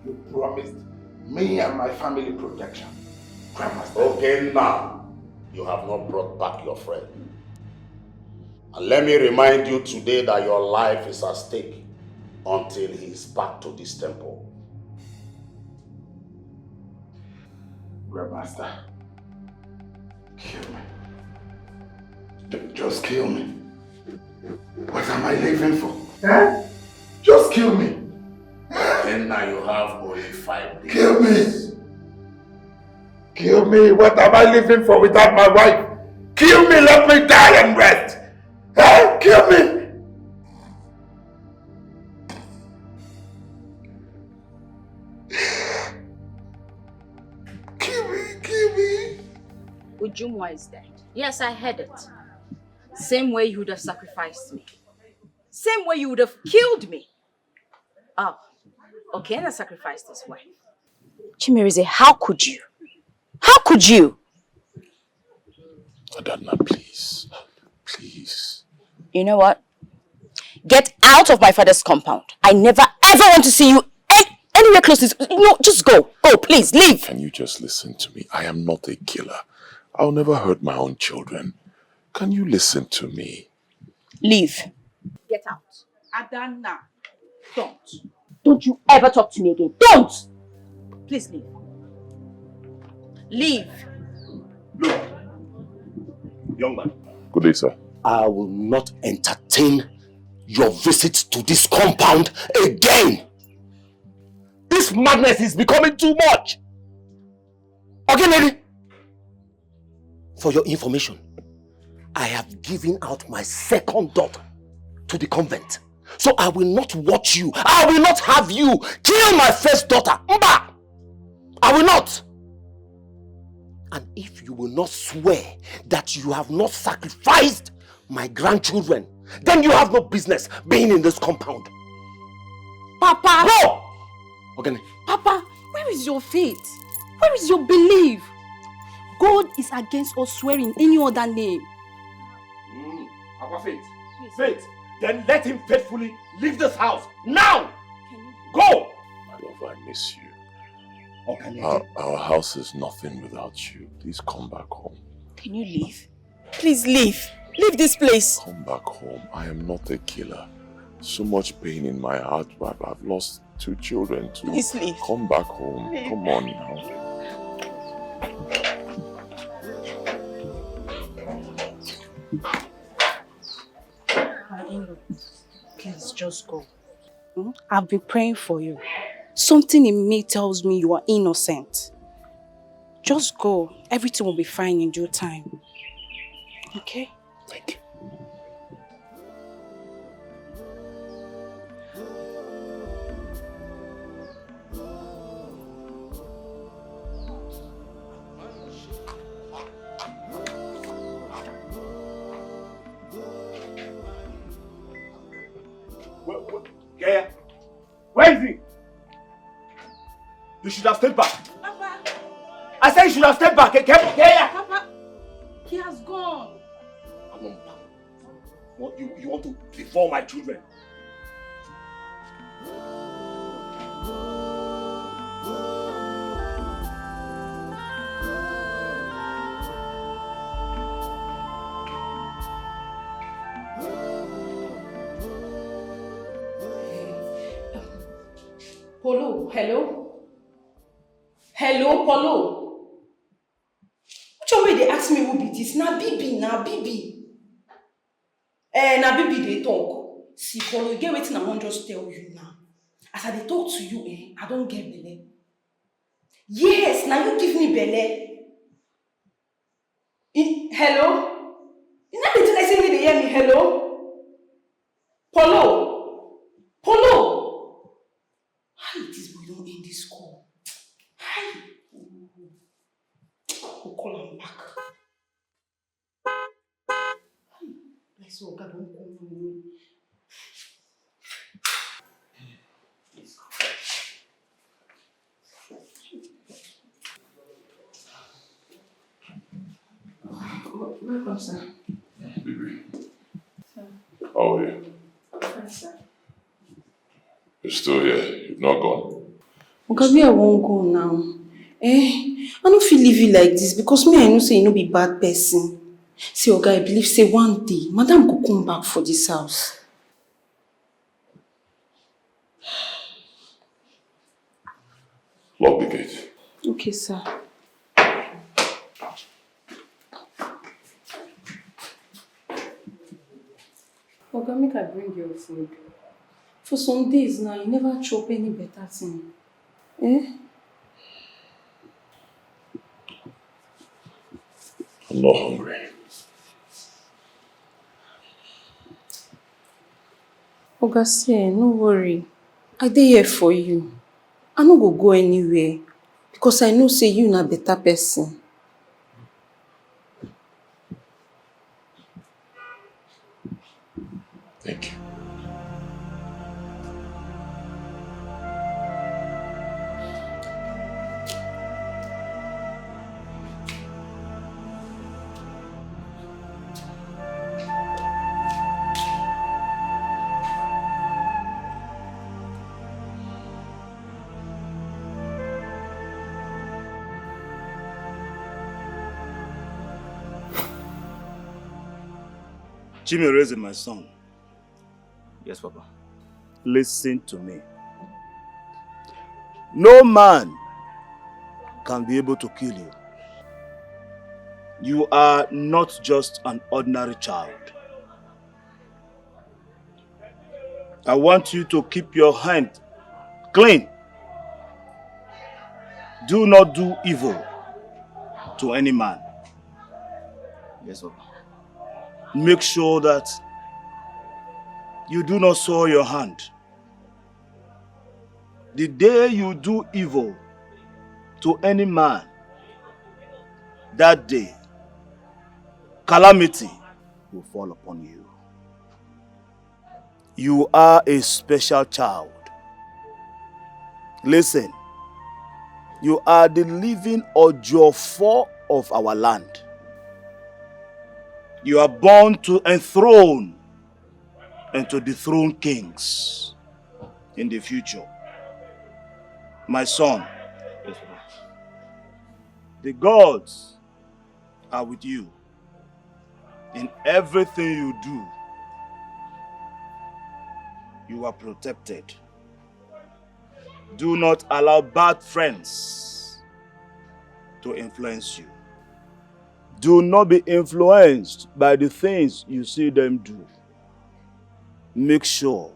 You promised me and my family protection. Grandmaster. Okay now, you have not brought back your friend. And let me remind you today that your life is at stake until he is back to this temple. Grandmaster, kill me. Just kill me. What am I living for? Eh? Just kill me. And now you have only 5 days. Kill me. Kill me. What am I living for without my wife? Kill me. Let me die and rest. Eh? Kill me. Kill me. Ujumwa is dead. Yes, I heard it. Same way you would have sacrificed me. Same way you would have killed me. Oh, okay, and I sacrificed his wife. Chimerize, how could you? How could you? Adanna, please. Please. You know what? Get out of my father's compound. I never ever want to see you anywhere close to this. No, just go. Go, please, leave. Can you just listen to me? I am not a killer. I'll never hurt my own children. Can you listen to me? Leave. Get out. Adanna, don't. Don't you ever talk to me again. Don't! Please leave. Leave. Look, young man. Good day, sir. I will not entertain your visit to this compound again. This madness is becoming too much. Okay, lady? For your information, I have given out my second daughter to the convent. So I will not watch you. I will not have you kill my first daughter. Mba! I will not. And if you will not swear that you have not sacrificed my grandchildren, then you have no business being in this compound. Papa! Go! Okay. Papa, where is your faith? Where is your belief? God is against us swearing any other name. Our faith. Faith. Then let him faithfully leave this house. Now! Go! My love, I miss you. Okay. Our house is nothing without you. Please come back home. Can you leave? Please leave. Leave this place. Come back home. I am not a killer. So much pain in my heart. I've lost 2 children too. Please leave. Come back home. Leave. Come on now. Please just go. I've been praying for you. Something in me tells me you are innocent. Just go. Everything will be fine in due time. Okay? Thank you. Where is he? You should have stayed back. Papa! I said you should have stepped back. Papa, he has gone. I'm not back. What, you want to deform my children? Polo, hello? Hello, Polo? Which one way they ask me who be this? Na Bibi. Na Bibi they talk. See, Polo, you get wetin I wan just tell you now. As I dey talk to you, I don't get belle. Yes, now you give me belle. Hello? You know the thing I say me dey hear me, hello? Polo? Polo? How this boy don't end this call? How? We'll call him back. I saw God don't call me. Welcome, sir. Baby, Sir. how are you? Fine, sir. You're still here. You've not gone. Okay, where I won't go now. I don't feel leave you like this because me, I know say you no be bad person. See, Oga, I believe say one day, Madam go come back for this house. Lock the gate. Okay, sir. Oga, make I bring your food. For some days now, you never chop any better thing. I'm not hungry. Oga, say, no worry. I dey here for you. I no go anywhere because I know say you na better person. Thank you. Chima, my son. Yes, Papa. Listen to me. No man can be able to kill you. You are not just an ordinary child. I want you to keep your hand clean. Do not do evil to any man. Yes, Papa. Make sure that you do not soil your hand. The day you do evil to any man, that day, calamity will fall upon you. You are a special child. Listen, you are the living Ojofo of our land. You are born to enthrone and to dethrone kings in the future. My son, the gods are with you in everything you do. You are protected. Do not allow bad friends to influence you. Do not be influenced by the things you see them do. Make sure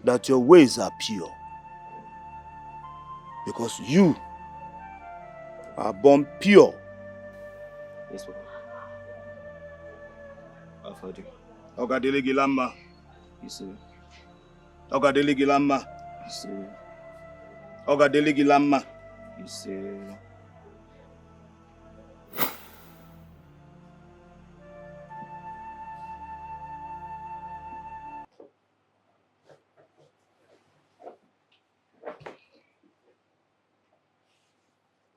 that your ways are pure. Because you are born pure. Yes, Papa. I've heard you. Ogadele Gilamba. You see. Ogadele Gilamba. You see. Ogadele Gilamba. You see.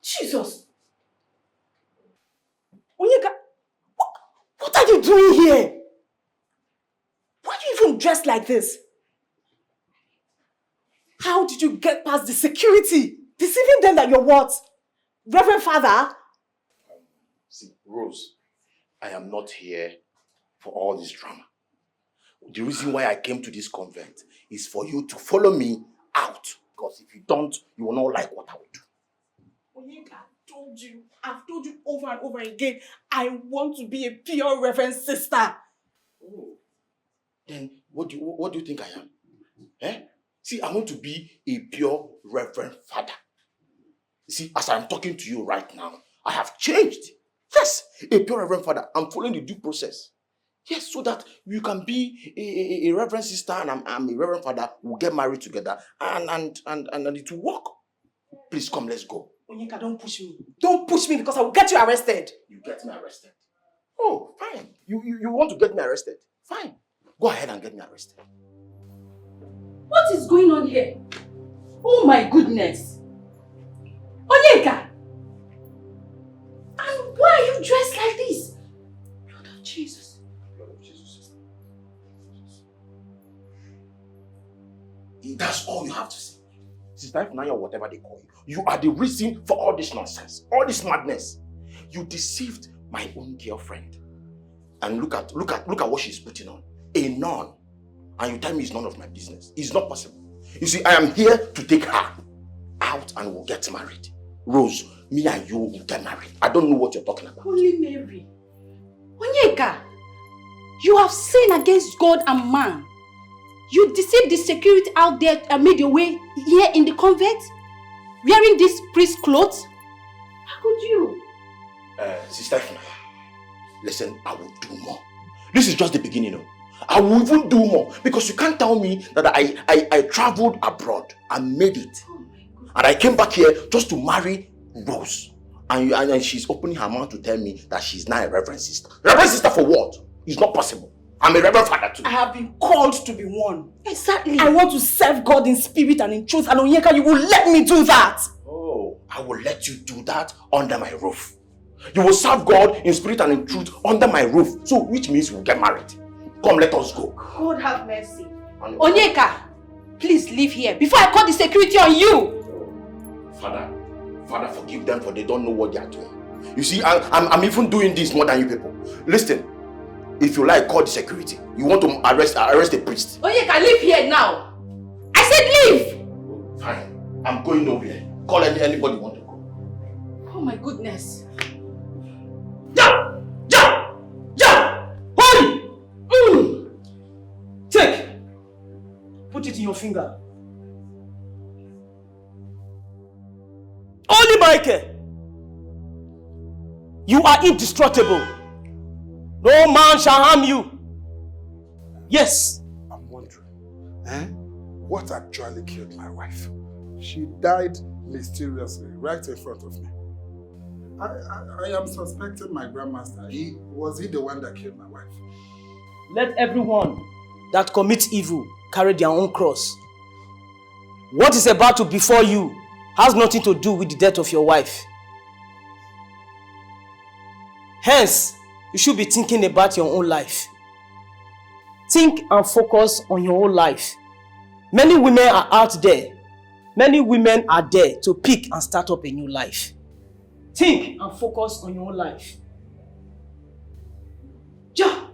Jesus! you doing here? Why are you even dressed like this? How did you get past the security? Deceiving them that you're what? Reverend Father? See, Rose, I am not here for all this drama. The reason why I came to this convent is for you to follow me out. Because if you don't, you will not like what I will do. I've told you over and over again, I want to be a pure reverend sister. Oh. Then what do you think I am? Eh? See, I want to be a pure reverend father. You see, as I'm talking to you right now, I have changed. Yes, a pure reverend father. I'm following the due process. Yes, so that you can be a reverend sister and I'm a reverend father. We'll get married together and it will work. Please come, let's go. Onyeka, don't push me. Don't push me because I will get you arrested. You get me arrested? Oh, fine. You want to get me arrested? Fine. Go ahead and get me arrested. What is going on here? Oh my goodness. Onyeka! And why are you dressed like this? Lord of Jesus. Lord of Jesus. That's all you have to say. Sister Ifunanya or whatever they call you. You are the reason for all this nonsense. All this madness. You deceived my own girlfriend. And look at what she's putting on. A nun. And you tell me it's none of my business. It's not possible. You see, I am here to take her out and we'll get married. Rose, me and you will get married. I don't know what you're talking about. Holy Mary. Onyeka, you have sinned against God and man. You deceived the security out there and made your way here in the convent? Wearing these priest clothes? How could you? Sister Ifuna, listen, I will do more. This is just the beginning, you know. I will even do more because you can't tell me that I traveled abroad and made it. And I came back here just to marry Rose. And she's opening her mouth to tell me that she's now a reverend sister. Reverend sister for what? It's not possible. I'm a reverend father too. I have been called to be one. Exactly. I want to serve God in spirit and in truth. And Onyeka, you will let me do that. Oh, I will let you do that under my roof. You will serve God in spirit and in truth under my roof. So, which means we'll get married. Come, let us go. God have mercy. Onyeka, please leave here before I call the security on you. Father, forgive them for they don't know what they are doing. You see, I'm even doing this more than you people. Listen, if you like, call the security. You want to arrest a priest. Onyeka, leave here now. I said leave. Fine, I'm going nowhere. Call anybody you want to go. Oh my goodness. Take. Put it in your finger. Holy Michael, you are indestructible. No man shall harm you. Yes. I'm wondering, what actually killed my wife? She died mysteriously right in front of me. I am suspecting my grandmaster. Was he the one that killed my wife? Let everyone that commits evil carry their own cross. What is about to befall you has nothing to do with the death of your wife. Hence, you should be thinking about your own life. Think and focus on your own life. Many women are out there. Many women are there to pick and start up a new life. Think and focus on your own life. Ja!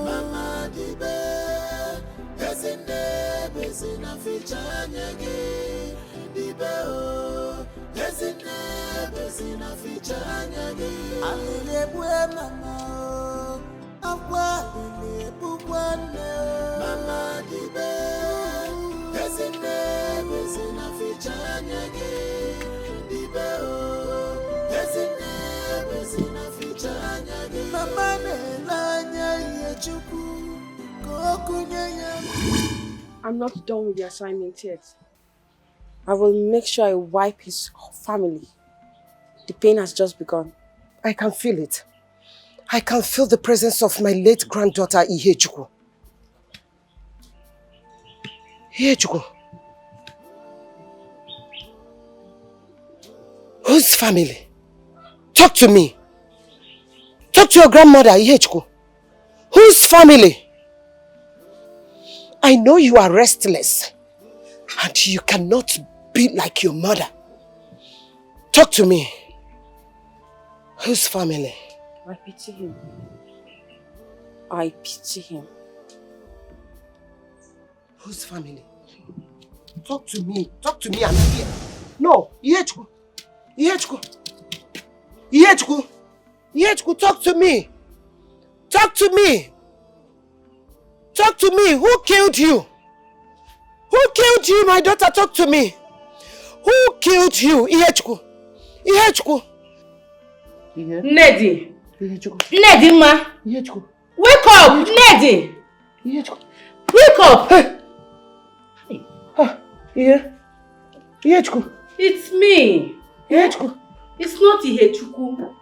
Mama dibe, ezine bezina fichanyagi. Dibe o, ezine bezina fichanyagi. Alile bwe mama o, akwa alile bukwane o. Mama dibe, ezine bezina fichanyagi. Dibe o, ezine bezina fichanyagi. Mama ne lanya ye chuku, kokunye ye. I'm not done with the assignment yet. I will make sure I wipe his family. The pain has just begun. I can feel it. I can feel the presence of my late granddaughter, Ihechukwu. Ihechukwu. Whose family? Talk to me. Talk to your grandmother, Ihechukwu. Whose family? I know you are restless and you cannot be like your mother. Talk to me. Whose family? I pity him. I pity him. Whose family? Talk to me. Talk to me, I'm here. No, Ihechukwu. Ihechukwu. Ihechukwu. Ihechukwu, talk to me. Talk to me. Talk to me. Who killed you? Who killed you, my daughter? Talk to me. Who killed you? Ihechukwu. Ihechukwu. Nedi. Ihechukwu. Nedi, ma. Ihechukwu. Wake up, Nedi. Ihechukwu. Wake up. Hey. Ihechukwu. It's me. Ihechukwu. It's not Ihechukwu.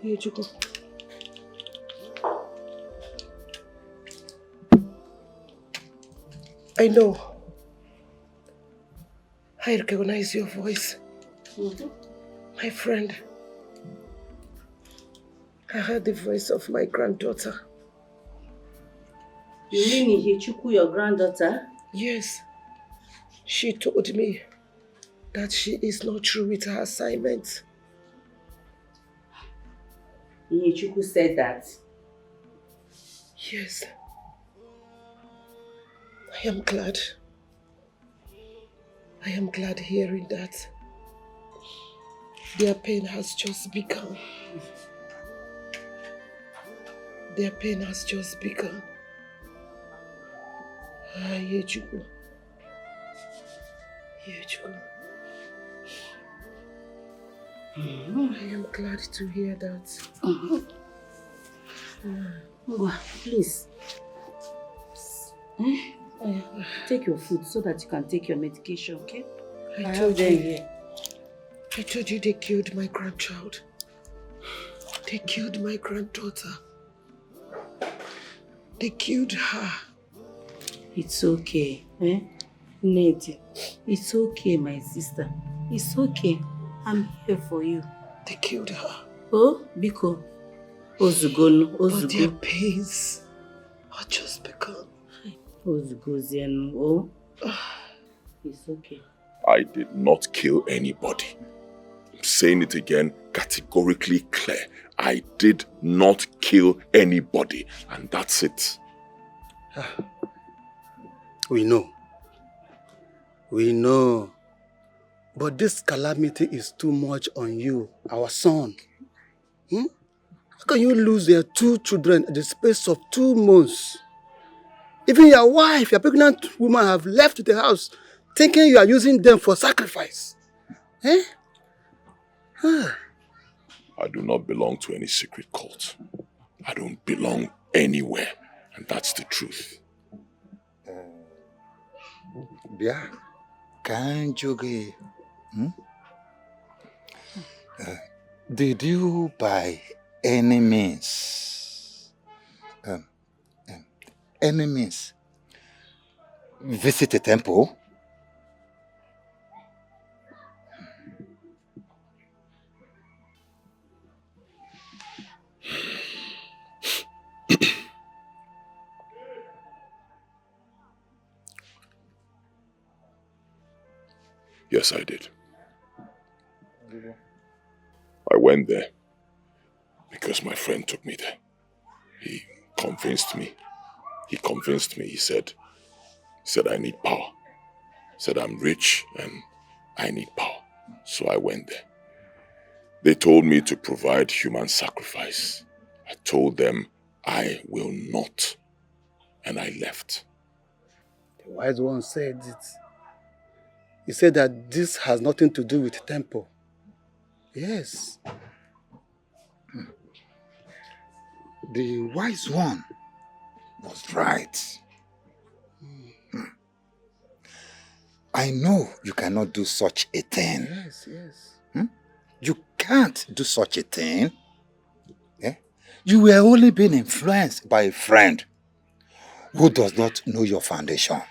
Ihechukwu. I know. I recognize your voice. My friend. I heard the voice of my granddaughter. You mean Ihechukwu, your granddaughter? Yes. She told me that she is not through with her assignment. Ihechukwu said that? Yes. I am glad. I am glad hearing that. Their pain has just begun. Their pain has just begun. Ihechukwu. Ihechukwu. I am glad to hear that. Please. Take your food so that you can take your medication, okay? I told you they killed my grandchild. They killed my granddaughter. They killed her. It's okay, eh? Nedi, it's okay, my sister. It's okay. I'm here for you. They killed her. Oh, Biko. Ozugonu, But their pains are just begun. Ozugozianu, oh. It's okay. I did not kill anybody. I'm saying it again, categorically clear. I did not kill anybody, and that's it. We know. We know. But this calamity is too much on you, our son. How can you lose your 2 children in the space of 2 months? Even your wife, your pregnant woman, have left the house thinking you are using them for sacrifice. Eh? I do not belong to any secret cult. I don't belong anywhere, and that's the truth. Bia, Kanjoge, did you by any means, visit a temple? Yes, I did. I went there because my friend took me there. He convinced me. He said I need power. He said I'm rich and I need power. So I went there. They told me to provide human sacrifice. I told them I will not. And I left. The wise one said it. He said that this has nothing to do with temple. Yes. The wise one was right. I know you cannot do such a thing. Yes, yes. You can't do such a thing. You were only being influenced by a friend who does not know your foundations.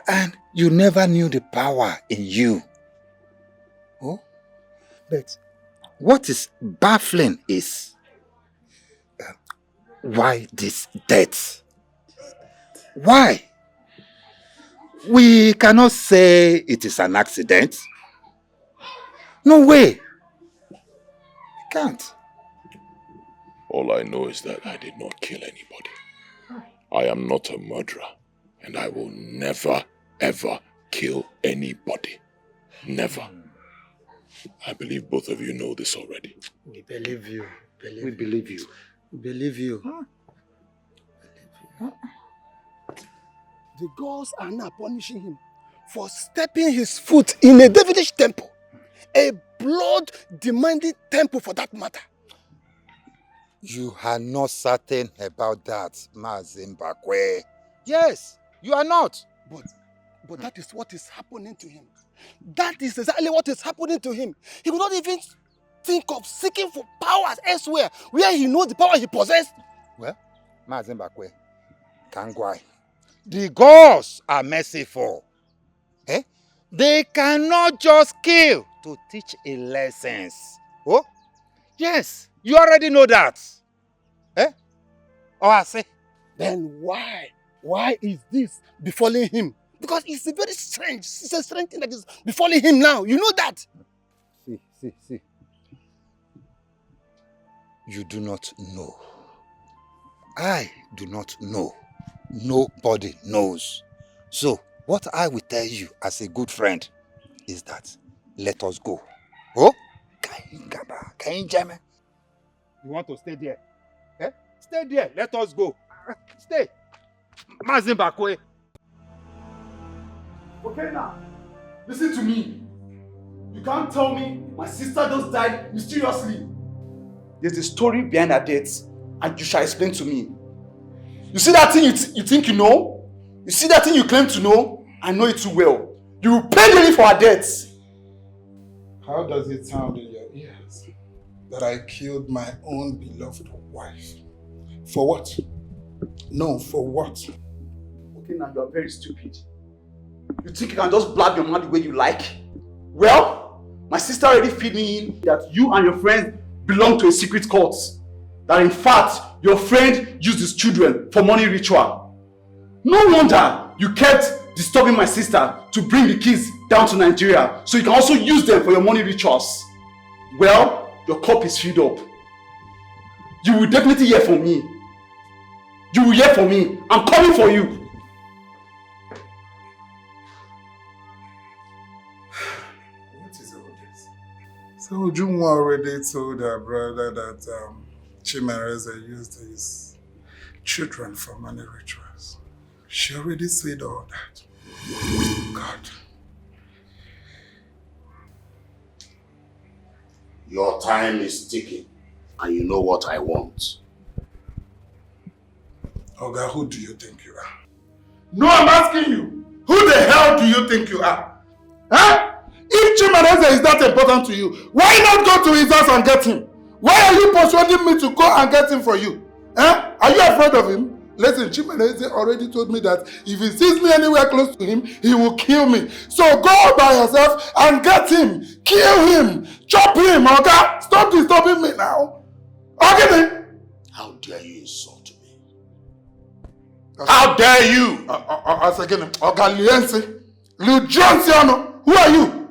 And you never knew the power in you. Oh, but what is baffling is why this death? Why? We cannot say it is an accident. No way. We can't. All I know is that I did not kill anybody. I am not a murderer, and I will never, ever kill anybody. Never. I believe both of you know this already. We believe you. We believe you. We believe you. The gods are now punishing him for stepping his foot in a devilish temple. A blood-demanding temple for that matter. You are not certain about that, Mazimbakwe. Yes, you are not. But that is what is happening to him. That is exactly what is happening to him. He will not even think of seeking for powers elsewhere, where he knows the power he possessed. Well, Mazimbakwe, Kangwai, the gods are merciful. They cannot just kill to teach a lesson. Oh, yes, you already know that. Oh, I say. Then why is this befalling him? Because it's a very strange, thing that is befalling him now. You know that. See. You do not know. I do not know. Nobody knows. So, what I will tell you as a good friend is that let us go. Oh? You want to stay there? Stay there. Let us go. Stay. Mazimbakwe. Okay now, listen to me. You can't tell me my sister just died mysteriously. There's a story behind her death, and you shall explain to me. You see that thing you think you know? You see that thing you claim to know? I know it too well. You will pay dearly for her death. How does it sound in your ears that I killed my own beloved wife? For what? No, for what? Okay, now you are very stupid. You think you can just blab your mouth the way you like? Well, my sister already feed me in that you and your friend belong to a secret cult. That in fact, your friend used his children for money ritual. No wonder you kept disturbing my sister to bring the kids down to Nigeria so you can also use them for your money rituals. Well, your cup is filled up. You will definitely hear from me. You will hear from me. I'm coming for you. So Ujunwa already told her brother that Chima used his children for money rituals. She already said all that. God. Your time is ticking, and you know what I want. Oga, who do you think you are? No, I'm asking you. Who the hell do you think you are? Huh? If Chimareze is that important to you, why not go to his house and get him? Why are you persuading me to go and get him for you? Huh? Are you afraid of him? Listen, Chimareze already told me that if he sees me anywhere close to him, he will kill me. So go by yourself and get him. Kill him. Chop him, okay? Stop disturbing me now. Okay? How dare you insult me? How dare you? Who are you?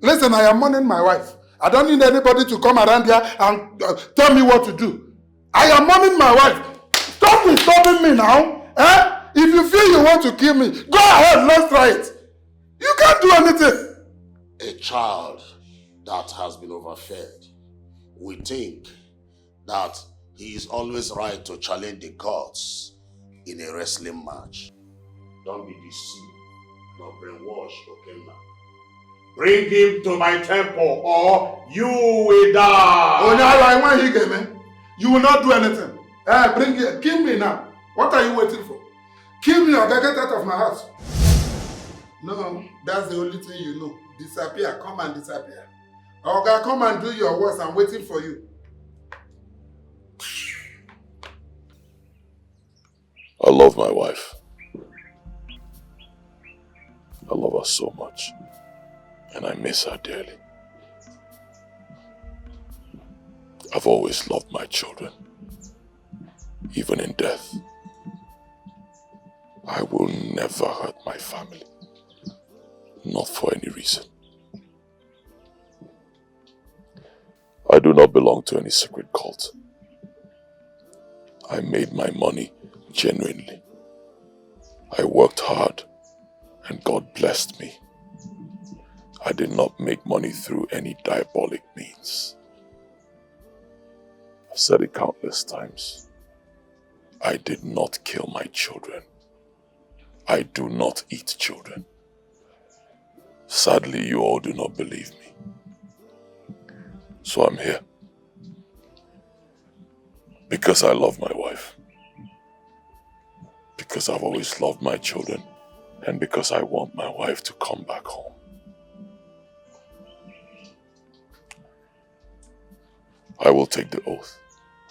Listen, I am mourning my wife. I don't need anybody to come around here and tell me what to do. I am mourning my wife. Stop disturbing me now. If you feel you want to kill me, go ahead, let's try it. You can't do anything. A child that has been overfed will think that he is always right to challenge the gods in a wrestling match. Don't be deceived, nor brainwashed, okay now. Bring him to my temple or you will die. Oh, no, when he came in, you will not do anything. Bring him. Kill me now. What are you waiting for? Kill me or get out of my house. No, that's the only thing you know. Disappear, come and disappear. Oga, come and do your worst. I'm waiting for you. I love my wife. I love her so much. And I miss her dearly. I've always loved my children. Even in death. I will never hurt my family. Not for any reason. I do not belong to any secret cult. I made my money genuinely. I worked hard and God blessed me. I did not make money through any diabolic means. I've said it countless times. I did not kill my children. I do not eat children. Sadly, you all do not believe me. So I'm here. Because I love my wife. Because I've always loved my children. And because I want my wife to come back home. I will take the oath.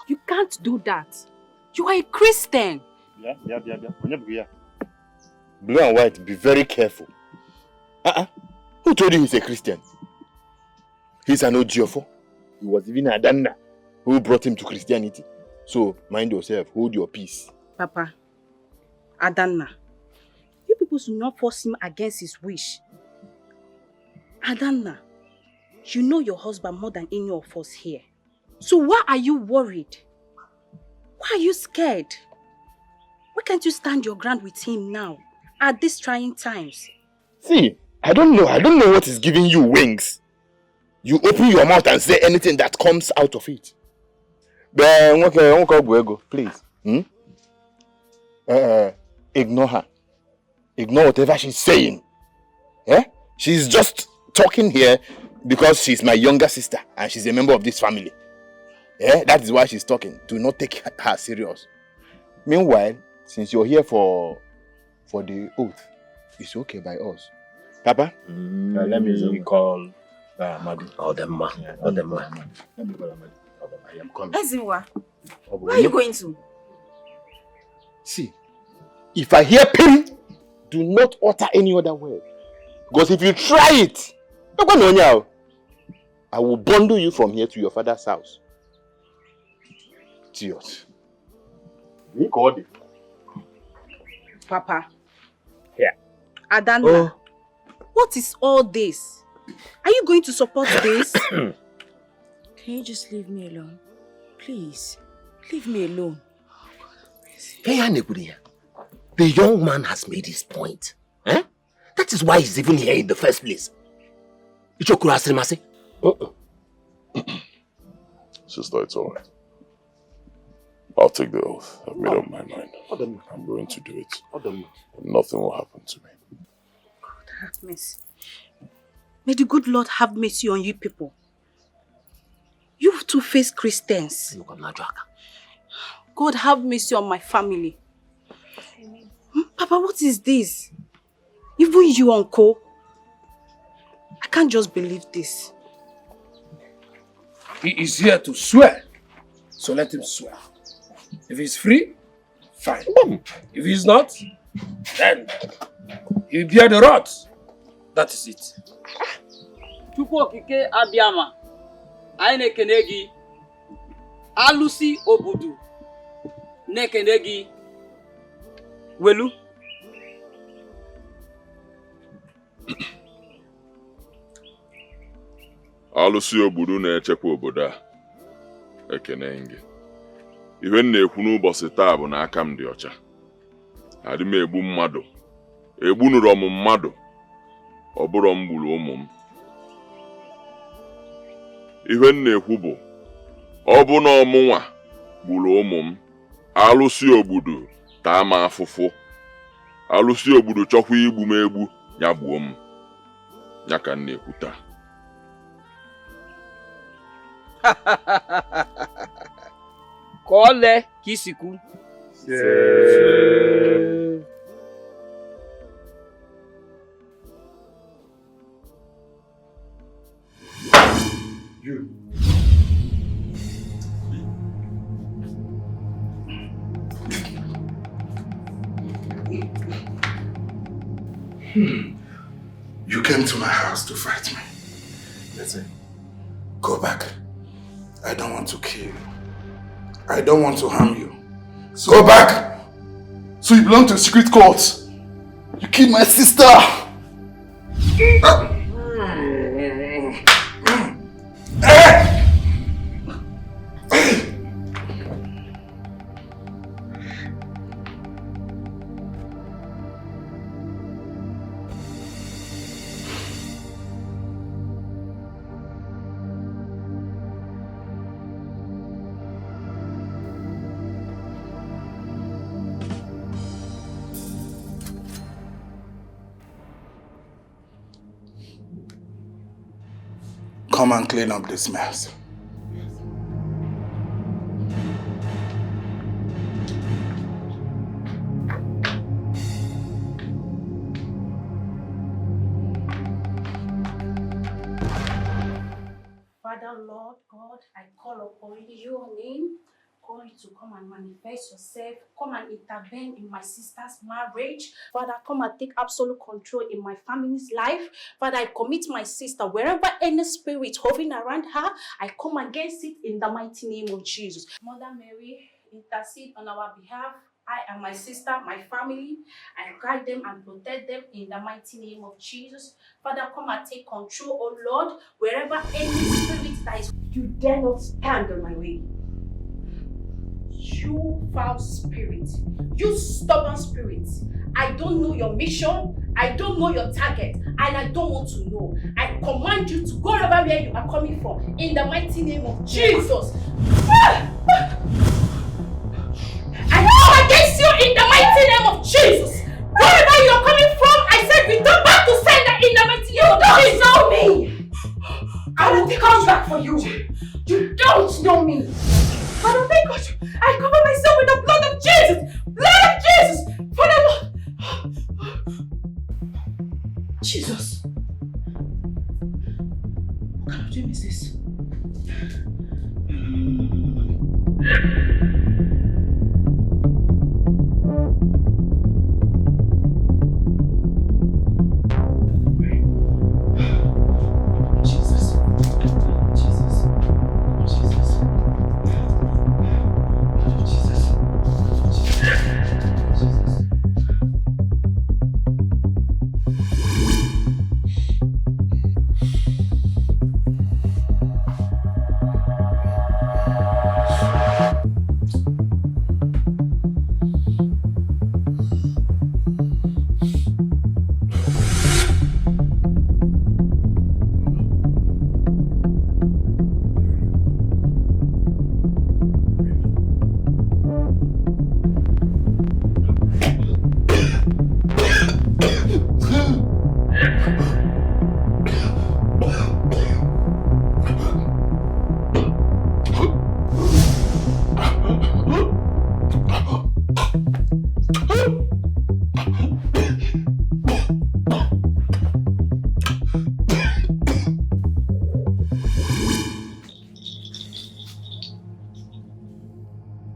You can't do that. You are a Christian. Yeah. Blue and white, be very careful. Who told you he's a Christian? He's an Ojiofo. He was even a Danna who brought him to Christianity. So, mind yourself, hold your peace. Papa, Adanna, you people should not force him against his wish. Adanna, you know your husband more than any of us here. So why are you worried? Why are you scared? Why can't you stand your ground with him now, at these trying times? See, I don't know what is giving you wings. You open your mouth and say anything that comes out of it. Please. Ignore her. Ignore whatever she's saying. Yeah? She's just talking here because she's my younger sister and she's a member of this family. Yeah? That is why she's talking. Do not take her serious. Meanwhile, since you're here for the oath, it's okay by us. Papa? Let me call Madu. Odemma. Let me call Madu. I am coming. Ezinwa, where are you going to? See, if I hear pim, do not utter any other word. Because if you try it, I will bundle you from here to your father's house. Idiot. Papa. Yeah. Adanna, what is all this? Are you going to support this? Can you just leave me alone? Please, leave me alone. The young man has made his point. Eh? That is why he's even here in the first place. Sister, it's alright. I'll take the oath. I've made up my mind. I'm going to do it. Nothing will happen to me. God have mercy. May the good Lord have mercy on you people. You two-faced Christians. God have mercy on my family. Papa, what is this? Even you, Uncle. I can't just believe this. He is here to swear. So let him swear. If he's free, fine. If he's not, then he'll bear the rod. That is it. Chukwu okike abịama, anyị na-ekene gị. Alụsị obodo na-ekene gị. Welu. Alụsị obodo na-echekwa obodo a. Ekene gị. Ihe m na-ekwu n'ụbọchị taa bụ na aka m dị ọcha. Adị m egbu mmadụ. Egbunuru m mmadụ. Ọ bụrụ m gburu ụmụ m. Ihe m na-ekwu bụ ọ bụ na ọmụnwa gburu ụmụ m. Alụsị obodo taa m afụfụ. Alụsị obodo chọkwa igbu m egbu ya gbuo m. Ya ka m na-ekwu taa. Ka ọ lee ka isi kwu. You. You came to my house to fight me. Listen, go back. I don't want to kill you. I don't want to harm you. So go back! So you belong to a secret cult. You killed my sister! Come and clean up this mess. Father, Lord God, I call upon your name. Call you to come and manifest yourself. Come and intervene in my sister's marriage. Father, come and take absolute control in my family's life. Father, I commit my sister wherever any spirit hovering around her, I come against it in the mighty name of Jesus. Mother Mary, intercede on our behalf. I and my sister, my family, I guide them and protect them in the mighty name of Jesus. Father, come and take control, oh Lord, wherever any spirit that is, you dare not stand on my way. You foul spirit, you stubborn spirit, I don't know your mission, I don't know your target, and I don't want to know. I command you to go over where you are coming from in the mighty name of Jesus. I come against you in the mighty name of Jesus. Wherever you are coming from, I said return back to sender in the mighty name of Jesus. You don't know me. I will come back for you. You don't know me. Father, thank God, I cover myself with the blood of Jesus! Blood of Jesus! Father, Lord! Jesus! What kind of dream is this?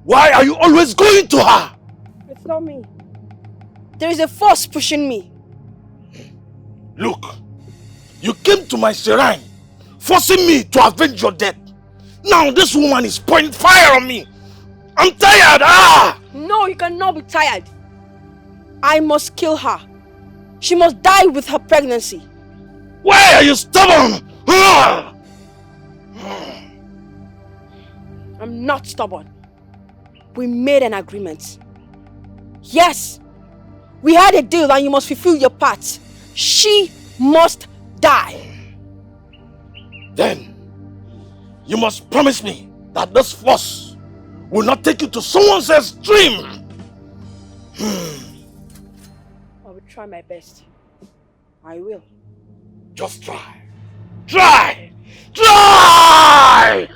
Why are you always going to her? It's not me. There is a force pushing me. Look, you came to my shrine, forcing me to avenge your death. Now this woman is pouring fire on me. I'm tired, No, you cannot be tired. I must kill her. She must die with her pregnancy. Why are you stubborn? I'm not stubborn. We made an agreement. Yes, we had a deal and you must fulfill your part. She must die. Then, you must promise me that this force will not take you to someone else's dream. I will try my best. I will. Just try. Try! Try!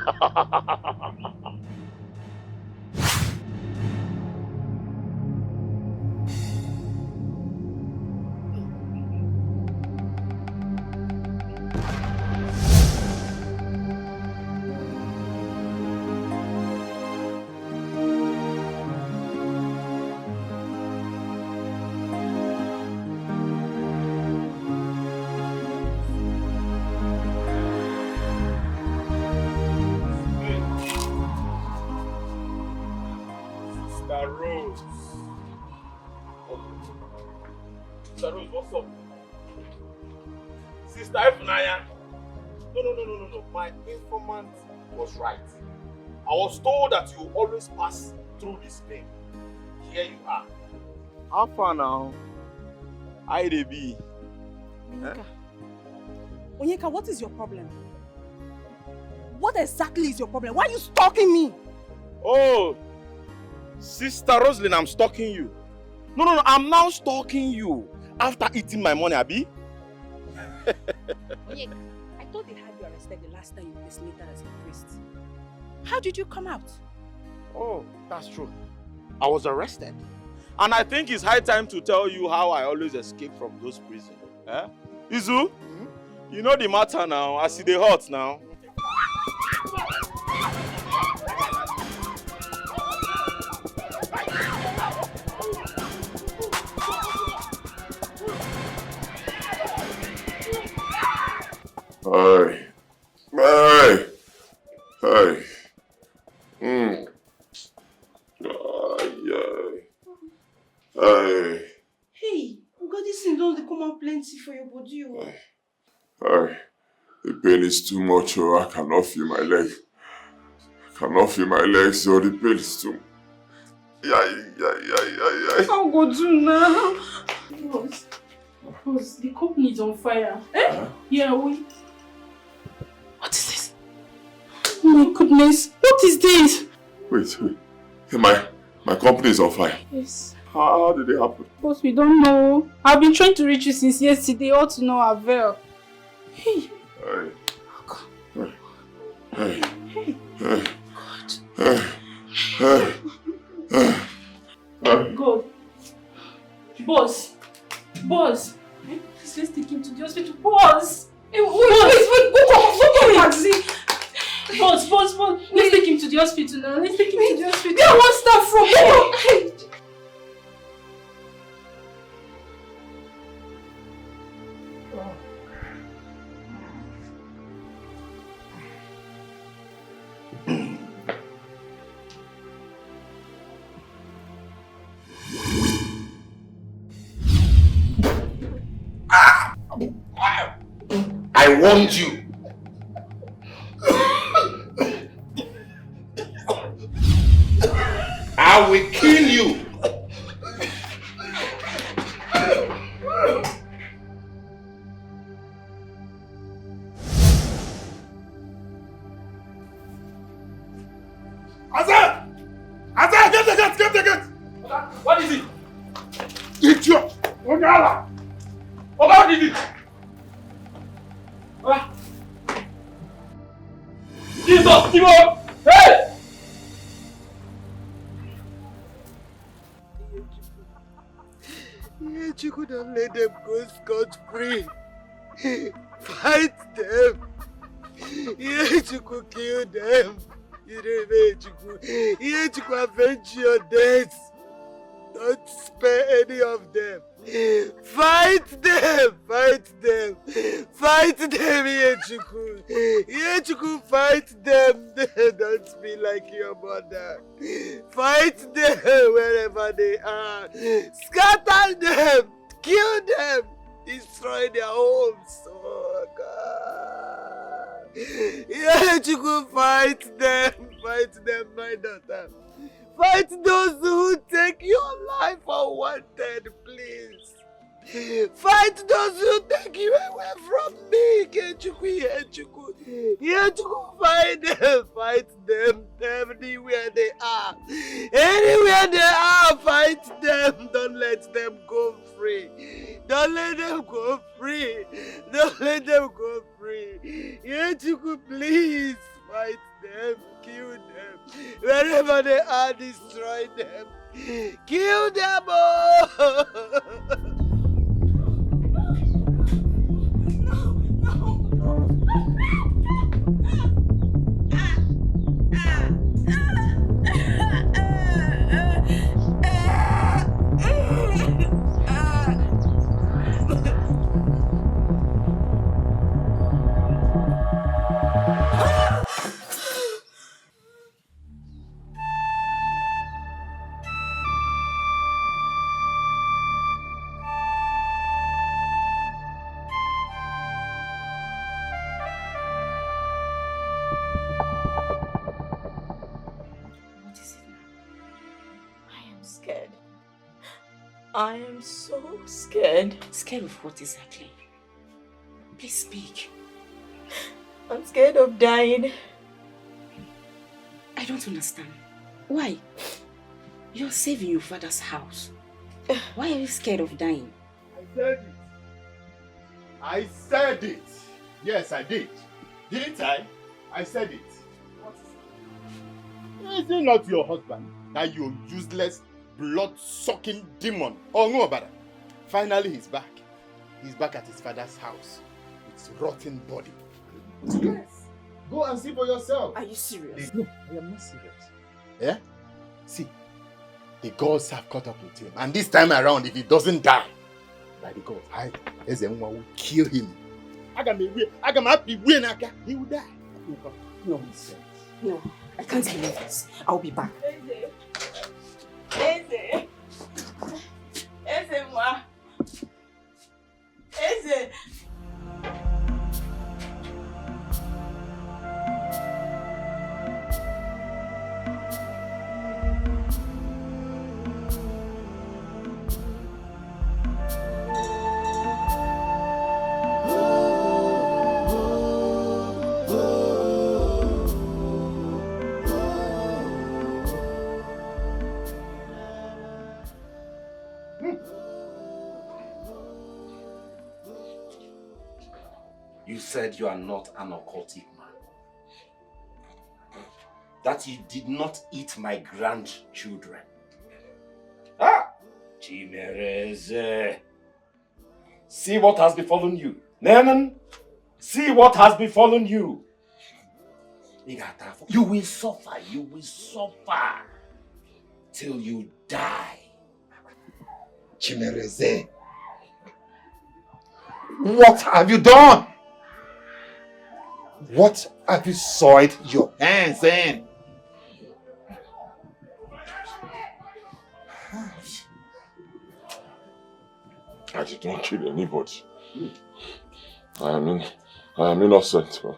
Sister Rose. Sister Rose, what's up? Sister Ifunanya. No. My informant was right. I was told that you always pass through this pain. Here you are. How far now? Hi, Debbie. Onyeka. Onyeka, what is your problem? What exactly is your problem? Why are you stalking me? Oh, Sister Rosalind, I'm stalking you. No, I'm now stalking you after eating my money, Abi. Onyeka, I thought they had you arrested the last time you impersonated as a priest. How did you come out? Oh, that's true. I was arrested. And I think it's high time to tell you how I always escape from those prisons. Eh? Izu, you know the matter now. I see the hot now. Hey. Hey, God, this thing don't come out plenty for your body. Hey. The pain is too much, oh, I cannot feel my leg. So the pain is too. How go do now? Boss, the company is on fire. Eh? Yeah, we. What is this? Oh my goodness, what is this? Wait. Hey, my company is on fire. Yes. How did it happen? Boss, we don't know. I've been trying to reach you since yesterday, all to no avail. Hey. God. Boss. Please, let's take him to the hospital. Boss. Hey, wait. Go come taxi. Boss. Let's take him to the hospital now. Let's take him to the hospital. Where I want start from? I warned you. I will kill you. Azar, get the gate. What is it? Idiot. Onyala. What is it? Jesus, Chima! Hey! You could have let them go scot-free. Fight them. You could kill them. You could avenge your deaths. Don't spare any of them. Fight them! Yechuku! Yechuku, fight them! Don't be like your mother. Fight them wherever they are. Scatter them! Kill them! Destroy their homes! Oh God! Yechuku, fight them! Fight them, my daughter! Fight those who take your life unwanted, please. Fight those who take you away from me. Yechuku, fight them anywhere they are. Anywhere they are, fight them. Don't let them go free. Yechuku, please fight them. Kill them. Wherever they are, destroy them. Kill them all. I am so scared. Scared of what exactly? Please speak. I'm scared of dying. I don't understand. Why? You're saving your father's house. Why are you scared of dying? I said it. I said it. Yes, I did. Didn't I? I said it. Is it not your husband? That you useless, blood-sucking demon. Oh, no, brother. Finally, he's back. He's back at his father's house. With his rotten body. Yes. Go and see for yourself. Are you serious? No, I am not serious. Yeah? See, the gods have caught up with him. And this time around, if he doesn't die, by the gods, Ezenwa will kill him. He will die. Nonsense. No, I can't believe this. I'll be back. Eze. Ma. Eze. You said you are not an occultic man. That you did not eat my grandchildren. Ah! Chimereze. See what has befallen you. Neman, see what has befallen you. You will suffer, till you die. Chimereze. What have you done? What have you soiled your hands in? I did not kill anybody. I am innocent, man.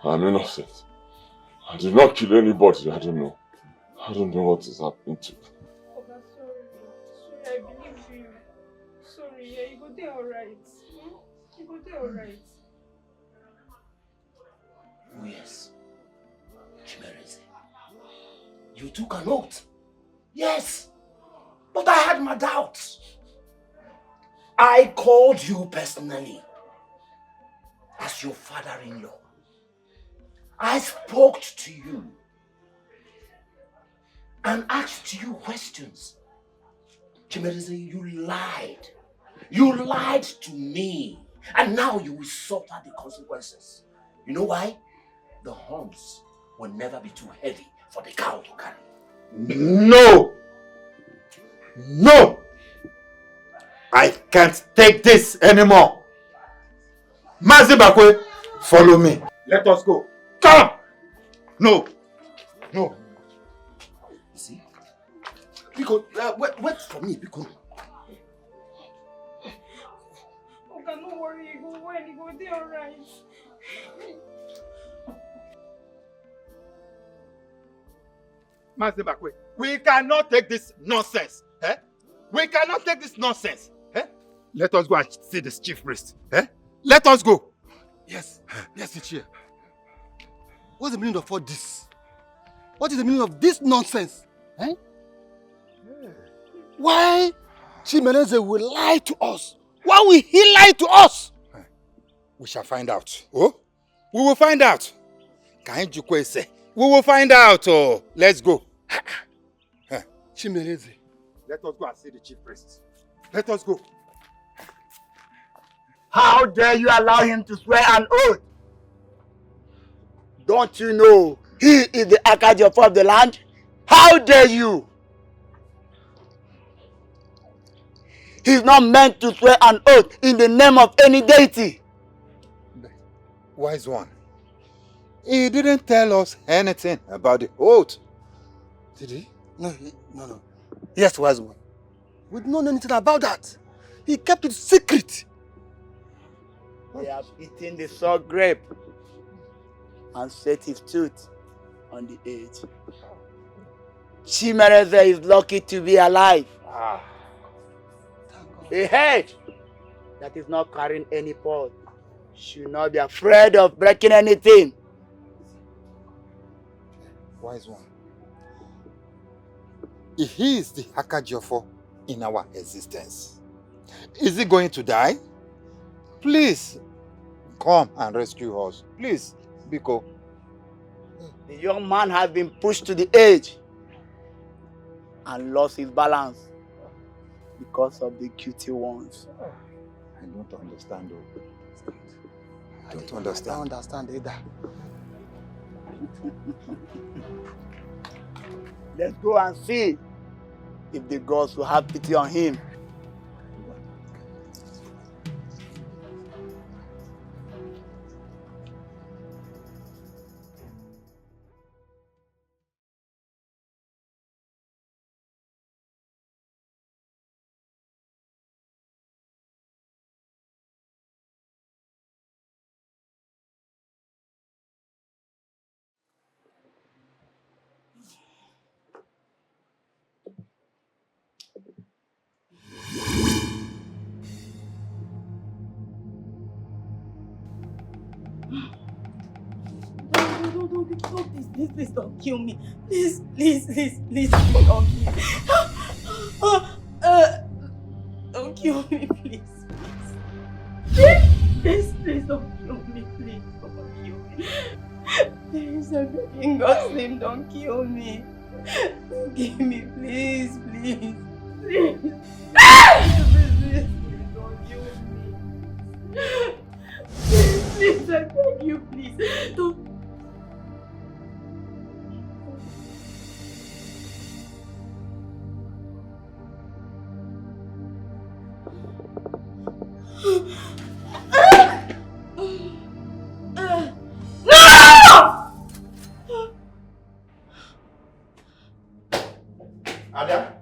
I am innocent. I did not kill anybody. I don't know. I don't know what is happening to me. Oga, sorry. Sorry, I believe you. Sorry, yeah, you go there alright. You go there alright. Oh yes. Chimereze. You took an oath. Yes. But I had my doubts. I called you personally as your father-in-law. I spoke to you and asked you questions. Chimereze, you lied. You lied to me. And now you will suffer the consequences. You know why? The horns will never be too heavy for the cow to carry. No! No! I can't take this anymore. Mazibakwe, follow me. Let us go. Come! No. No. See? Because, wait for me, because. Oga, no worry, you go well, you go there alright. Mazibakwe, we cannot take this nonsense. Eh? We cannot take this nonsense. Eh? Let us go and see this chief priest. Eh? Let us go. Yes, yes, Ichie. What's the meaning of all this? What is the meaning of this nonsense? Eh? Why Chimereze will lie to us? Why will he lie to us? We shall find out. Oh? We will find out. We will find out. Oh, let's go. Chimereze. Let us go and see the chief priest. Let us go. How dare you allow him to swear an oath? Don't you know he is the Accusations of the land? How dare you? He's not meant to swear an oath in the name of any deity. Wise one. He didn't tell us anything about the oath. Did he? No. Yes, wise one. We don't know anything about that. He kept it secret. They have eaten the sour grape and set his tooth on the edge. Chimereze is lucky to be alive. A head that is not carrying any pot should not be afraid of breaking anything. Wise one. If he is the Hakajofo in our existence, is he going to die? Please, come and rescue us. Please, Biko. The young man has been pushed to the edge and lost his balance because of the cutie ones. I don't understand. I don't understand. I don't understand either. Let's go and see if the gods will have pity on him. Please don't kill me. Please don't kill me. Don't kill me, please. Please don't kill me. Please don't kill me. Please, I'm begging God's name, don't kill me. Don't kill me, please. Please, don't kill me. Please, I beg you, please. Don't. Ada?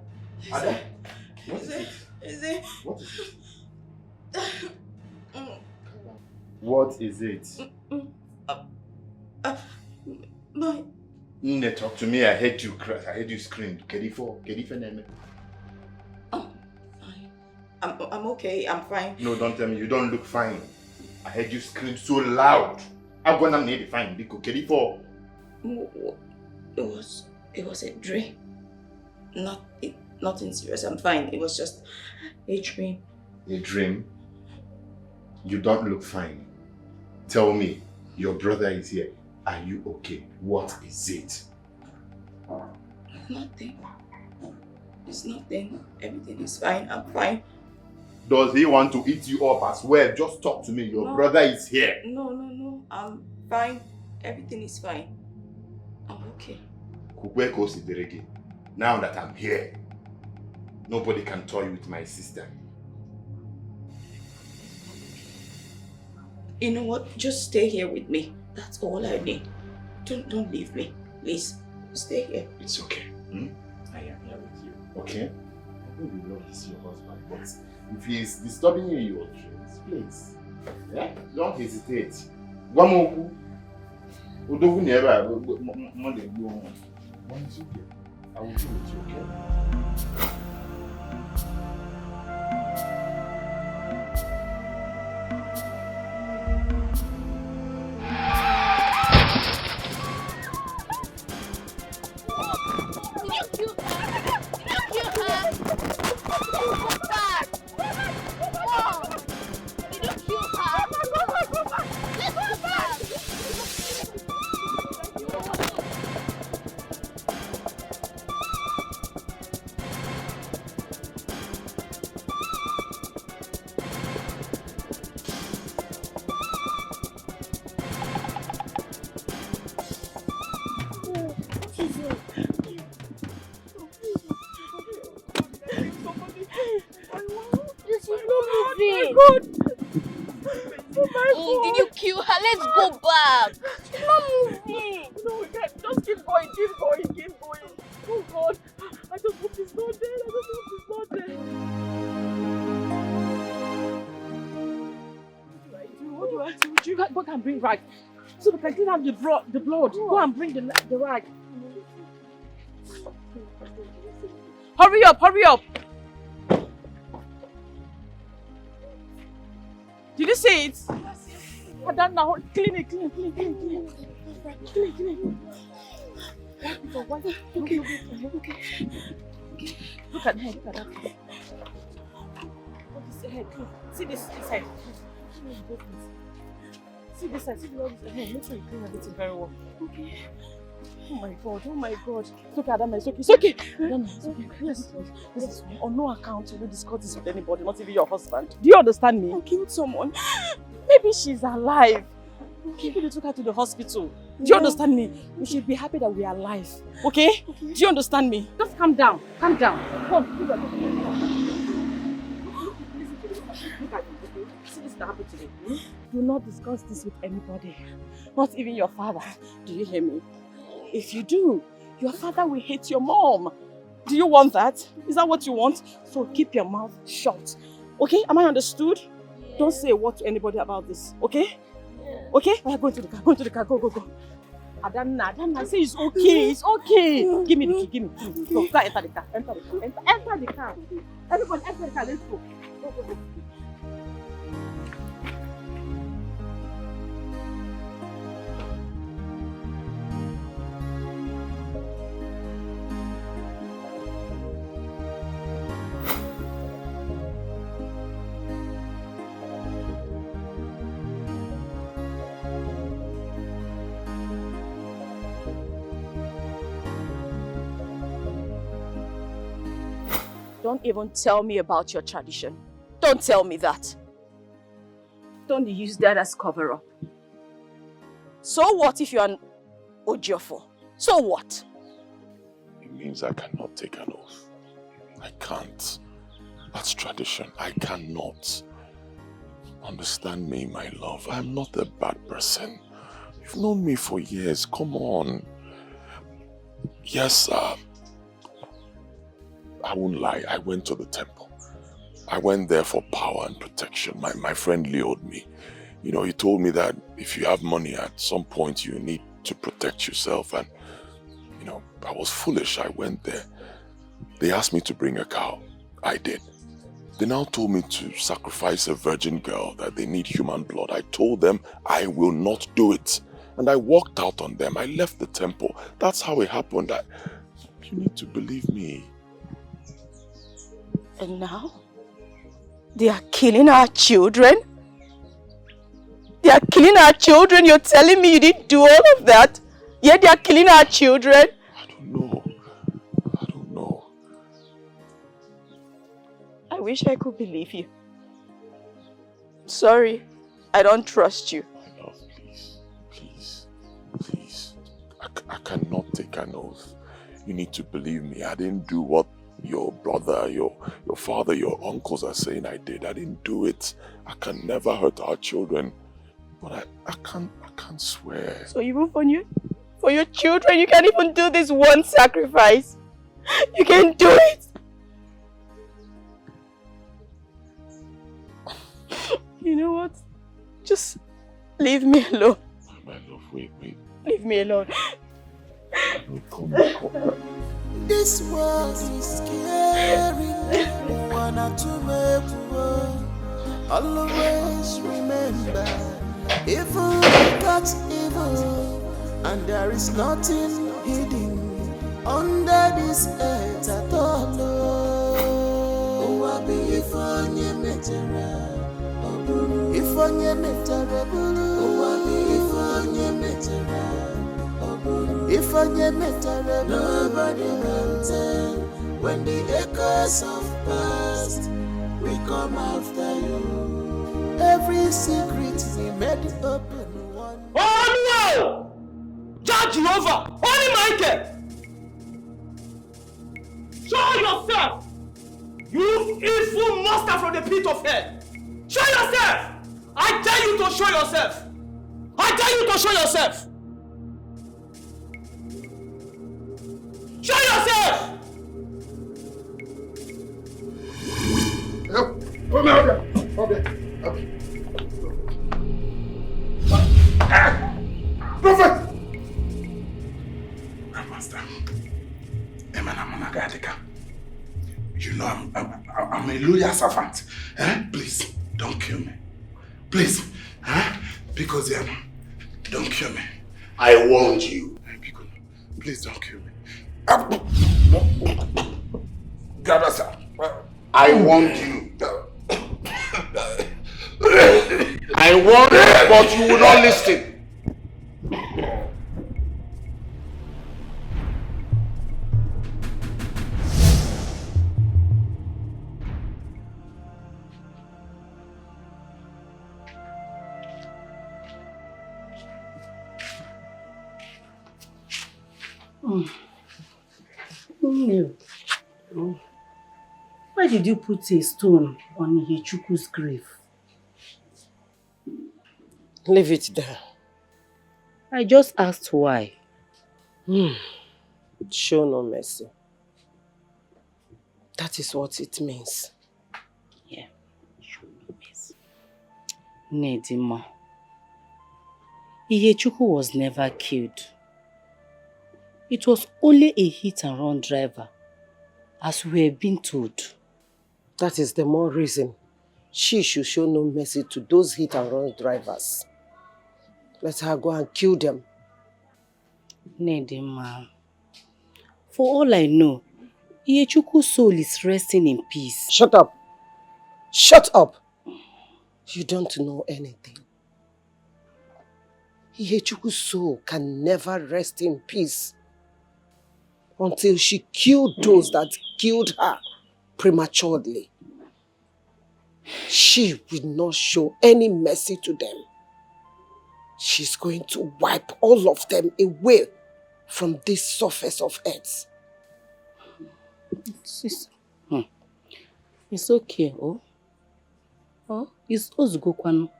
What is it? My... Nne, talk to me. I heard you cry. I heard you scream. Kedifo neme. I'm okay. I'm fine. No, don't tell me. You don't look fine. I heard you scream so loud. I'm gonna need it fine. Because Kedifo. It was a dream. Nothing serious. I'm fine. It was just a dream. A dream? You don't look fine. Tell me, your brother is here. Are you okay? What is it? Nothing. It's nothing. Everything is fine. I'm fine. Does he want to eat you up as well? Just talk to me. Your brother is here. No. I'm fine. Everything is fine. I'm okay. Now that I'm here, nobody can toy with my sister. You know what? Just stay here with me. That's all I need. Don't leave me. Please, stay here. It's okay. I am here with you. Okay? I know you love to see your husband, but if he is disturbing you in your dreams, please, yeah? Don't hesitate. Guamoku. Udogu never. Monday, go on. Once you get, I will be with you, okay? Did you kill her? Let's go back. She's not moving. No, we can't. Just keep going. Oh God. I just hope she's not dead. What do I do? You go and bring rag. So we can clean up the blood. Go and bring the rag. Hurry up. Did you see it? That now, clean it. Okay. Look at that. What is the head? See this side. See this side. See all this head. Make sure you clean everything very well. Okay. Oh my God. It's okay, Adama. It's okay. Adama, it's okay. Yes. This is on no account you will discuss this with anybody, not even your husband. Do you understand me? I killed someone. Maybe she's alive. Maybe they took her to the hospital. Do you understand me? We should be happy that we are alive. Okay? Do you understand me? Just calm down. Calm down. Come. Look at see this that happened today. Do not discuss this with anybody. Not even your father. Do you hear me? If you do, your father will hate your mom. Do you want that? Is that what you want? So keep your mouth shut. Okay? Am I understood? Don't say a word to anybody about this. Okay? Okay? Go into the car. Go. Adana, say it's okay. It's okay. Give me the key. Go, enter the car. Enter the car. Everybody, enter the car. Let's go. Go. Don't even tell me about your tradition. Don't tell me that. Don't use that as cover-up. So what if you're an Ojiofo? So what? It means I cannot take an oath. I can't. That's tradition. I cannot. Understand me, my love. I'm not a bad person. You've known me for years. Come on. Yes, I won't lie, I went to the temple. I went there for power and protection. My friend lured me. You know, he told me that if you have money at some point you need to protect yourself, and you know, I was foolish. I went there. They asked me to bring a cow. I did. They now told me to sacrifice a virgin girl, that they need human blood. I told them I will not do it. And I walked out on them. I left the temple. That's how it happened. You need to believe me. And now, they are killing our children? They are killing our children? You're telling me you didn't do all of that? Yet they are killing our children? I don't know. I wish I could believe you. Sorry, I don't trust you. My love, please. I cannot take an oath. You need to believe me. I didn't do what your brother, your father, your uncles are saying I did. I didn't do it. I can never hurt our children. But I can't swear. So even for your children, you can't even do this one sacrifice. You can't do it. You know what? Just leave me alone. My love, wait. Leave me alone. Come. This world is scary. One or two make war. Always remember, evil got evil, and there is nothing hidden under this earth at all. Oh, I be if onye metera, if onye metera, oh, I be if onye metera. If I get better, nobody can tell. When the echoes of past, we come after you. Every secret we made open one. Oh no! Judge Jehovah! Holy Michael! Show yourself! You evil monster from the pit of hell! Show yourself! I dare you to show yourself! Show yourself! Come out there. Prophet! Grandmaster, you know I'm a loyal servant. Please, don't kill me. Please. Huh? Because don't kill me. I warned you. Please don't kill me. Grandmaster, I warned you. I warned you, but you will not listen. Why did you put a stone on Ihechukwu's grave? Leave it there. I just asked why. Show no mercy. That is what it means. Yeah, show no mercy. Nedima, Ihechukwu was never killed. It was only a hit-and-run driver, as we have been told. That is the more reason she should show no mercy to those hit-and-run drivers. Let her go and kill them. Nedima, for all I know, Ihechukwu's soul is resting in peace. Shut up! Shut up! You don't know anything. Ihechukwu's soul can never rest in peace until she killed those that killed her prematurely. She will not show any mercy to them. She's going to wipe all of them away from this surface of earth. It's okay, oh? Oh, it's Ozugokwanu.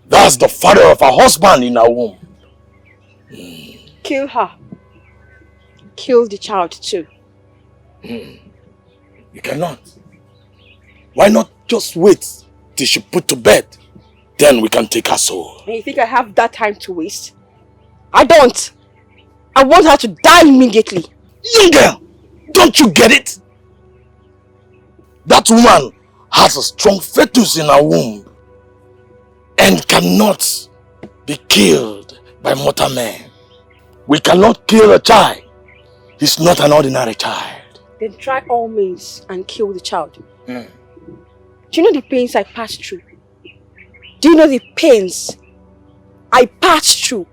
That's the father of her husband in her womb. Kill her. Kill the child too. You cannot. Why not just wait till she put to bed? Then we can take her soul. And you think I have that time to waste? I don't. I want her to die immediately. Young girl, don't you get it? That woman has a strong fetus in her womb and cannot be killed by mortal men. We cannot kill a child. He's not an ordinary child. Then try all means and kill the child. Do you know the pains I passed through? Do you know the pains I passed through?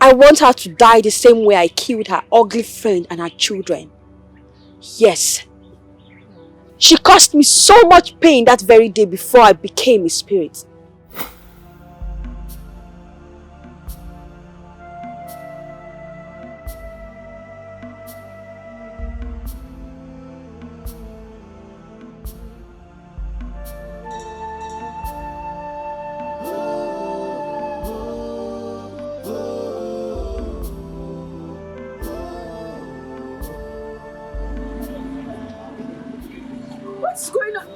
I want her to die the same way I killed her ugly friend and her children. Yes. She caused me so much pain that very day before I became a spirit. What's going on?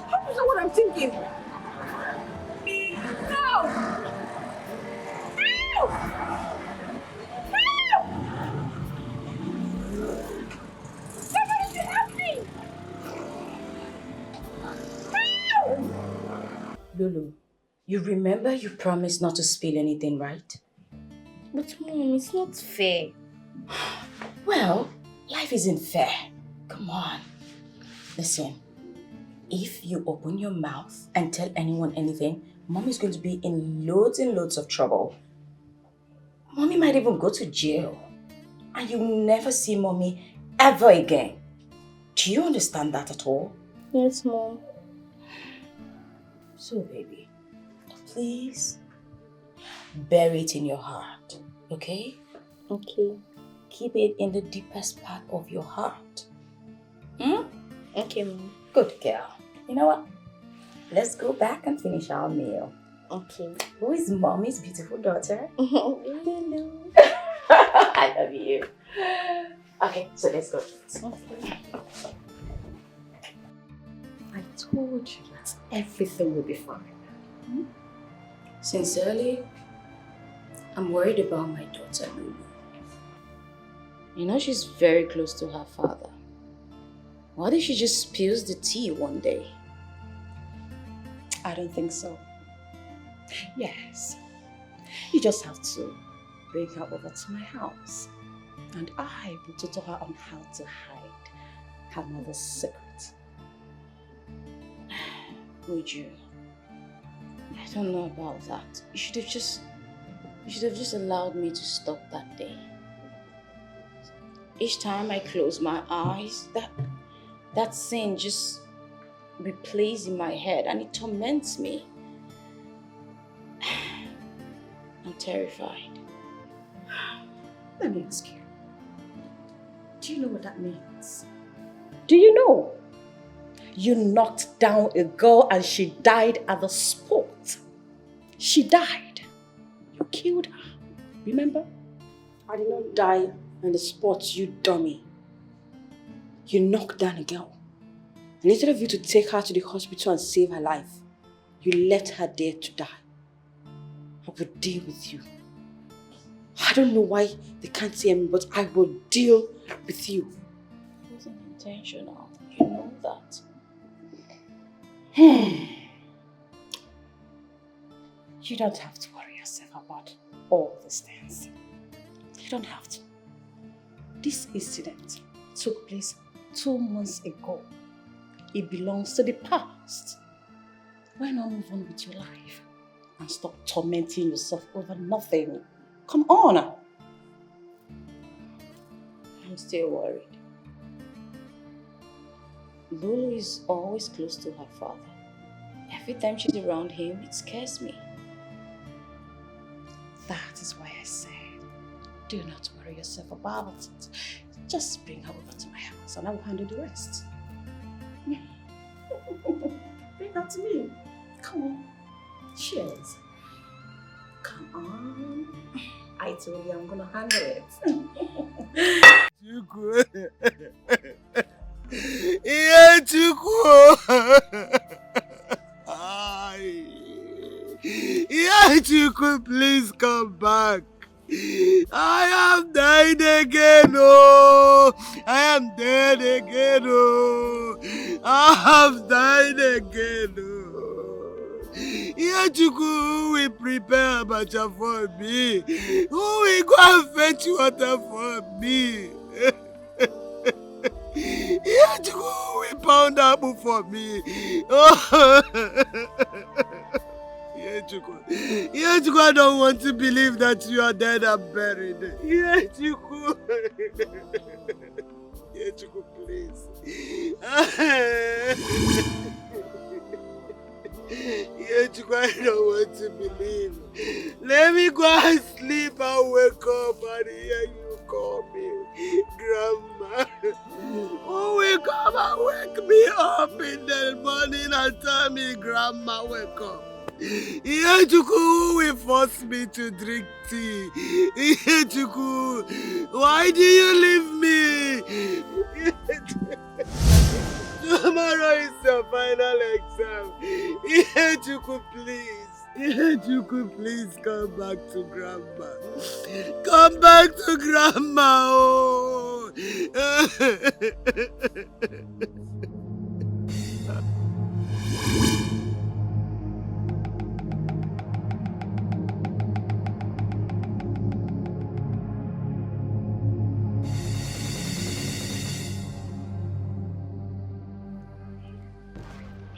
How is that what I'm thinking? No! No! No! Somebody help me! No! Lulu, you remember you promised not to spill anything, right? But Mom, it's not fair. Well, life isn't fair. Come on. Listen, if you open your mouth and tell anyone anything, Mommy's going to be in loads and loads of trouble. Mommy might even go to jail. And you'll never see Mommy ever again. Do you understand that at all? Yes, Mom. So, baby, please bury it in your heart, okay? Okay. Keep it in the deepest part of your heart. Okay, Mom. Good girl. You know what? Let's go back and finish our meal. Okay. Who is Mommy's beautiful daughter? Hello. I love you. Okay, so let's go. Okay. I told you that everything will be fine. Sincerely, I'm worried about my daughter, Lulu. You know she's very close to her father. What if she just spills the tea one day? I don't think so. Yes. You just have to bring her over to my house. And I will tutor her on how to hide her mother's secret. Would you? I don't know about that. You should have just allowed me to stop that day. Each time I close my eyes, that scene just replays in my head and it torments me. I'm terrified. Let me ask you. Do you know what that means? Do you know? You knocked down a girl and she died at the spot. She died. You killed her. Remember? I did not die on the spot, you dummy. You knocked down a girl. And instead of you to take her to the hospital and save her life, you left her there to die. I will deal with you. I don't know why they can't see me, but I will deal with you. It wasn't intentional. You know that. You don't have to worry yourself about all these things. You don't have to. This incident took place 2 months ago. It belongs to the past. Why not move on with your life and stop tormenting yourself over nothing? Come on. I'm still worried. Lulu is always close to her father. Every time she's around him, it scares me. That is why I said, do not worry yourself about it. Just bring her over to my house and I will handle the rest. Bring her to me. Come on. Cheers. Come on. I told you I'm gonna handle it. Yeah, Chukwu. Yeah, Chukwu, please come back. I am dying again, oh. I am dead again, oh. I have died again, oh. Yeah, Chukwu, we prepare abacha for me. Who will go and fetch water for me? Yeah, Chukwu, we pound apple for me. Oh. Yeah, Chukwu, I don't want to believe that you are dead and buried. Yeah, Chukwu. Yeah, Chukwu, please. Yeah, Chukwu, I don't want to believe. Let me go and sleep and wake up and hear you call me Grandma. Who will come and wake me up in the morning and tell me, Grandma, wake up? Chukwu will force me to drink tea. Chukwu, why do you leave me? Tomorrow is your final exam. Chukwu, please. Chukwu, please come back to Grandma. Come back to Grandma. Oh.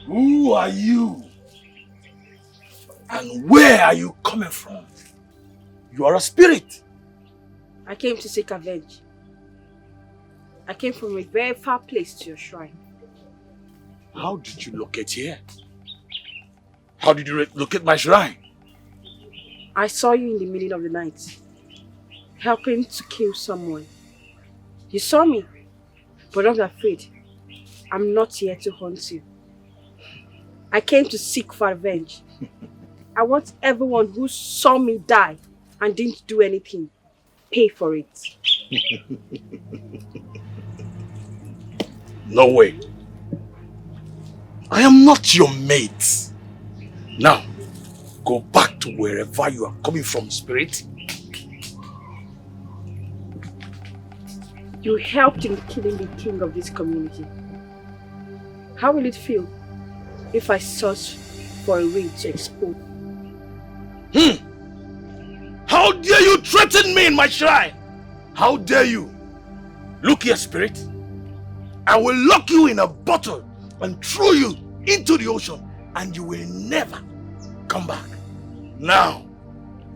Who are you? And where are you coming from? You are a spirit. I came to seek avenge. I came from a very far place to your shrine. How did you locate here? How did you locate my shrine? I saw you in the middle of the night, helping to kill someone. You saw me, but don't be afraid. I'm not here to hunt you. I came to seek for revenge. I want everyone who saw me die and didn't do anything, pay for it. No way. I am not your mate. Now, go back to wherever you are coming from, spirit, You helped in killing the king of this community. How will it feel if I search for a way to expose? How dare you threaten me in my shrine? How dare you? Look here, spirit. I will lock you in a bottle and throw you into the ocean, and you will never come back. Now,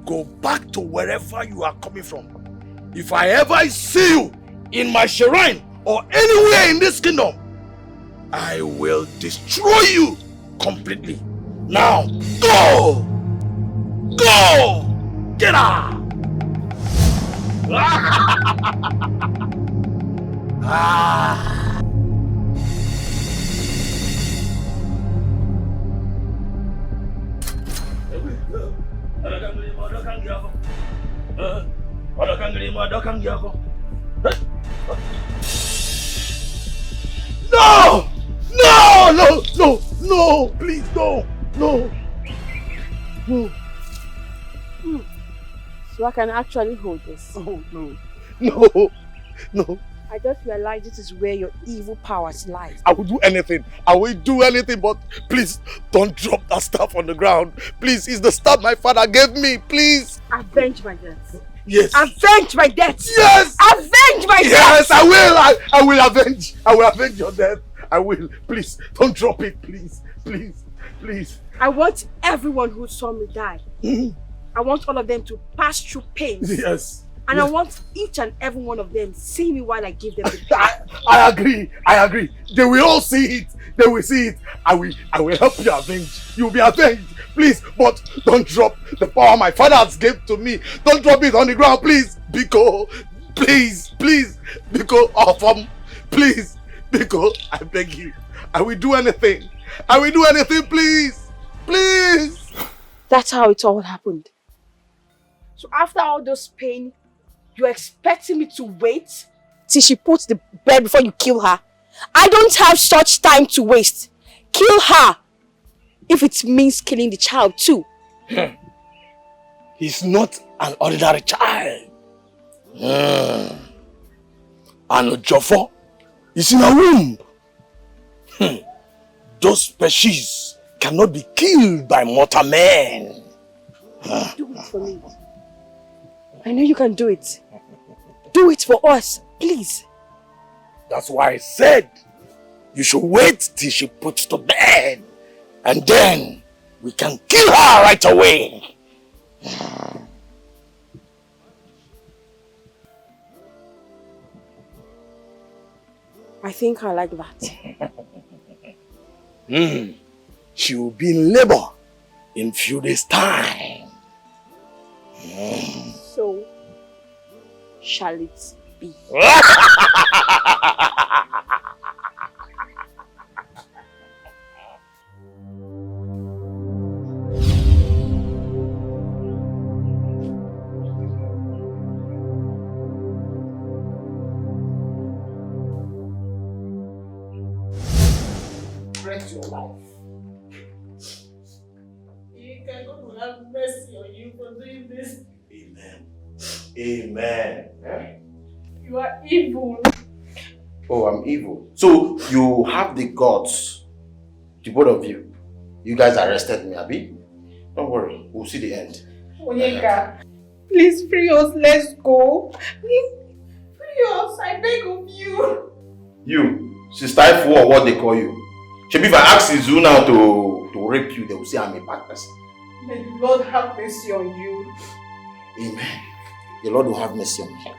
go back to wherever you are coming from. If I ever see you in my shrine or anywhere in this kingdom, I will destroy you completely. Now, go! Go! Get out! No! No! No! No! No! Please, no! No! No! So I can actually hold this. Oh, no. No! No! I just realized this is where your evil powers lie. I will do anything. I will do anything, but please don't drop that staff on the ground. Please, it's the staff my father gave me. Please. Avenge my death. Yes. Avenge my death. Yes. Avenge my death. Yes, I will. I will avenge. I will avenge your death. I will. Please, don't drop it. Please. Please. Please. I want everyone who saw me die. I want all of them to pass through pain. Yes. And yes. I want each and every one of them see me while I give them the pain. I agree. I agree. They will all see it. They will see it. I will help you avenge. You will be avenged. Please, but don't drop the power my father has given to me. Don't drop it on the ground, please. Biko, please, please. Biko, Ofam, please. Biko, I beg you. I will do anything. I will do anything, please. Please. That's how it all happened. So after all those pain, you're expecting me to wait till she puts the bed before you kill her? I don't have such time to waste. Kill her. If it means killing the child too. He's not an ordinary child. And Jofo is in a womb. Those species cannot be killed by mortal men. Do it for me. I know you can do it. Do it for us, please. That's why I said you should wait till she puts to bed. And then we can kill her right away. I think I like that. She will be in labor in few days' time. So shall it be. Your life. God will have mercy on you for doing this. Amen. Amen. You are evil. Oh, I'm evil. So you have the gods, the both of you. You guys arrested me, Abi. Don't worry, we'll see the end. Onyeka, please free us. Let's go. Please free us. I beg of you. You, Sister Ifu, or what they call you. Maybe if I ask Izu now to rape you, they will say I'm a bad person. May the Lord have mercy on you. Amen. The Lord will have mercy on me.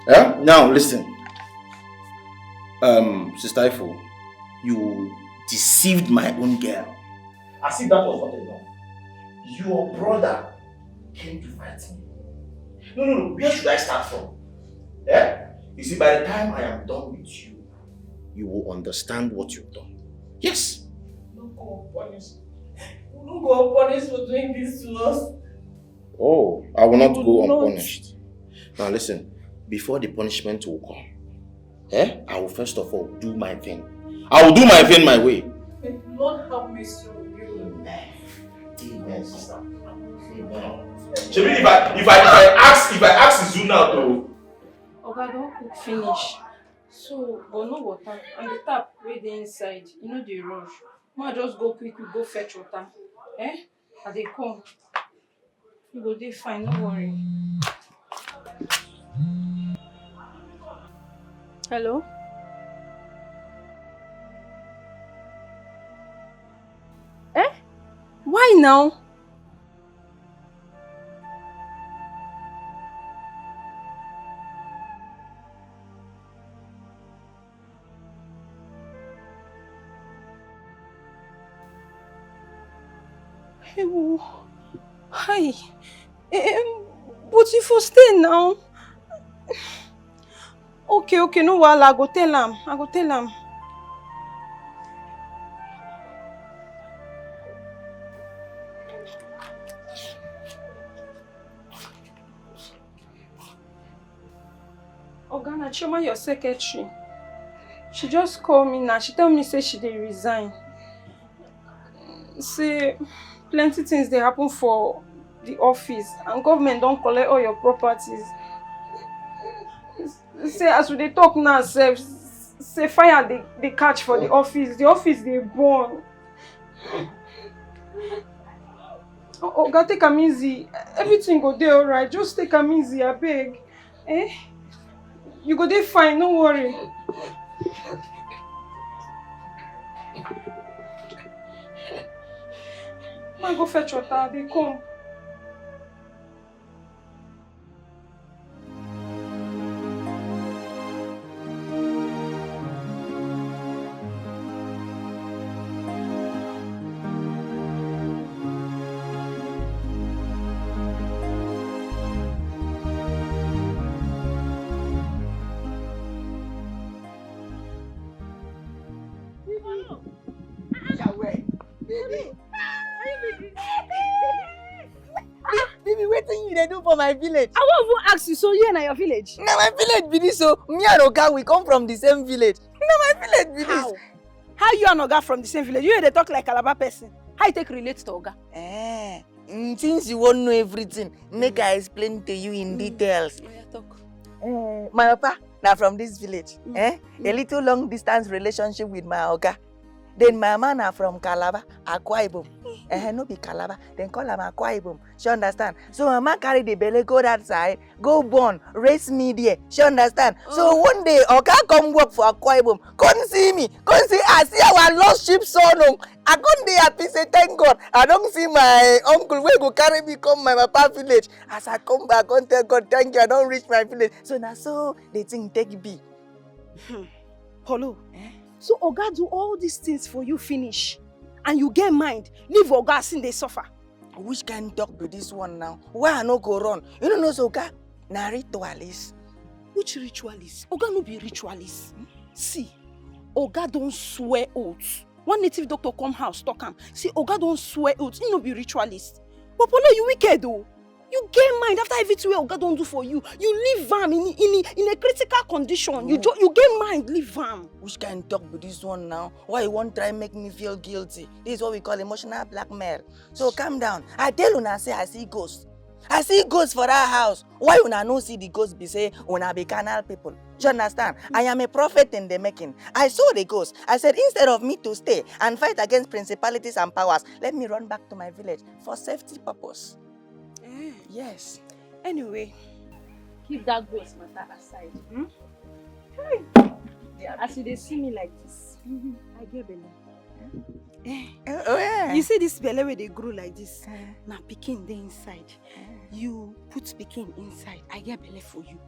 Yeah? Now listen. Sister Ifu, you deceived my own girl. As if that was not enough. Your brother came to fight me. No. Where should I start from? Yeah? You see, by the time I am done with you, you will understand what you've done. Yes. Don't go unpunished. Don't go unpunished for doing this to us. Oh, I will not go unpunished. Now listen, before the punishment will come, I will first of all do my thing. I will do my thing my way. May the Lord have mercy on you. Amen, sister. Amen. If I ask Izu now to Oga don't cook finish. So, but no water. And the tap wey dey inside, you know the rush. Ma just go quick, go fetch water. Eh? And they come. You go dey fine, no worry. Hello? Eh? Why now? Hey, hi. But you for stay now. Okay, no wahala. I go tell am. Oga, na Chima, your secretary. She just called me now. She tell me say she dey resign. Say plenty things dey happen for the office and government don collect all your properties. Say as we dey talk now, say fire dey catch for the office. The office dey burn. Oga, take am easy. Everything go dey alright. Just take am easy, abeg. Eh? You go dey fine, no worry. I go fetch water, they come. Baby, wetin you dey do for my village? I won't even ask you, so you and your village? Na my village be this, so me and Oga we come from the same village. Na my village be this. How you and Oga from the same village? You dey talk like Calabar person. How you take relate to Oga? Since you won't know everything, make I explain to you in details. My papa na from this village. A little long distance relationship with my Oga. Then my mama na from Calabar, Akwa Ibom. No be Calabar, then call am Akwa Ibom. She understand? So mama carry the belly, go that side, go born, raise me there. She understand? So one day, Oga come work for Akwa Ibom. Come see me. Come see, I see our lost sheep son. I come there happy, say thank God. I don't see my uncle where go carry me come my papa village. As I come back, I tell God, thank you, I don't reach my village. So now so the thing take be. Polo. So Oga do all these things for you finish. And you get mind, leave Oga sin they suffer. Which kind of talk be this one now? Why I no go run? You don't know so Oga na ritualist. Which ritualist? Oga no be ritualist. See, Oga don't swear oaths. One native doctor come house talk am. See, Oga don't swear oaths. He no be ritualist. But Polo, you wicked though. You get mind after everything Oga don't do for you. You leave am in a critical condition. You get mind, leave am. Which kind of talk be this one now? Why you won't try make me feel guilty? This is what we call emotional blackmail. So calm down. I tell una say I see ghosts. I see ghosts for that house. Why una no see the ghost be say una be carnal people? Do you understand? I am a prophet in the making. I saw the ghost. I said instead of me to stay and fight against principalities and powers, let me run back to my village for safety purpose. Yes. Anyway, keep that ghost matter aside. As you see me like this, I get belly. You see this belly where they grow like this? Now pikin dey inside. You put pikin inside. I get belly for you.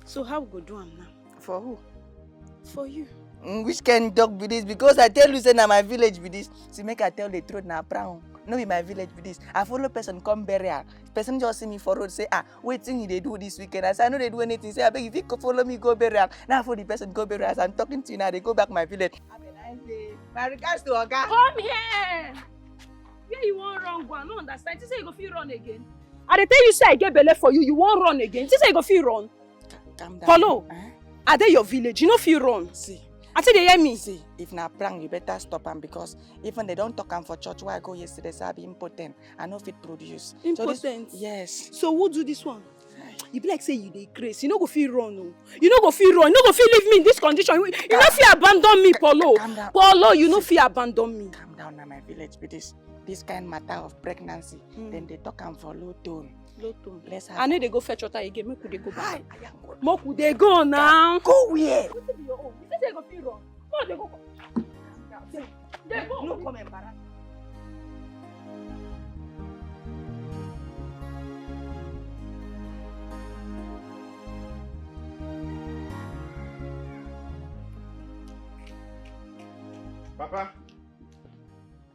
So how we go do am now? For who? For you. Which kind dog be this? Because I tell you say na my village be this. See, make I tell the truth na brown. No be my village be this. I follow person come burial. Person just see me for road say, wetin you dey do this weekend? I say I no dey do anything. Say abeg if you follow me go burial. Now for the person go burial. As I'm talking to you now, they go back my village. Have a nice day. My regards to Oga. Come here. Where you want run go? I no understand. You say you go fit run again. I dey tell you say I get belly for you. You won't run again. You say you go fit run. Calm down. Follow. Are they your village? You know fit run. See. I say they hear me. See, if na prank, you better stop them because even they don't talk am for church. Where I go yesterday, say I be impotent. I know fit produce. Impotent? So yes. So who do this one? You be like say you dey craze. You no go feel run, no. You no go feel run. You no go feel leave me in this condition. You no feel abandon me, Paulo. Paulo, you no feel abandon me. Calm down now, my village. Be this kind matter of pregnancy. Then they talk am for low tone. Low tone. Let's have. I know they go fetch water again. Make we dey go back. Make we dey go now. Go where? Wetin be your own? You say you go feel run. Go dey go. Dey go. No come embarrass.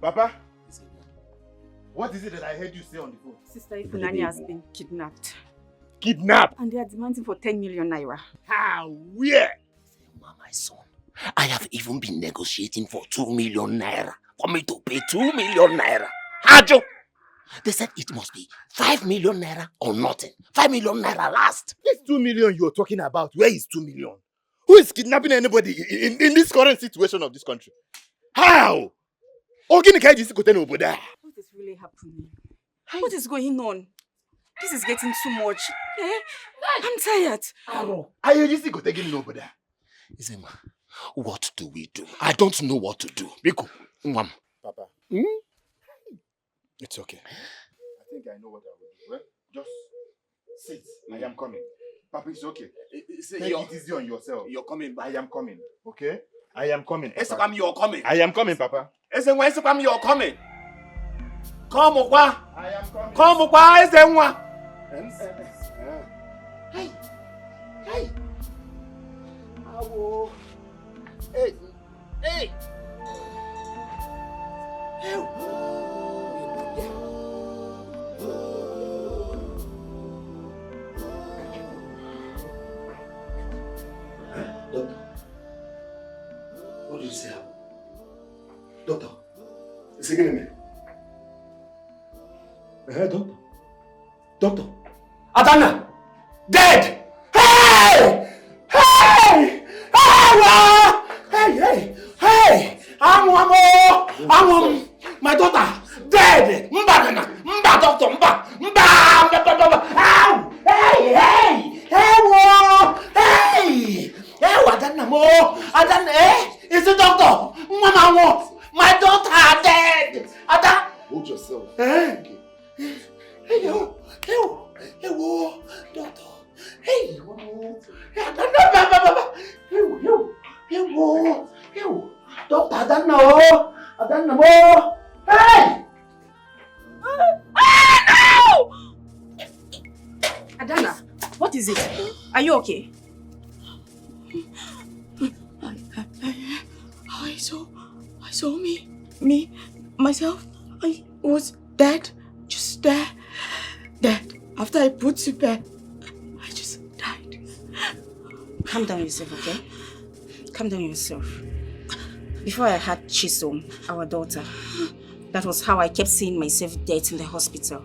Papa, what is it that I heard you say on the phone? Sister Ifunanya has been kidnapped. Kidnapped? And they are demanding for 10 million naira. How? Where? My son, I have even been negotiating for 2 million naira for me to pay 2 million naira. Hajo! They said it must be 5 million naira or nothing. 5 million naira last. This 2 million you're talking about, where is 2 million? Who is kidnapping anybody in this current situation of this country? How? What is really happening? What is going on? This is getting too much. Eh? I'm tired. Are you just taking over there? Izema, what do we do? I don't know what to do. Biko, Mwam. Papa. It's okay. I think I know what I will do. Well, just sit. I am coming. Papa, it's okay. Take it easy on yourself. You're coming back. I am coming. Okay? I am coming. Papa. You're coming. I am coming, Papa. You're coming. Come, Okwa. I am coming. Come, Okwa. Hey. Hey. Hey. Hey. Doctor, what do you say? Doctor, is he getting me? Doctor. Doctor. Adana! Dead! Hey! Hey! Hey! Hey! I'm my daughter! Dead! Mba, doctor! Mba! Ow! Hey! Adana mo! Adana, is the doctor? Mama, my daughter dead! Adana! Hold yourself. Okay. Hey, doctor. Hey, doctor, I don't know. Hey! No! Adana, what is it? Are you okay? I saw myself. I was dead, just there, dead. After I put to bed, I just died. Calm down yourself, okay? Calm down yourself. Before I had Chisom, our daughter, that was how I kept seeing myself dead in the hospital.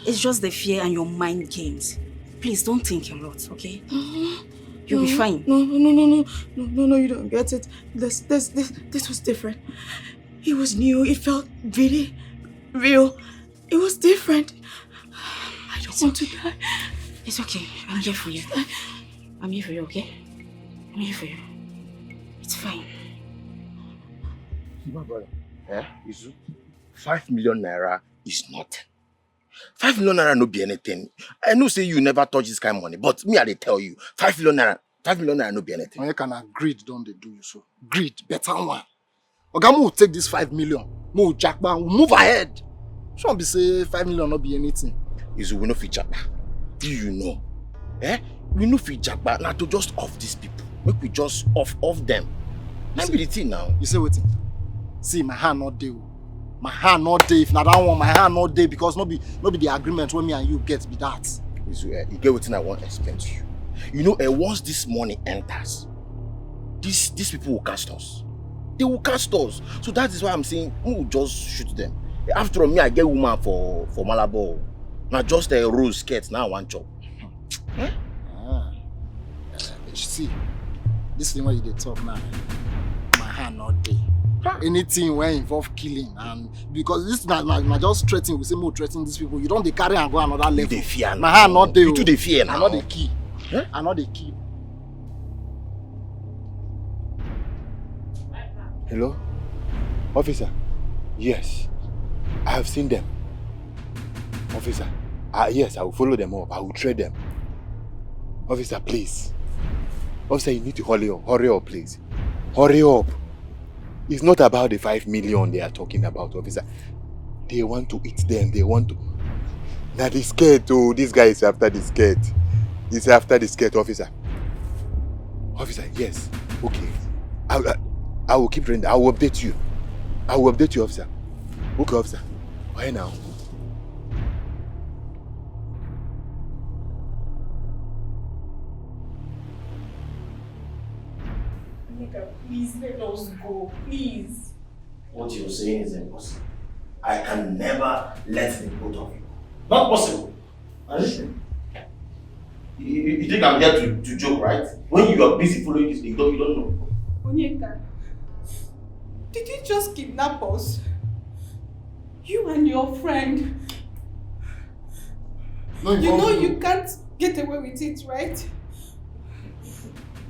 It's just the fear and your mind games. Please don't think a lot, okay? You'll be fine. No, you don't get it. This was different. It was new. It felt really real. It was different. I don't want to die. It's okay. I'm here for you. I'm here for you, okay? I'm here for you. It's fine. My brother, Izu, 5 million naira is nothing. 5 million naira no be anything. I know say you never touch this kind of money, but me I dey tell you, 5 million naira no be anything. You can greed, don't they do you so? Greed, better one. Ogamu will take this 5 million. Mo jackba, we'll move ahead. Shouldn't be say 5 million not be anything. Izu, we no fit jackba. Do you know? We no fit jackba. Now to just off these people. Make we just off them. Let be the thing now. You say waiting. See, my hand not there. My hand not there. If not that one, my hand not there because no be the agreement when me and you get be that. Izu, you get what I want to explain to you. You know, once this money enters, these people will cast us. They will cast us. So that is why I'm saying we will just shoot them. After all, me, I get woman for Malabo. Not just a rose skirt, now one chop. You see, this thing where you dey talk now, my hand not there. anything where involve killing, and because this na just threatening, we say more threatening these people. You don't they carry and go another level. They fear now. Nah, not they. You too they fear now. I'm not the key. Huh? I'm not the key. Hello? Officer? Yes. I have seen them. Officer? Yes, I will follow them up. I will trade them. Officer, please. Officer, you need to hurry up. Hurry up, please. Hurry up. It's not about the 5 million they are talking about, officer. They want to eat them. They want to... Now the skirt, oh, this guy is after the skirt. He's after the skirt, officer. Officer, yes. Okay. I will keep training. I will update you. I will update you, officer. Okay, officer. Why now? Please let us go, please. What you're saying is impossible. I can never let the both of you. Not possible. Listen. You think I'm here to joke, right? When you are busy following this thing, you don't know. Onyeka, did you just kidnap us? You and your friend. No, you know you can't get away with it, right?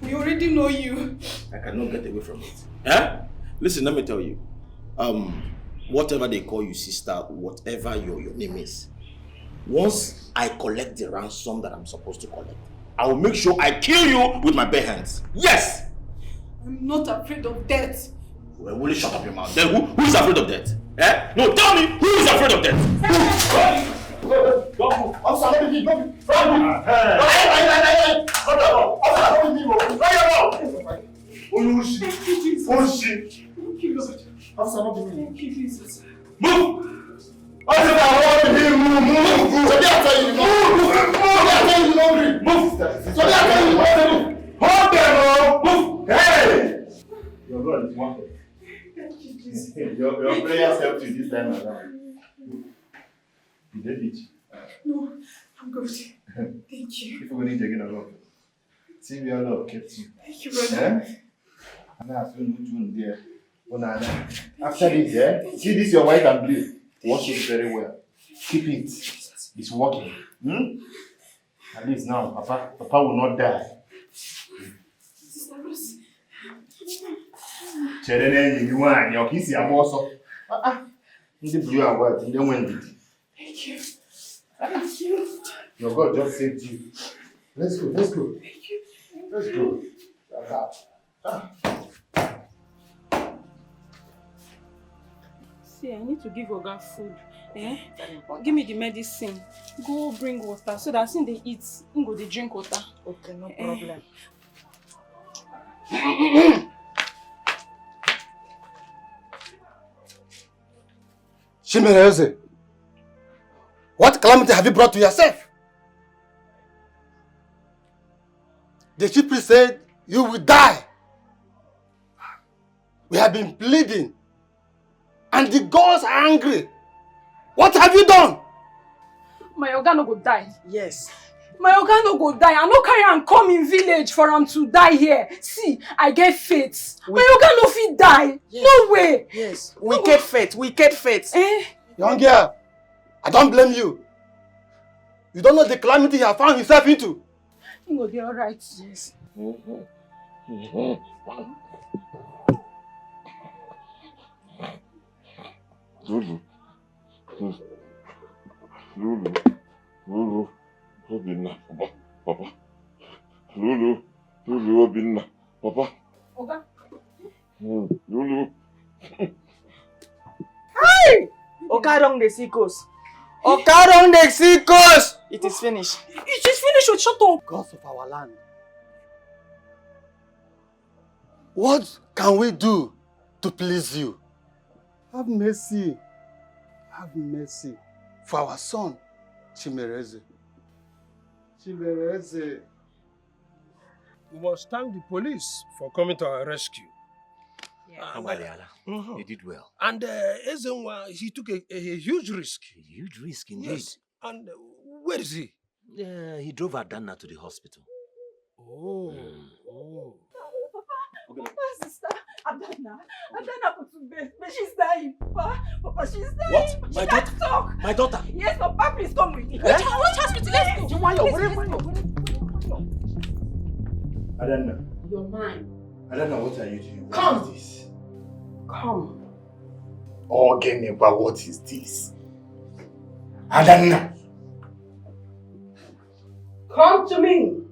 We already know you. I cannot get away from it. Eh? Listen, let me tell you. Whatever they call you, sister, whatever your name is, once I collect the ransom that I'm supposed to collect, I will make sure I kill you with my bare hands. Yes! I'm not afraid of death. Well, will you shut up your mouth? Then who is afraid of death? Eh? No, tell me, who is afraid of death? Your God is wonderful. Your prayers helped you this time around. You did it. No, I'm good. Thank you. If we need to get a lot. See, we are love kept you. Thank you, brother. And I feel good there. After this, see this your white and blue. Wash it very well. Keep it. It's working. At least now, Papa will not die. Sister Rose. You want your kiss your boss. The blue and white, you don't win it. Thank you. Thank you. Your God just saved you. Let's go. Thank you. Let's go. See, I need to give Oga food. Give me the medicine. Go bring water so that since they eat, go they drink water. Okay, no problem. Chimereze, what calamity have you brought to yourself? The chief priest said you will die. We have been pleading, and the gods are angry. What have you done? My Oga no go die. Yes. My Oga no go die. I no carry am come in village for him to die here. See, I get faith. My Oga no fit die. Yes. No way. Yes. Wicked faith. Young girl, I don't blame you. You don't know the calamity he has found himself into. He will be alright. Yes. Lulu, Obinna, Papa. Lulu, Obinna, Papa. Oga. Lulu. Hey! Okarong the Sikos. Okarong the Sikos! It is finished. It is finished. Shut up. Gods of our land. What can we do to please you? Have mercy. Have mercy for our son, Chimereze. Chimereze. We must thank the police for coming to our rescue. You did well. And Ezenwa, he took a huge risk. A huge risk indeed. Yes. And where is he? He drove Adana to the hospital. Papa, sister, Adana put to bed. What? My daughter? Talk. My daughter? Yes, Papa, please come with me. Eh? Which hospital? Let's go. I don't know. You're mine. I don't know what are you doing. Come. What is this? Come. Ogeneba, what is this? I don't know. Come to me.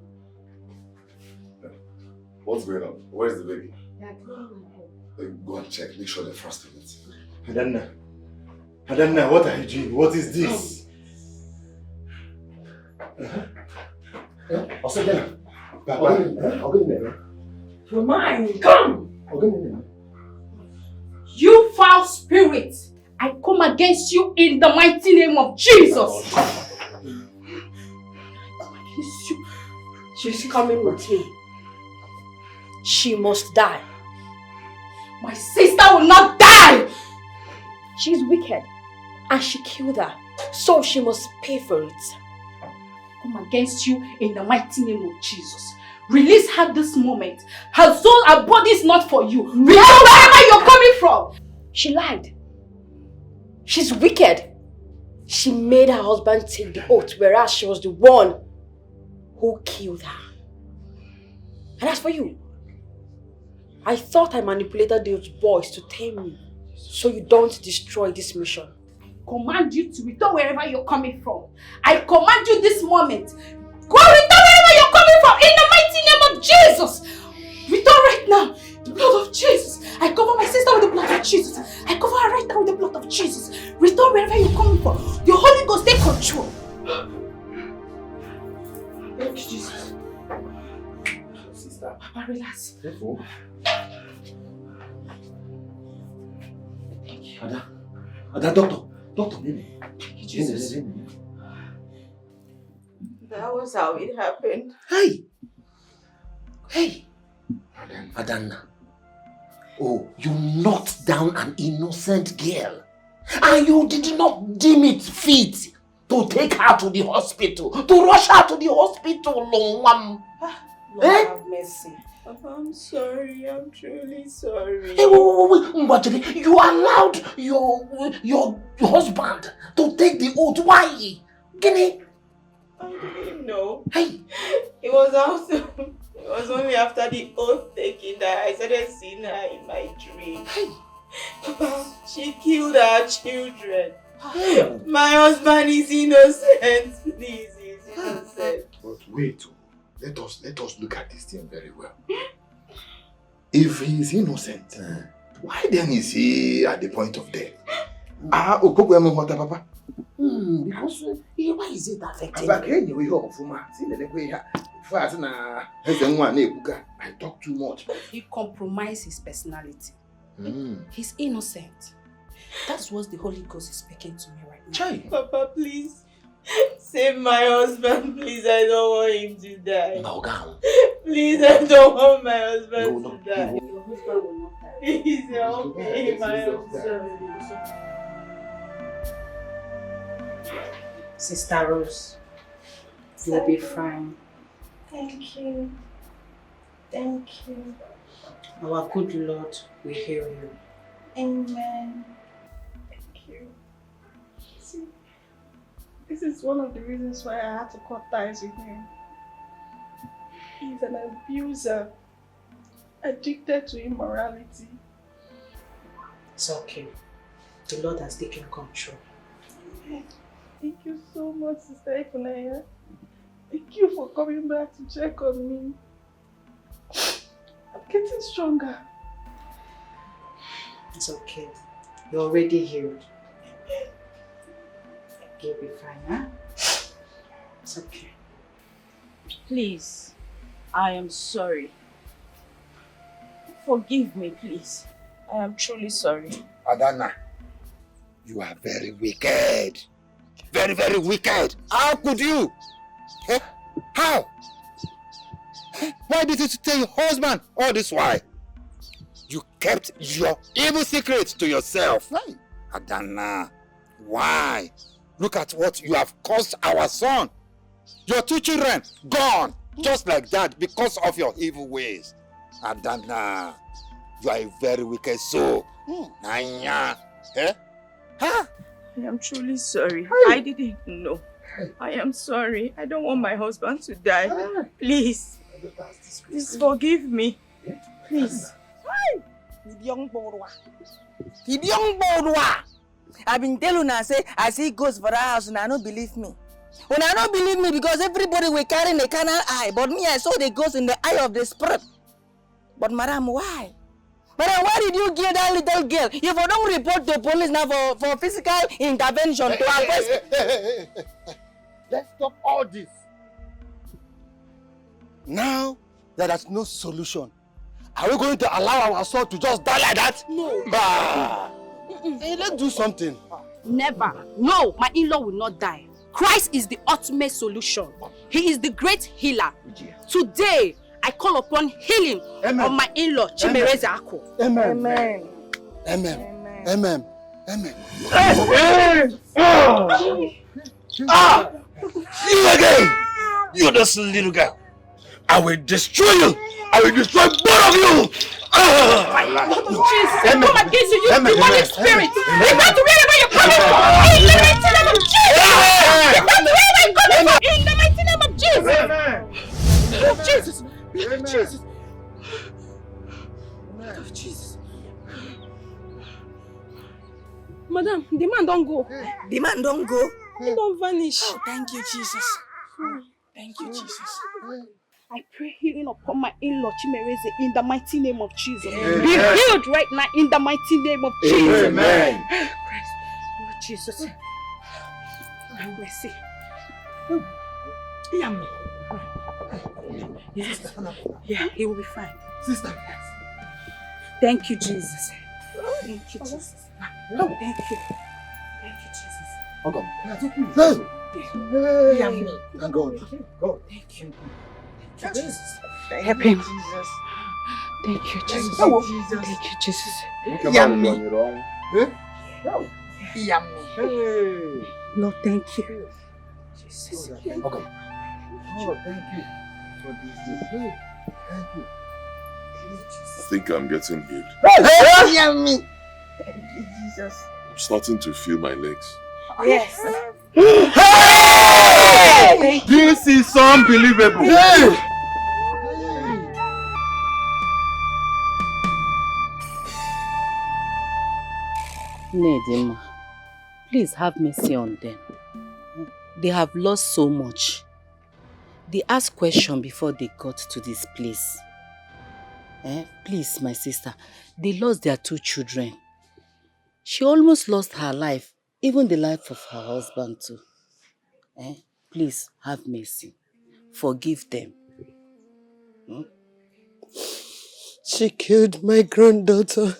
What's going on? Where's the baby? Yeah, come. Go and check. Make sure they're fast in it. I don't know. I don't know. What are you doing? What is this? You're mine. Come. You foul spirit. I come against you in the mighty name of Jesus. I come against you. She's coming with me. She must die. My sister will not die. She's wicked and she killed her, so she must pay for it. Come against you in the mighty name of Jesus. Release her this moment. Her soul, her body is not for you. Return wherever you're coming from. She lied. She's wicked. She made her husband take the oath, whereas she was the one who killed her. And as for you, I thought I manipulated those boys to tame you, so you don't destroy this mission. I command you to return wherever you're coming from. I command you this moment. Go return wherever you're coming from in the mighty name of Jesus. Return right now. The blood of Jesus. I cover my sister with the blood of Jesus. I cover her right now with the blood of Jesus. Return wherever you're coming from. The Holy Ghost, take control. Thank you, Jesus. Sister. Papa, relax. Careful. Ada, doctor, Nene. Jesus. That was how it happened. Hey! Adanna. Oh, you knocked down an innocent girl. And you did not deem it fit to take her to the hospital. To rush her to the hospital, Lord, have mercy. Papa, I'm sorry. I'm truly sorry. Hey, wait. You allowed your husband to take the oath. Why? Guinea? I didn't know. Hey. It was only after the oath taking that I started seeing her in my dream. Hey. Papa, she killed our children. Hey. My husband is innocent. Please, he's innocent. But wait. Let us look at this thing very well. If he is innocent, why then is he at the point of death? Papa. Because why is it affecting I talk too much. He compromised his personality. He's innocent. That's what the Holy Ghost is speaking to me right now. Papa, please. Save my husband, please. I don't want him to die. Please, I don't want my husband to die. Your husband will not die. Please help me, my husband. Sister Rose, you'll be fine. Thank you. Thank you. Our good Lord will heal you. Amen. Thank you. See, this is one of the reasons why I had to cut ties with him. He's an abuser, addicted to immorality. It's okay. The Lord has taken control. Thank you so much, Sister Ifunaya. Thank you for coming back to check on me. I'm getting stronger. It's okay. You're already healed. You'll be fine, huh? It's okay. Please, I am sorry. Forgive me, please. I am truly sorry. Adanna, you are very wicked. Very, very wicked. How could you? Eh? How? Why did you tell your husband all this while? You kept your evil secret to yourself. Adanna, why? Look at what you have caused our son. Your 2 children gone just like that because of your evil ways. Adanna, you are a very wicked soul. Nanya. Eh? Huh? I am truly sorry. I didn't know. I am sorry. I don't want my husband to die. Please. Please forgive me. Please. I've been telling una say I see ghosts for that house and I don't believe me. When I don't believe me because everybody will carry the carnal eye, but me I saw the ghost in the eye of the spirit. But madam, why? Madam, why did you give that little girl? If you don't report to police now for physical intervention to arrest. Let's stop all this. Now that there's no solution, are we going to allow our soul to just die like that? No. Bah. Hey, let's do something. Never. No, my in-law will not die. Christ is the ultimate solution. He is the great healer. Today, I call upon healing on my in-law, Chima. Amen. Amen. Amen. Amen. Amen. You again! You this little girl! I will destroy you! I will destroy both of you! Jesus, I come against you, you demonic spirit! Return to wherever you're coming from! In the mighty name of Jesus! Return to wherever you're coming from! In the mighty name of Jesus! Oh, Jesus! Jesus! Oh, Jesus! Madam, the man don't go. The man don't go? He don't vanish. Oh, thank you, Jesus. Thank you, Jesus. I pray healing upon my in-law, Chima, in the mighty name of Jesus. Amen. Be healed right now in the mighty name of Jesus. Amen. Christ, Lord Jesus. Have mercy. Yeah, he will be fine. Sister. Thank you, Jesus. Thank you, Jesus. Thank you. Thank you, Jesus. Okay. Thank God. Go. Thank you. Thank you, Jesus. Help him. Jesus. Thank you, Jesus. Thank Thank you, Jesus. Yummy. Lord, thank you. Jesus. Okay. Oh, thank you for this. Thank you. I think I'm getting healed. Yummy. Thank you, Jesus. I'm starting to feel my legs. Yes. Hey! This is unbelievable. Hey! Nedima, please have mercy on them. They have lost so much. They asked questions before they got to this place. Please, my sister, they lost their 2 children. She almost lost her life, even the life of her husband too. Please have mercy. Forgive them. She killed my granddaughter.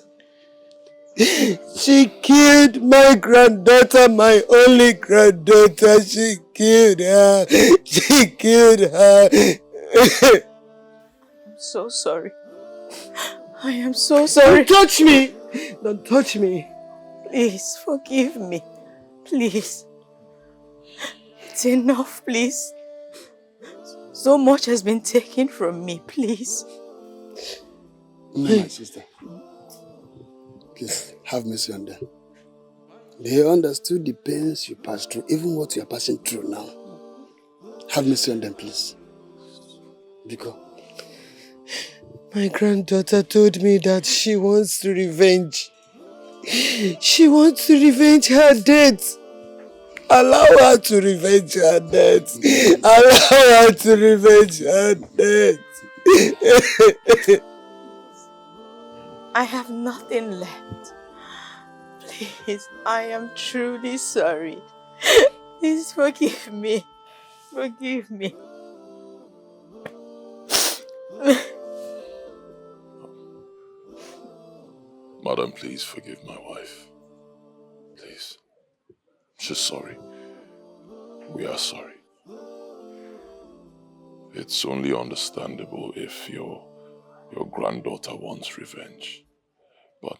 She killed my granddaughter, my only granddaughter. She killed her. She killed her. I'm so sorry. I am so sorry. Don't touch me. Don't touch me. Please, forgive me. Please. It's enough, please. So much has been taken from me, please. My sister, please have mercy on them. They understood the pains you passed through, even what you are passing through now. Have mercy on them, please. Because my granddaughter told me that she wants to revenge. She wants to revenge her death. Allow her to revenge her death. Allow her to revenge her death. I have nothing left. Please, I am truly sorry. Please forgive me. Forgive me. Madam, please forgive my wife. Please. She's sorry. We are sorry. It's only understandable if your granddaughter wants revenge. But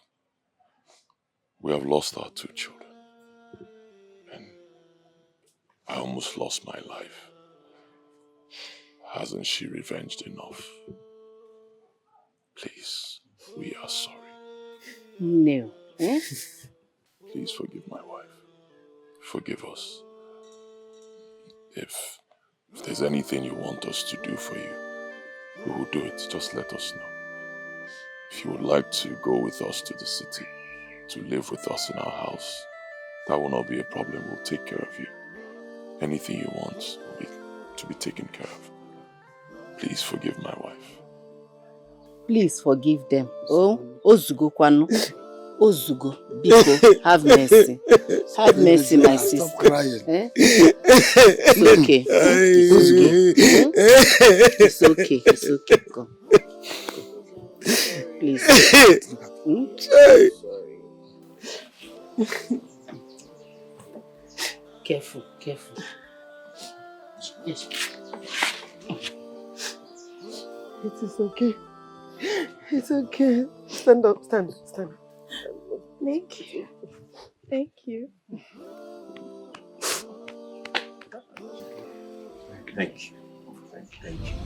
we have lost our 2 children. And I almost lost my life. Hasn't she revenged enough? Please, we are sorry. No. Please forgive my wife. Forgive us. If there's anything you want us to do for you, we will do it. Just let us know. If you would like to go with us to the city, to live with us in our house, that will not be a problem. We'll take care of you. Anything you want will be to be taken care of. Please forgive my wife. Please forgive them. Oh, Ozugo Kwanu. Ozugo, Biko, have mercy. Have mercy, my sister. Stop crying. Eh? It's okay. Ozugo. It's okay. It's okay. Go. Please. Careful. Yes. It is okay. It's okay. Stand up. Thank you. Thank you. Thank you.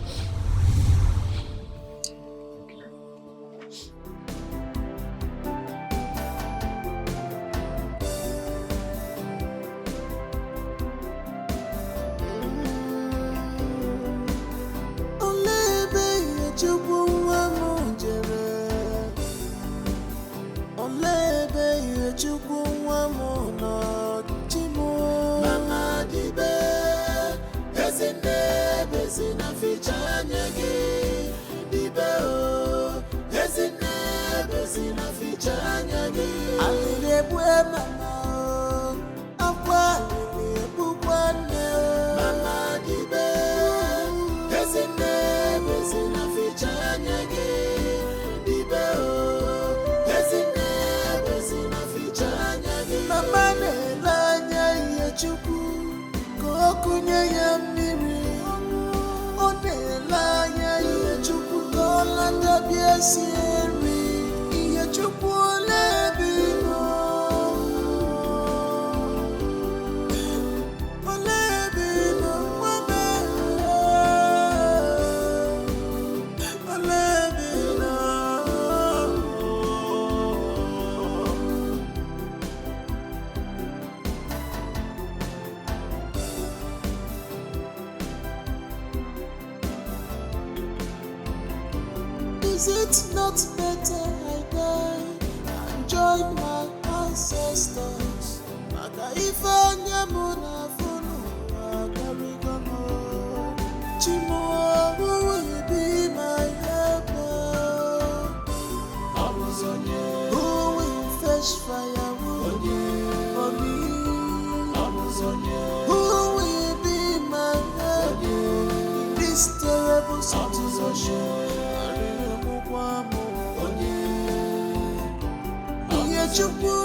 Is it not better I die and join my ancestors? Chima, who will be my helper? Who will fetch firewood for me? Who will be my helper in this terrible situation? Chukwu